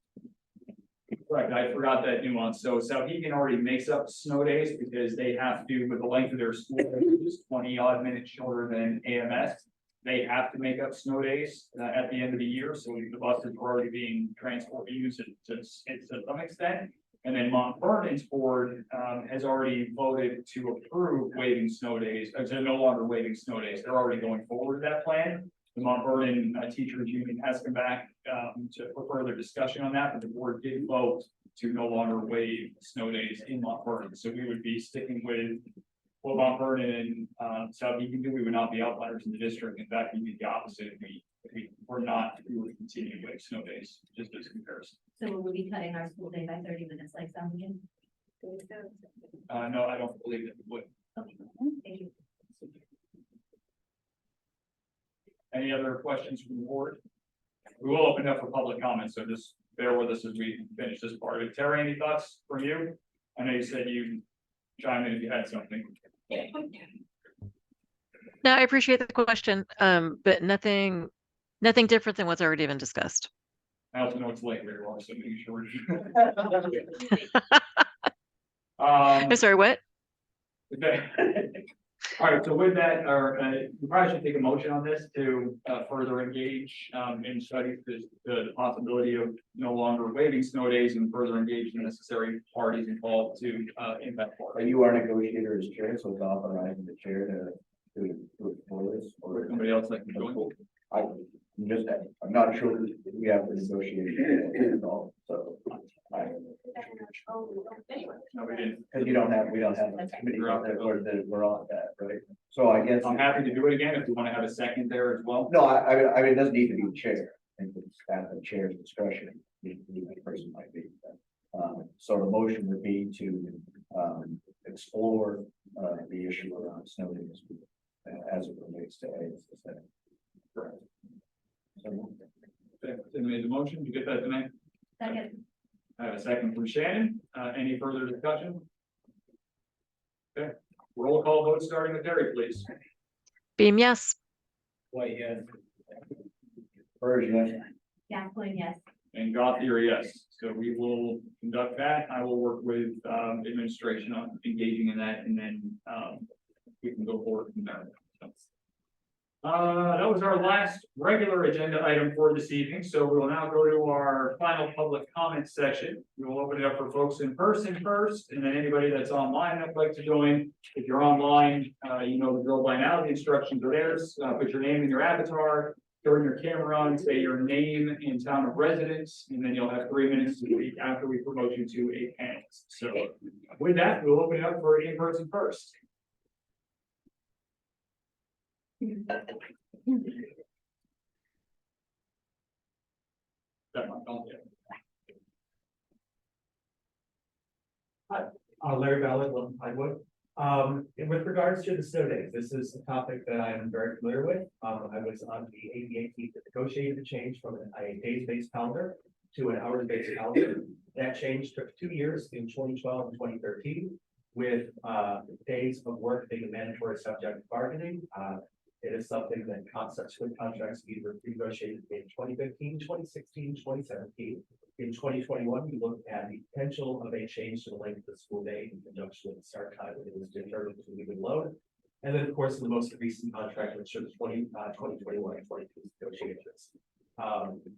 A: Right, I forgot that nuance. So Souhegan already makes up snow days because they have to, with the length of their school, which is 20 odd minutes shorter than AMS. They have to make up snow days at the end of the year, so the buses are already being transported, used to some extent. And then Mount Vernon's board has already voted to approve waiving snow days, they're no longer waiving snow days, they're already going forward with that plan. The Mount Vernon Teachers Union has come back for further discussion on that, but the board did vote to no longer waive snow days in Mount Vernon. So we would be sticking with what Mount Vernon and Souhegan do. We would not be outliers in the district. In fact, we'd be the opposite. If we were not, we would continue with snow days, just as a comparison.
E: So will we be cutting our school day by 30 minutes like some again?
A: No, I don't believe that we would.
E: Thank you.
A: Any other questions from the board? We will open up for public comment, so just bear with us as we finish this part of it. Terry, any thoughts from you? I know you said you chime in if you had something.
B: No, I appreciate the question, but nothing different than what's already been discussed.
A: I also know it's late very well, so making sure.
B: I'm sorry, what?
A: Okay. All right, so with that, we probably should take a motion on this to further engage in studies the possibility of no longer waiving snow days and further engage the necessary parties involved to impact.
D: You are negotiator as chair, so it's authorizing the chair to explore this,
A: Or
D: or
A: somebody else that can join.
D: I'm not sure we have to negotiate at all, so.
A: No, we didn't.
D: Cause we don't have a committee
A: You're out there.
D: that we're on that, right? So I guess.
A: I'm happy to do it again if you want to have a second there as well.
D: No, I mean, it doesn't need to be the chair. I think it's at the chair's discretion, the person might be. So the motion would be to explore the issue around snow days as it relates to A.
A: Correct. Okay, Tim made the motion. Did you get that tonight?
E: Second.
A: I have a second from Shannon. Any further discussion? Okay, roll call vote starting with Terry, please.
B: Beam, yes.
C: White, yes.
D: Version.
E: Gascoigne, yes.
A: And Gothier, yes. So we will conduct that. I will work with administration on engaging in that, and then we can go forward from there. So, that was our last regular agenda item for this evening. So we will now go to our final public comment section. We will open it up for folks in person first, and then anybody that's online that'd like to join. If you're online, you know the drill by now. The instructions are there. Put your name in your avatar. Turn your camera on, say your name and town of residence, and then you'll have 3 minutes to speak after we promote you to a panelist. So with that, we'll open it up for in-person first.
J: Larry Ballard, Wilton Pinewood. And with regards to the snow days, this is a topic that I am very familiar with. I was on the ADA team that negotiated the change from a days-based calendar to an hours-based calendar. That change took 2 years in 2012 and 2013, with days of work being a mandatory subject of bargaining. It is something that subsequent contracts we negotiated in 2015, 2016, 2017. In 2021, we looked at the potential of a change to the length of the school day in conjunction with the start time when it was determined to leave it alone. And then, of course, the most recent contract, which shows 2021 and 22 negotiations.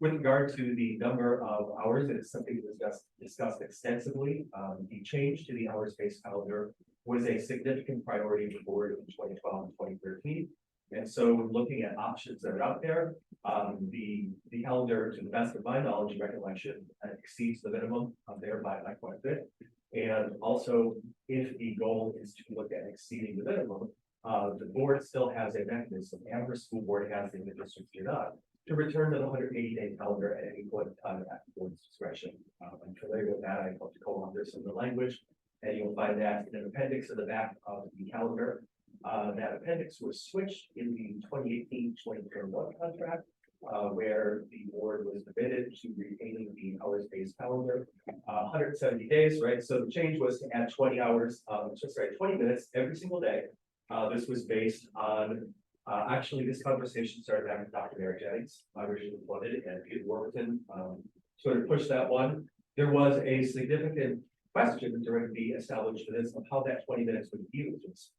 J: With regard to the number of hours, it's something that was discussed extensively. The change to the hours-based calendar was a significant priority of the board in 2012 and 2013. And so when looking at options that are out there, the calendar, to the best of my knowledge and recollection, exceeds the minimum there by quite a bit. And also, if the goal is to look at exceeding the minimum, the board still has a mechanism, Amherst School Board has in the district do not, to return to the 180-day calendar at any point in time at the board's discretion. I'm familiar with that. I hope to co-author some of the language, and you'll find that in an appendix at the back of the calendar. That appendix was switched in the 2018-2021 contract, where the board was committed to retaining the hours-based calendar, 170 days, right? So the change was to add 20 hours, 20 minutes every single day. This was based on, actually, this conversation started after Dr. Mary Jennings, originally flooded, and Peter Warburton sort of pushed that one. There was a significant question during the establishment of this of how that 20 minutes would be used.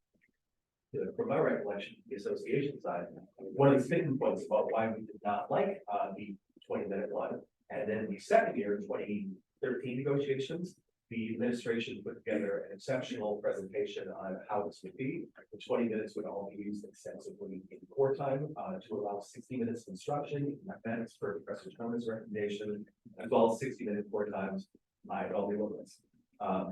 J: From my recollection, the association side, one of the sticking points about why we did not like the 20-minute one, and then the second year, 2013 negotiations, the administration put together an exceptional presentation on how this would be. The 20 minutes would all be used extensively in core time to allow 60 minutes of instruction in mathematics for Professor Thomas' recommendation, as well as 60-minute core times by all the elements.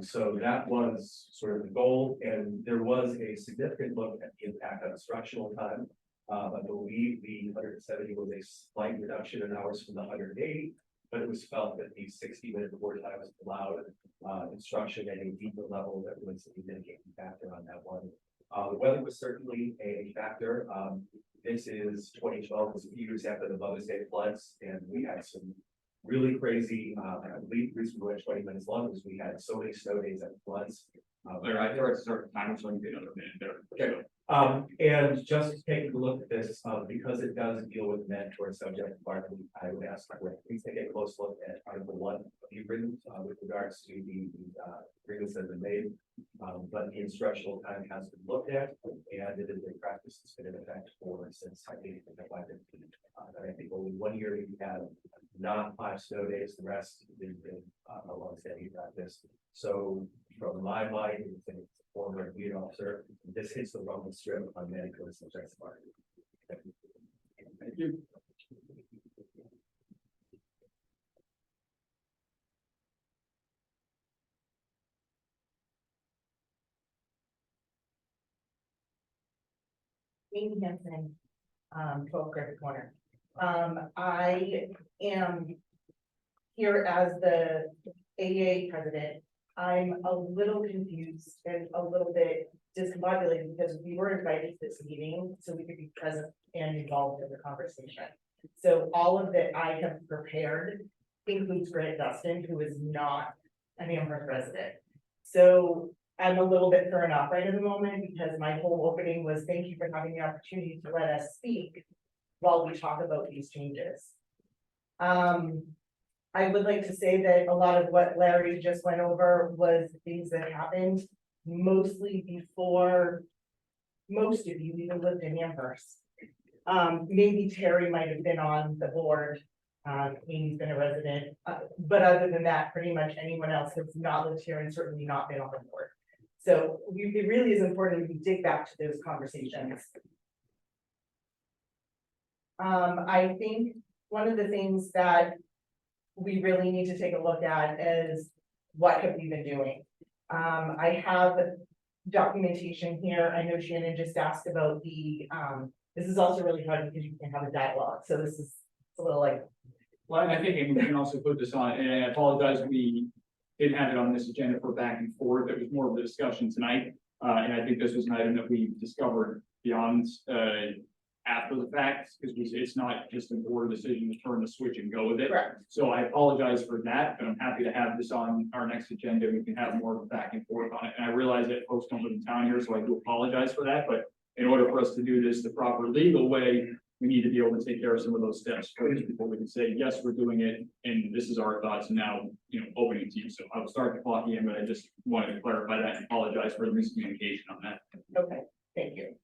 J: So that was sort of the goal, and there was a significant look at the impact on instructional time. I believe the 170 was a slight reduction in hours from the 180, but it was felt that the 60-minute core times allowed instruction at a deeper level that was a mitigating factor on that one. The weather was certainly a factor. This is 2012, was a few years after the Mother's Day floods, and we had some really crazy, I believe the reason we went 20 minutes long was we had so many snow days and floods.
A: Larry, I thought it's start time, so you can another minute there. Okay.
J: And just taking a look at this, because it does deal with mandatory subject environment, I would ask, please take a close look at Article 1 of the agreement with regards to the agreements that have been made. But the instructional time has been looked at, and it is a practice that's been in effect since I think I think only 1 year you have not 5 snow days, the rest has been a long-standing practice. So from my mind, it's a former lead officer, this hits the wrong strip on mandatory subjects.
A: Thank you.
K: Amy Henson, 12 Griffith Corner. I am here as the AEA president. I'm a little confused and a little bit discombobulated because we were invited to this meeting so we could be present and involved in the conversation. So all of that I have prepared includes Grant Dustin, who is not an Amherst resident. So I'm a little bit thrown off right at the moment because my whole opening was thank you for having the opportunity to let us speak while we talk about these changes. I would like to say that a lot of what Larry just went over was things that happened mostly before most of you even lived in Amherst. Maybe Terry might have been on the board. Amy's been a resident, but other than that, pretty much anyone else has not lived here and certainly not been on the board. So it really is important we dig back to those conversations. I think one of the things that we really need to take a look at is what have we been doing? I have documentation here. I know Shannon just asked about the, this is also really hard because you can have a dialogue. So this is a little like.
A: Well, I think we can also put this on, and I apologize, we didn't have it on this agenda for back and forth. It was more of a discussion tonight. And I think this was an item that we discovered beyond, after the fact, because it's not just a board decision to turn the switch and go with it.
K: Correct.
A: So I apologize for that, but I'm happy to have this on our next agenda. We can have more of a back and forth on it. And I realize that folks don't live in town here, so I do apologize for that. But in order for us to do this the proper legal way, we need to be able to take care of some of those steps first before we can say, yes, we're doing it. And this is our thoughts. And now, opening it to you. So I will start the clock again, but I just wanted to clarify that and apologize for the miscommunication on that.
K: Okay. Thank you.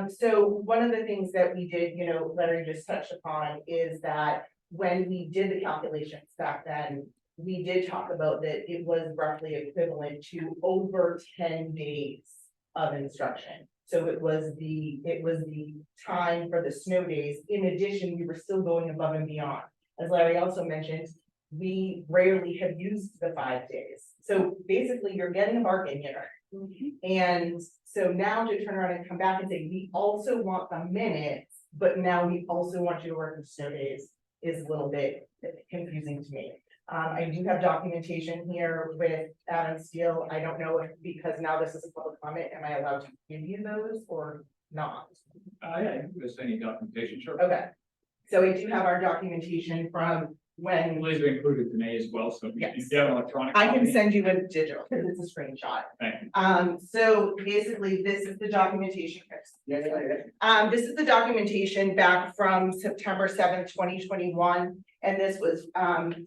K: So one of the things that we did, you know, Larry just touched upon is that when we did the calculations back then, we did talk about that it was roughly equivalent to over 10 days of instruction. So it was the time for the snow days. In addition, we were still going above and beyond. As Larry also mentioned, we rarely have used the 5 days. So basically, you're getting a bargain here. And so now to turn around and come back and say, we also want the minutes, but now we also want you to work the snow days is a little bit confusing to me. I do have documentation here with Adam Steele. I don't know if, because now this is a public comment, am I allowed to give you those or not?
A: Yeah, there's any documentation, sure.
K: Okay, so we do have our documentation from when,
A: Please included today as well, so if you
K: Yes.
A: have an electronic.
K: I can
A: copy.
K: send you a digital, because it's a screenshot.
A: Thank you.
K: So basically, this is the documentation. This is the documentation back from September 7th, 2021. And this was,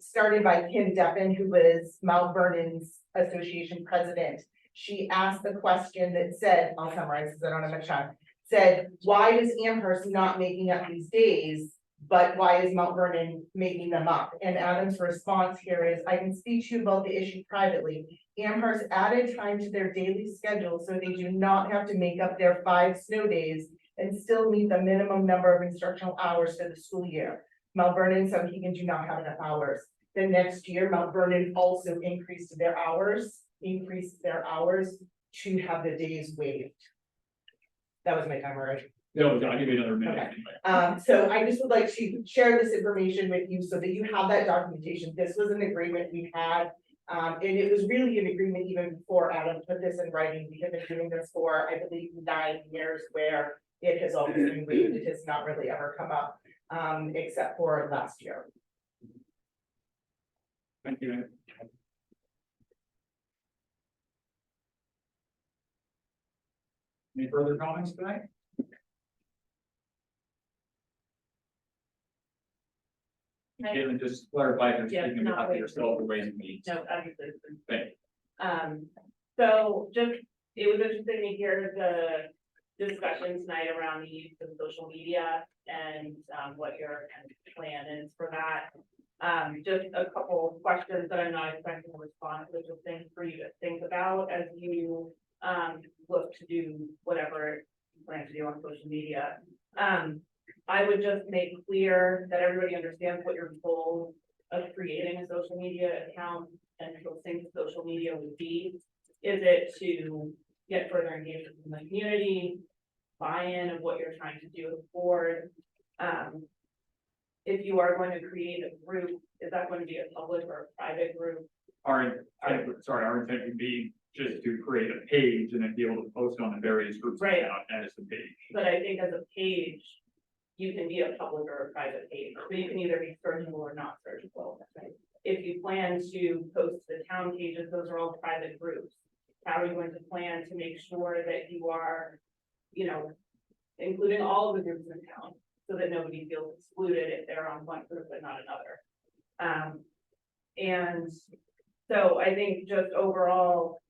K: started by Kim Deppen, who was Mount Vernon's association president. She asked the question that said, I'll summarize because I don't have much time, said, why is Amherst not making up these days? But why is Mount Vernon making them up? And Adam's response here is, I can speak to you about the issue privately. Amherst added time to their daily schedule so they do not have to make up their 5 snow days and still meet the minimum number of instructional hours for the school year. Mount Vernon and Southaven do not have enough hours. The next year, Mount Vernon also increased their hours to have the days waived. That was my timer, right?
A: No, I'll give you another minute.
K: Okay.
A: anyway.
K: So I just would like to share this information with you so that you have that documentation. This was an agreement we had. And it was really an agreement even before Adam put this in writing. We have been doing this for, I believe, 9 years where it has always been waived. It has not really ever come up, except for last year.
A: Thank you. Any further comments tonight? Caitlin, just clarify, you're
F: Yeah,
A: speaking
F: not
A: about
F: waiving.
A: yourself or raising needs.
F: No, obviously.
A: Thank you.
F: So just, it was interesting to hear the discussion tonight around the use of social media and what your kind of plan is for that. Just a couple of questions that I'm not expecting a response, but just things for you to think about as you look to do whatever you plan to do on social media. I would just make clear that everybody understands what your goal of creating a social media account and posting to social media would be. Is it to get further engagement from the community, buy-in of what you're trying to do with the board? If you are going to create a group, is that going to be a public or a private group?
A: Our intent would be just to create a page and then be able to post on the various groups
F: Right.
A: as the page.
F: But I think as a page, you can be a public or a private page, so you can either be searchable or not searchable. If you plan to post the town pages, those are all private groups. How are you going to plan to make sure that you are, you know, including all of the groups in town, so that nobody feels excluded if they're on one group but not another? And so I think just overall,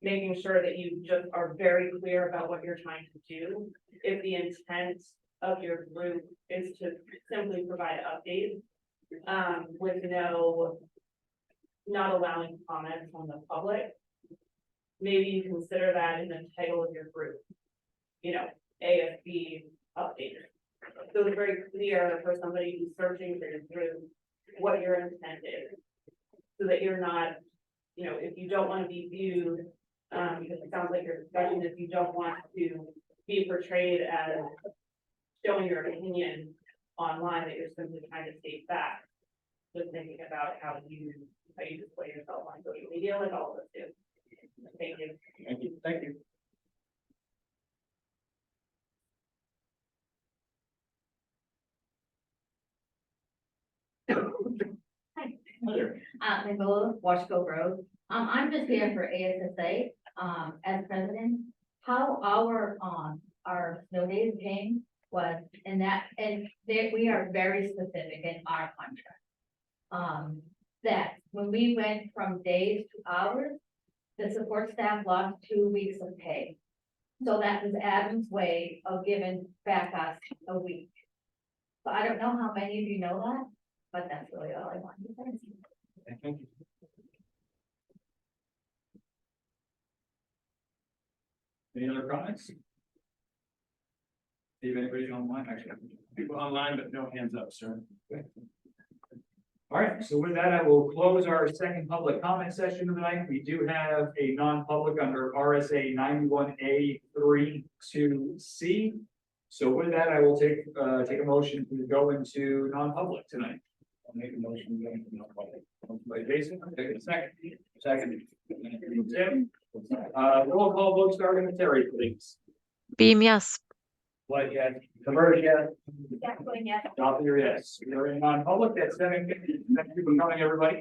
F: making sure that you just are very clear about what you're trying to do. If the intent of your group is to simply provide updates, with not allowing comments from the public, maybe you consider that in the title of your group, you know, ASB updated. So it's very clear for somebody who's searching for your group, what your intent is. So that you're not, you know, if you don't want to be viewed, because it sounds like your discussion, if you don't want to be portrayed as showing your opinion online, that you're simply trying to state facts. Just thinking about how you display yourself on social media, like all of us do. Thank you.
A: Thank you. Thank you.
L: Nicola, Washco Road. I'm just here for ASSA, as president. How our snow days came was in that, and we are very specific in our contract. That when we went from days to hours, the support staff lost 2 weeks of pay. So that was Adam's way of giving back us a week. So I don't know how many of you know that, but that's really all I wanted to say.
H: Thank you.
A: Any other comments? Steve, anybody online? Actually,
C: People online, but no hands up, sir.
A: all right, so with that, I will close our second public comment session of the night. We do have a non-public under RSA 91A32C. So with that, I will take a motion to go into non-public tonight.
C: I'll make a motion. to go into non-public.
A: Motion by Jason, take a second.
C: Second.
A: Tim, roll call vote starting with Terry, please.
B: Beam, yes.
A: What, yeah,
D: Converge, yeah.
E: That's going, yes.
A: Doppler, yes. We are in non-public at 7:50. Thank you for coming, everybody.